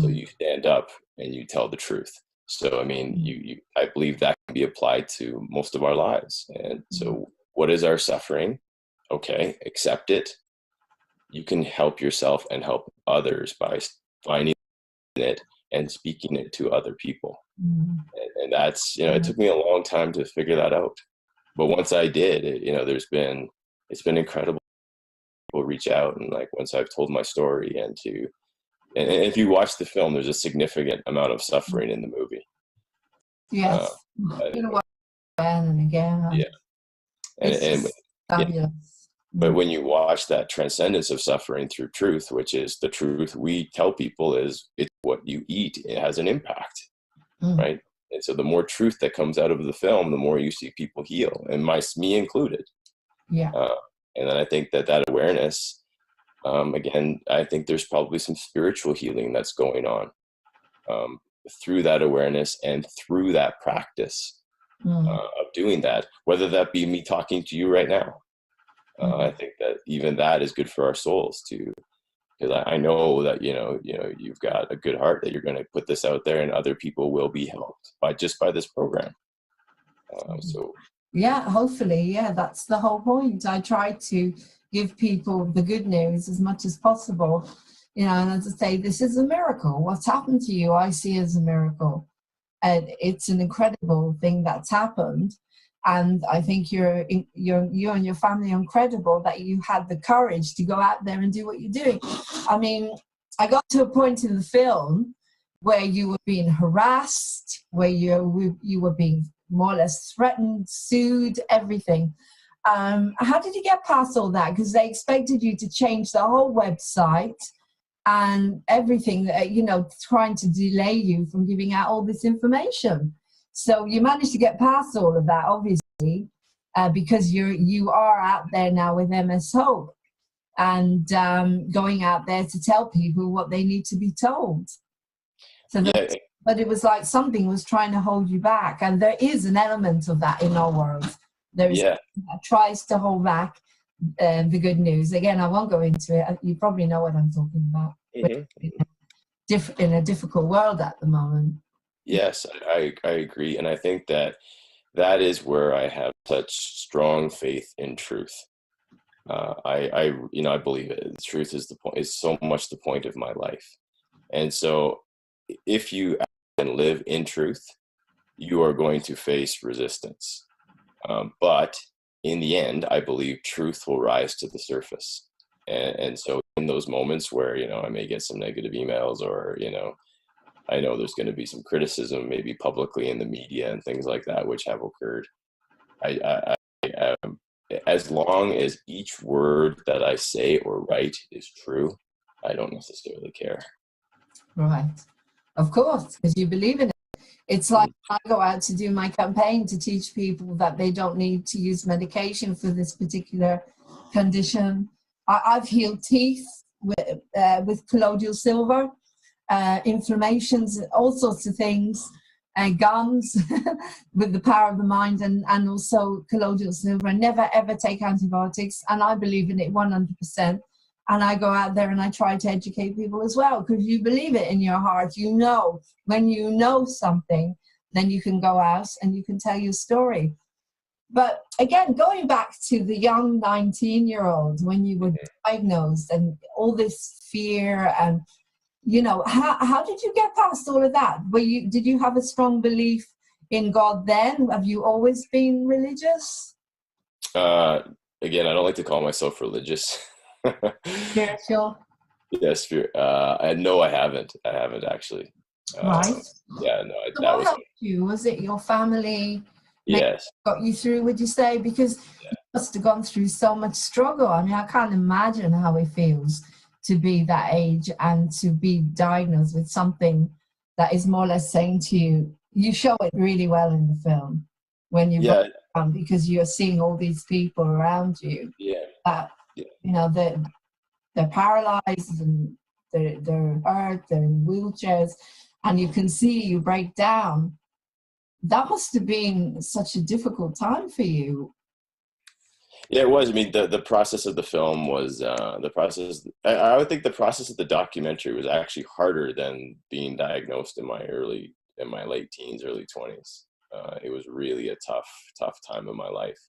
So you stand up and you tell the truth. So, I mean, I believe that can be applied to most of our lives. And so what is our suffering? Okay, accept it. You can help yourself and help others by finding it and speaking it to other people. And that's, you know, it took me a long time to figure that out. But once I did, you know, it's been incredible. People reach out, and like once I've told my story, and if you watch the film, there's a significant amount of suffering in the movie. Yes. You know what? And again. Yeah. And fabulous. But when you watch that transcendence of suffering through truth, which is the truth we tell people is it's what you eat, it has an impact, right? And so the more truth that comes out of the film, the more you see people heal, and me included. Yeah. And then I think that awareness, again, I think there's probably some spiritual healing that's going on through that awareness and through that practice of doing that, whether that be me talking to you right now. I think that even that is good for our souls too, because I know that you know you've got a good heart, that you're going to put this out there, and other people will be helped by this program. So yeah, hopefully, yeah, that's the whole point. I try to give people the good news as much as possible, you know. And as I say, this is a miracle. What's happened to you, I see as a miracle, and it's an incredible thing that's happened. And I think you and your family are incredible that you had the courage to go out there and do what you're doing. I mean, I got to a point in the film where you were being harassed, where you were being more or less threatened, sued, everything. How did you get past all that? Because they expected you to change the whole website and everything, you know, trying to delay you from giving out all this information. So you managed to get past all of that, obviously, because you are out there now with MS Hope, and going out there to tell people what they need to be told. So but it was like something was trying to hold you back, and there is an element of that in our world. There is that tries to hold back the good news. Again, I won't go into it. You probably know what I'm talking about. In a difficult world at the moment. Yes, I agree, and I think that is where I have such strong faith in truth. I believe it. The truth is so much the point of my life, and so if you can live in truth, you are going to face resistance. But in the end, I believe truth will rise to the surface, and so in those moments where I may get some negative emails, or I know there's going to be some criticism, maybe publicly in the media and things like that, which have occurred. As long as each word that I say or write is true, I don't necessarily care. Right. Of course, because you believe in it. It's like I go out to do my campaign to teach people that they don't need to use medication for this particular condition. I've healed teeth with colloidal silver. Inflammations, all sorts of things, gums with the power of the mind, and also colloidal silver. I never ever take antibiotics, and I believe in it 100%. And I go out there and I try to educate people as well, because you believe it in your heart. You know, when you know something, then you can go out and you can tell your story. But again, going back to the young 19-year-old, when you were diagnosed and all this fear and, you know, how did you get past all of that? Did you have a strong belief in God then? Have you always been religious? Again, I don't like to call myself religious. Spiritual? Yes, no, I haven't. I haven't actually. Right. Yeah, no, So that what was. helped you? Was it your family? Yes. Got you through, would you say? Because you must have gone through so much struggle. I mean, I can't imagine how it feels to be that age and to be diagnosed with something that is more or less saying to you, you show it really well in the film when you go down, because you're seeing all these people around you that, you know, they're paralyzed and they're hurt, they're in wheelchairs, and you can see you break down. That must have been such a difficult time for you. Yeah, it was. I mean, the process of the film was the process. I would think the process of the documentary was actually harder than being diagnosed in my late teens, early 20s. It was really a tough time in my life.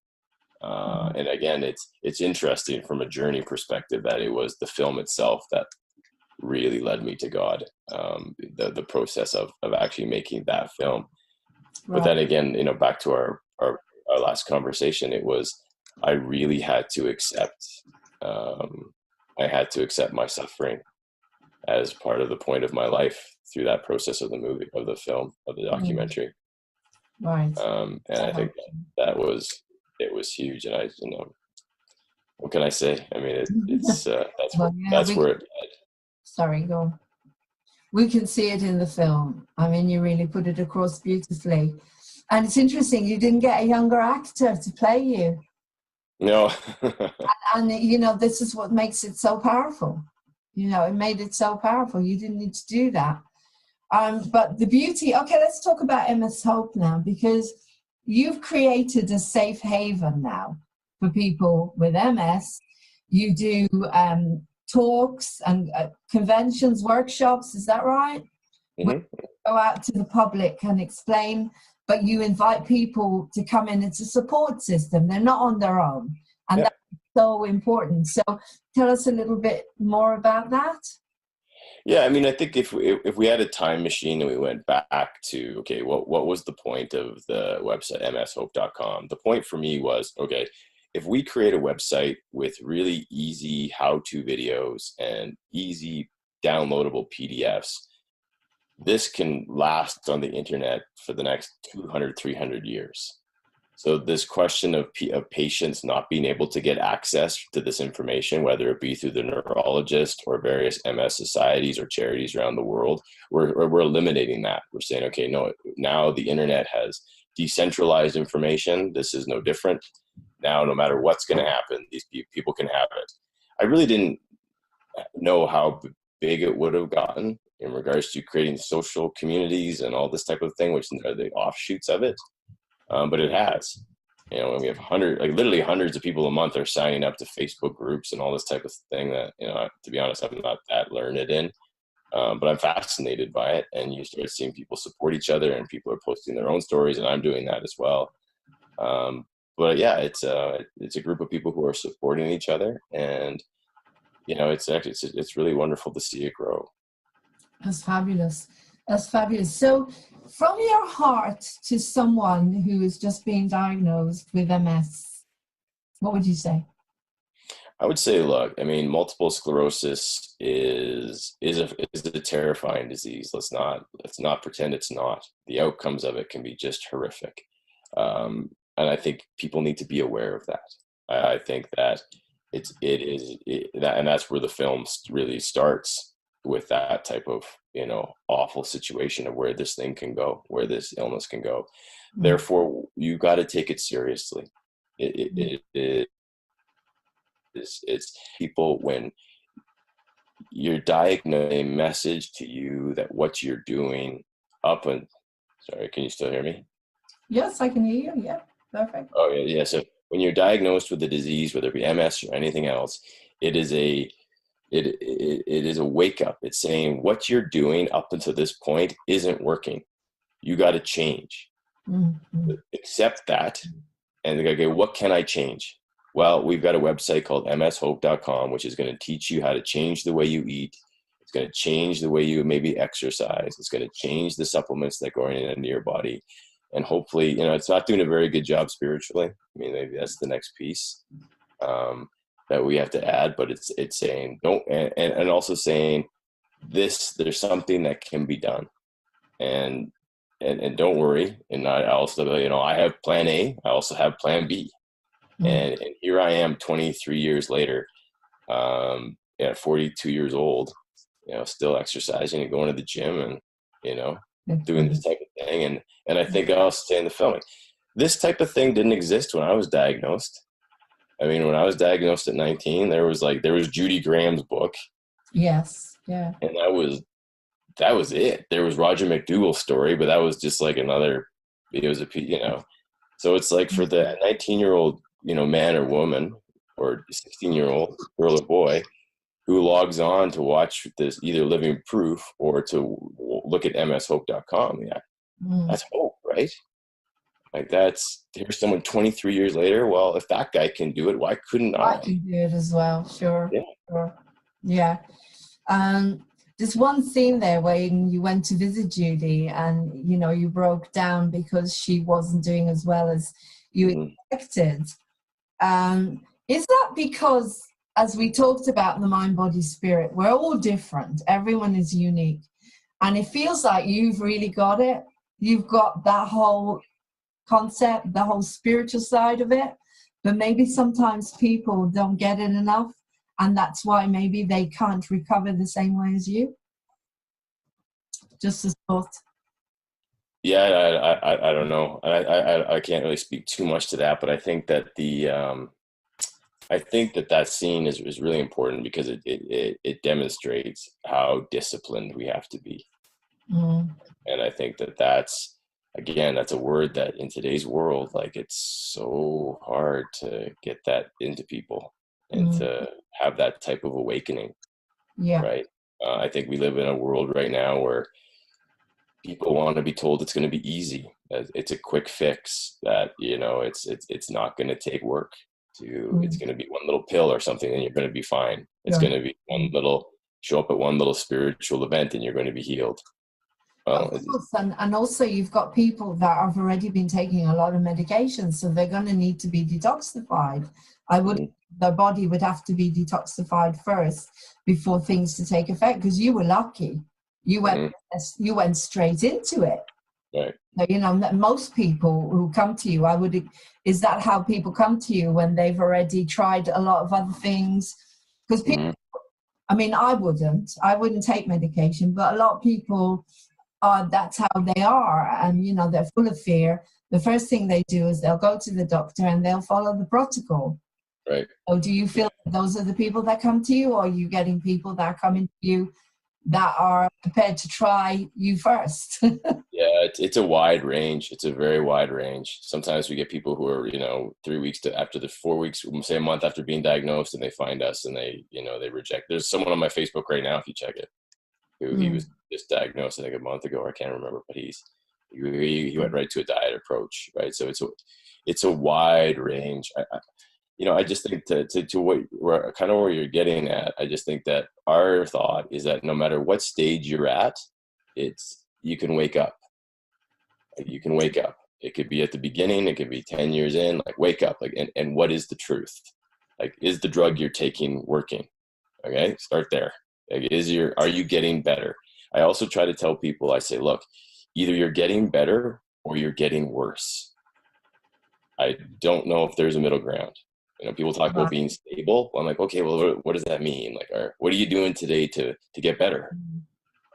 And again, it's interesting from a journey perspective that it was the film itself that really led me to God. The process of actually making that film. But then again, you know, back to our last conversation, it was, I really had to accept, my suffering as part of the point of my life through that process of the movie, of the film, of the documentary. Right. And I think it was huge. And you know, what can I say? I mean, that's where it led. Sorry, go on. We can see it in the film. I mean, you really put it across beautifully. And it's interesting, you didn't get a younger actor to play you. No. and, you know, this is what makes it so powerful. You know, it made it so powerful. You didn't need to do that. But the beauty, okay, let's talk about MS Hope now, because you've created a safe haven now for people with MS. You do talks and conventions, workshops, is that right? Mm-hmm. Go out to the public and explain, but you invite people to come in. It's a support system. They're not on their own. And that's so important. So tell us a little bit more about that. Yeah, I mean, I think if we had a time machine and we went back to, okay, what was the point of the website, mshope.com? The point for me was, okay, if we create a website with really easy how-to videos and easy downloadable PDFs, this can last on the internet for the next 200, 300 years. So this question of patients not being able to get access to this information, whether it be through the neurologist or various MS societies or charities around the world, we're eliminating that. We're saying, okay, no, now the internet has decentralized information. This is no different. Now, no matter what's going to happen, these people can have it. I really didn't know how big it would have gotten in regards to creating social communities and all this type of thing, which are the offshoots of it. But it has, you know, and we have literally hundreds of people a month are signing up to Facebook groups and all this type of thing that, you know, to be honest, I'm not that learned in, but I'm fascinated by it. And you start seeing people support each other and people are posting their own stories, and I'm doing that as well. But yeah, it's a group of people who are supporting each other, and, you know, it's really wonderful to see it grow. That's fabulous. That's fabulous. So from your heart to someone who is just being diagnosed with MS, what would you say? I would say, look, I mean, multiple sclerosis is a terrifying disease. Let's not pretend it's not. The outcomes of it can be just horrific. And I think people need to be aware of that. I think that and that's where the film really starts, with that type of, you know, awful situation of where this thing can go, where this illness can go. Mm-hmm. Therefore, you got to take it seriously. It's people, when you're diagnosed, a message to you that what you're doing sorry, can you still hear me? Yes, I can hear you. Yeah, perfect. Oh yeah. So when you're diagnosed with a disease, whether it be MS or anything else, it is a it is a wake up. It's saying what you're doing up until this point isn't working. You got to change. Mm-hmm. Accept that, and they go, okay, what can I change? Well, we've got a website called mshope.com, which is going to teach you how to change the way you eat. It's going to change the way you maybe exercise. It's going to change the supplements that go into your body. And hopefully, it's not doing a very good job spiritually. I mean, maybe that's the next piece that we have to add, but it's saying don't, and also saying there's something that can be done. And don't worry. And I also, I have plan A. I also have plan B. And here I am 23 years later, 42 years old, still exercising and going to the gym and, doing this type of thing. And I think I'll say in the filming, this type of thing didn't exist when I was diagnosed. I mean, when I was diagnosed at 19, there was Judy Graham's book. Yes. Yeah. And that was it. There was Roger McDougall's story, but that was just like another, it was so it's like for the 19-year-old, man or woman, or 16-year-old girl or boy who logs on to watch this, either living proof or to look at mshope.com. Yeah. That's hope, right? Like here's someone 23 years later. Well, if that guy can do it, why couldn't I? I can do it as well. Sure. Yeah. Sure. Yeah. There's one scene there when you went to visit Judy and, you broke down because she wasn't doing as well as you expected. Is that because, as we talked about the mind, body, spirit, we're all different. Everyone is unique. And it feels like you've really got it. You've got that whole concept, the whole spiritual side of it. But maybe sometimes people don't get it enough. And that's why maybe they can't recover the same way as you. Just a thought. Yeah, I don't know. I can't really speak too much to that, but I think that that scene is really important because it demonstrates how disciplined we have to be. And I think that's a word that in today's world, like, it's so hard to get that into people and to have that type of awakening. Yeah. Right. I think we live in a world right now where people want to be told it's going to be easy. It's a quick fix, that, it's not going to take work. It's going to be one little pill or something and you're going to be fine. It's going to be show up at one little spiritual event and you're going to be healed. And also you've got people that have already been taking a lot of medication, so they're going to need to be detoxified. Their body would have to be detoxified first before things to take effect, because you were lucky. You went straight into it. Right. So, most people who come to you, is that how people come to you, when they've already tried a lot of other things? Because people, I wouldn't take medication, but a lot of people that's how they are, and they're full of fear. The first thing they do is they'll go to the doctor and they'll follow the protocol. Right. So do you feel that those are the people that come to you, or are you getting people that are coming to you that are prepared to try you first? Yeah, it's a wide range. It's a very wide range. Sometimes we get people who are, 3 weeks after the 4 weeks, say a month after being diagnosed, and they find us and they reject. There's someone on my Facebook right now, if you check it, who he was just diagnosed, I think, a month ago. I can't remember, but he went right to a diet approach, right? So it's a wide range. I just think to where you're getting at, I just think that our thought is that no matter what stage you're at, you can wake up. You can wake up. It could be at the beginning. It could be 10 years in. Like, wake up. Like, and what is the truth? Like, is the drug you're taking working? Okay, start there. Like, are you getting better? I also try to tell people, I say, look, either you're getting better or you're getting worse. I don't know if there's a middle ground. People talk about being stable. I'm like, okay, well, what does that mean? Like, what are you doing today to get better?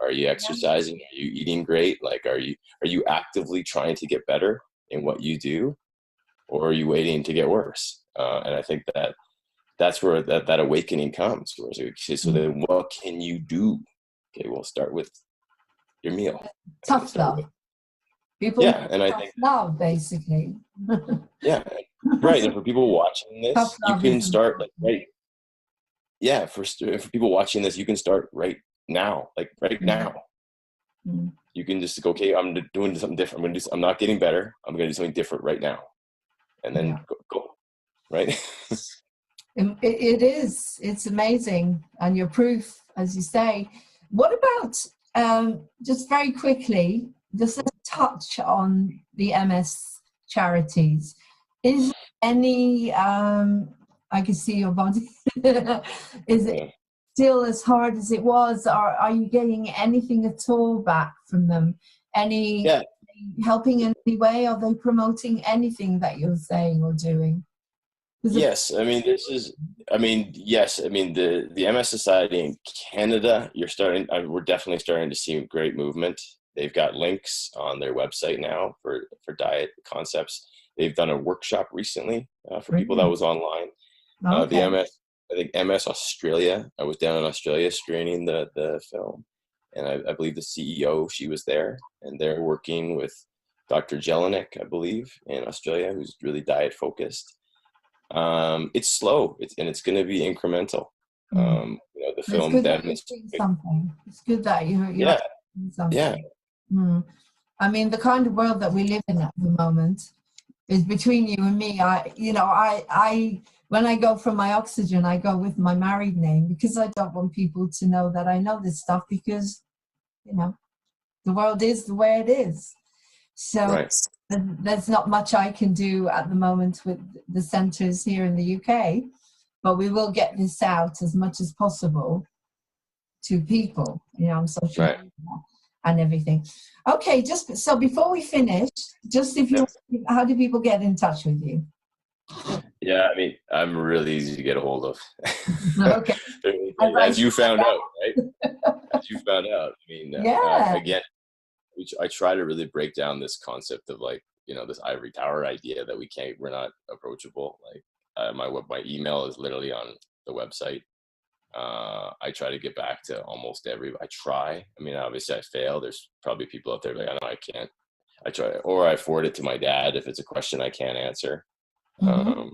Are you exercising? Are you eating great? Like, are you actively trying to get better in what you do, or are you waiting to get worse? And I think that's where that awakening comes. So then what can you do? Okay, we'll start with your meal. Tough love. People, yeah, and I think love, basically. Yeah, right. And for people watching this, you can start, like, right. yeah, for people watching this, you can start right now, like right now. You can just go, okay, I'm doing something different. I'm not getting better. I'm going to do something different right now. And then go, right? It is. It's amazing. And your proof, as you say. What about, just very quickly, just a touch on the MS charities. Is any, I can see your body, is it still as hard as it was? Or are you getting anything at all back from them? Any helping in any way? Are they promoting anything that you're saying or doing? Yes, I mean yes, I mean the MS Society in Canada, we're definitely starting to see great movement. They've got links on their website now for diet concepts. They've done a workshop recently for people that was online. The MS, I think MS Australia. I was down in Australia screening the film, and I believe the CEO, she was there, and they're working with Dr. Jelinek, I believe, in Australia, who's really diet focused. It's slow, and it's going to be incremental. You know, the film it's good that you're doing something. It's good that you're doing something. I mean, the kind of world that we live in at the moment is between you and me. I when I go for my oxygen, I go with my married name because I don't want people to know that I know this stuff, because, you know, the world is the way it is. So there's not much I can do at the moment with the centres here in the UK, but we will get this out as much as possible to people, you know, on social media and everything. Okay, just so before we finish, just how do people get in touch with you? Yeah, I mean, I'm really easy to get a hold of. Okay. As you found out, right? As you found out. I mean, again, I try to really break down this concept of, like, you know, this ivory tower idea that we're not approachable. Like, my email is literally on the website. I try to get back to almost I try. I mean, obviously I fail. There's probably people out there like, I know I can't. I try, or I forward it to my dad if it's a question I can't answer. So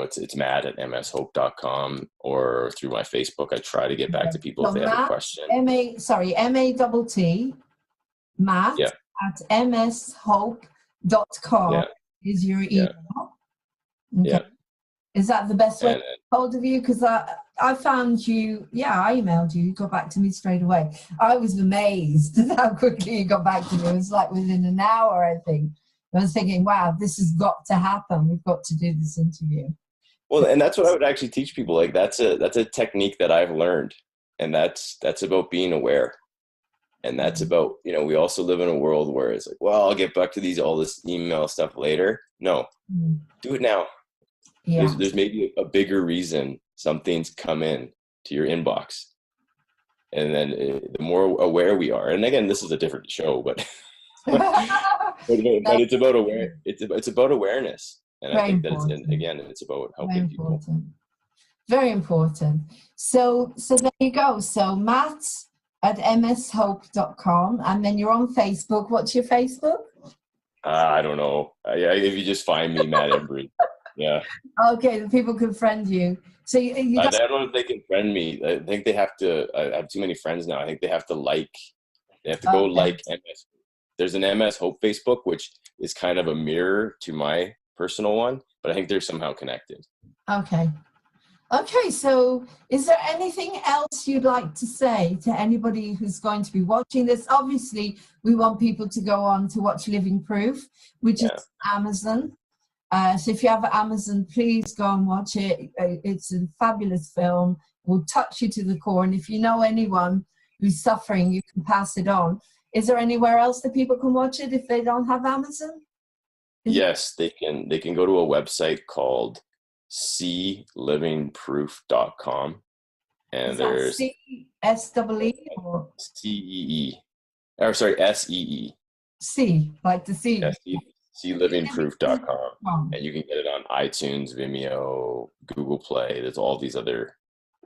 it's matt@mshope.com, or through my Facebook. I try to get back to people if they have a question. M-A-T-T, Matt at mshope.com is your email. Okay. Is that the best way to get hold of you? Because I found you, I emailed you, you got back to me straight away. I was amazed at how quickly you got back to me. It was like within an hour, I think. I was thinking, wow, this has got to happen. We've got to do this interview. Well, and that's what I would actually teach people. Like, that's a technique that I've learned, and that's about being aware. And that's about, you know, we also live in a world where it's like, well, I'll get back to all this email stuff later. No, do it now. Yeah. There's maybe a bigger reason something's come in to your inbox. And then the more aware we are, and again, this is a different show, but it's about it's about awareness. And I think that it's about helping people. Very important. So there you go. So Matt at mshope.com, and then you're on Facebook. What's your Facebook? I don't know. If you just find me, Matt Embry. Yeah. Okay, the people can friend you. So you I don't know if they can friend me. I think they have to. I have too many friends now. I think they have to like. They have to go like MS. There's an MS Hope Facebook, which is kind of a mirror to my personal one, but I think they're somehow connected. Okay. Okay, so is there anything else you'd like to say to anybody who's going to be watching this? Obviously, we want people to go on to watch Living Proof, which is Amazon. So if you have Amazon, please go and watch it. It's a fabulous film. It will touch you to the core. And if you know anyone who's suffering, you can pass it on. Is there anywhere else that people can watch it if they don't have Amazon? Yes, they can go to a website called seelivingproof.com, and there's C-S-E-E or C-E-E, or sorry, S-E-E. C, like the C. seelivingproof.com, and you can get it on iTunes, Vimeo, Google Play. There's all these other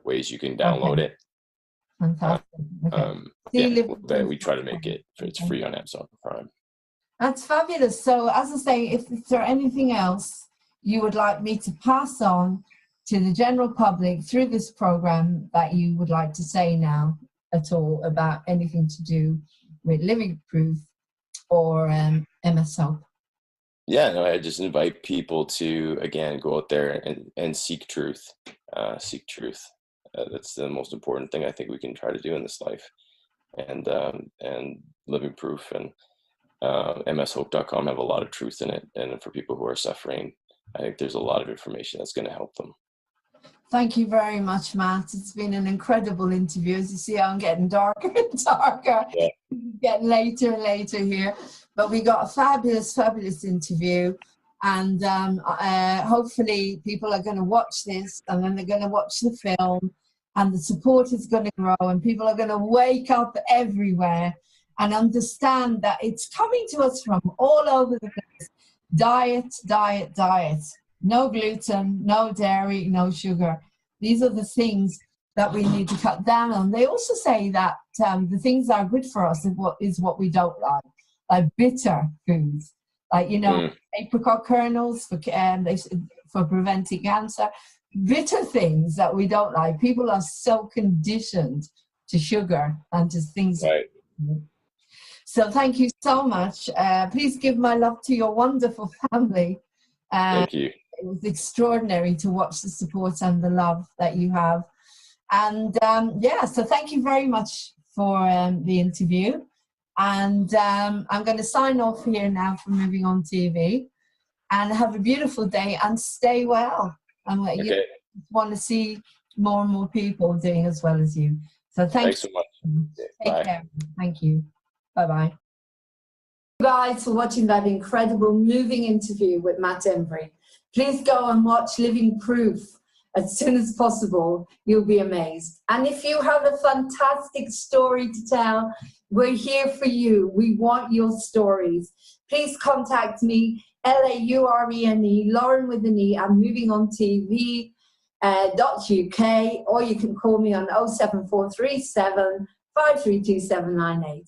ways you can download it. Fantastic. We try to make it's free on Amazon Prime. That's fabulous. So as I say, if there anything else you would like me to pass on to the general public through this program that you would like to say now at all about anything to do with Living Proof or MS Hope? Yeah, no, I just invite people to, again, go out there and seek truth. Seek truth. That's the most important thing I think we can try to do in this life. And Living Proof and mshope.com have a lot of truth in it. And for people who are suffering, I think there's a lot of information that's going to help them. Thank you very much, Matt. It's been an incredible interview. As you see, I'm getting darker and darker, yeah. Getting later and later here. But we got a fabulous, fabulous interview. And hopefully people are going to watch this, and then they're going to watch the film, and the support is going to grow, and people are going to wake up everywhere and understand that it's coming to us from all over the place. Diet, diet, diet. No gluten, no dairy, no sugar. These are the things that we need to cut down on. They also say that the things that are good for us is what we don't like bitter foods, like, apricot kernels for preventing cancer. Bitter things that we don't like. People are so conditioned to sugar and to things. Right. So thank you so much. Please give my love to your wonderful family. Thank you. It was extraordinary to watch the support and the love that you have. And so thank you very much for the interview. And I'm going to sign off here now from Moving On TV. And have a beautiful day and stay well. And you want to see more and more people doing as well as you. So thanks so much. Take care. Thank you. Bye-bye. You guys for watching that incredible moving interview with Matt Embry. Please go and watch Living Proof as soon as possible. You'll be amazed. And if you have a fantastic story to tell, we're here for you. We want your stories. Please contact me, Laurene, Lauren with an E, at movingontv.uk, or you can call me on 07437 532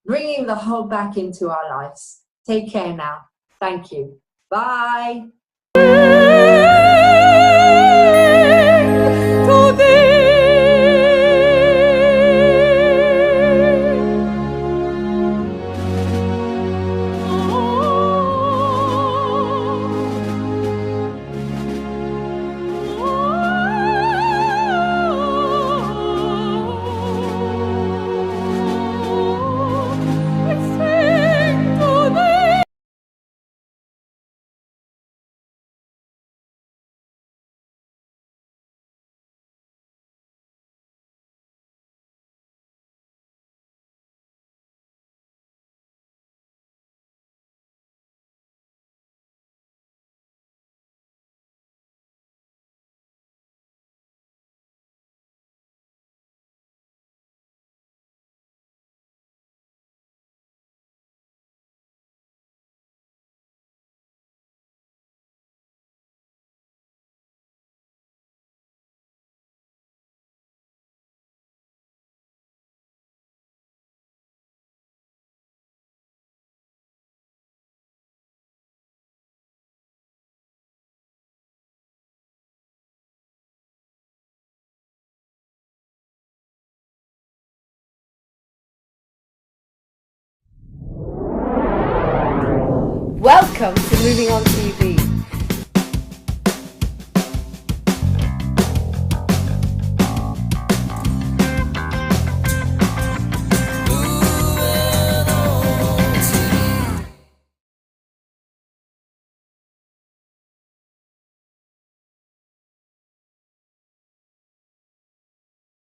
bringing the whole back into our lives. Take care now. Thank you. Bye. Welcome to Moving On TV.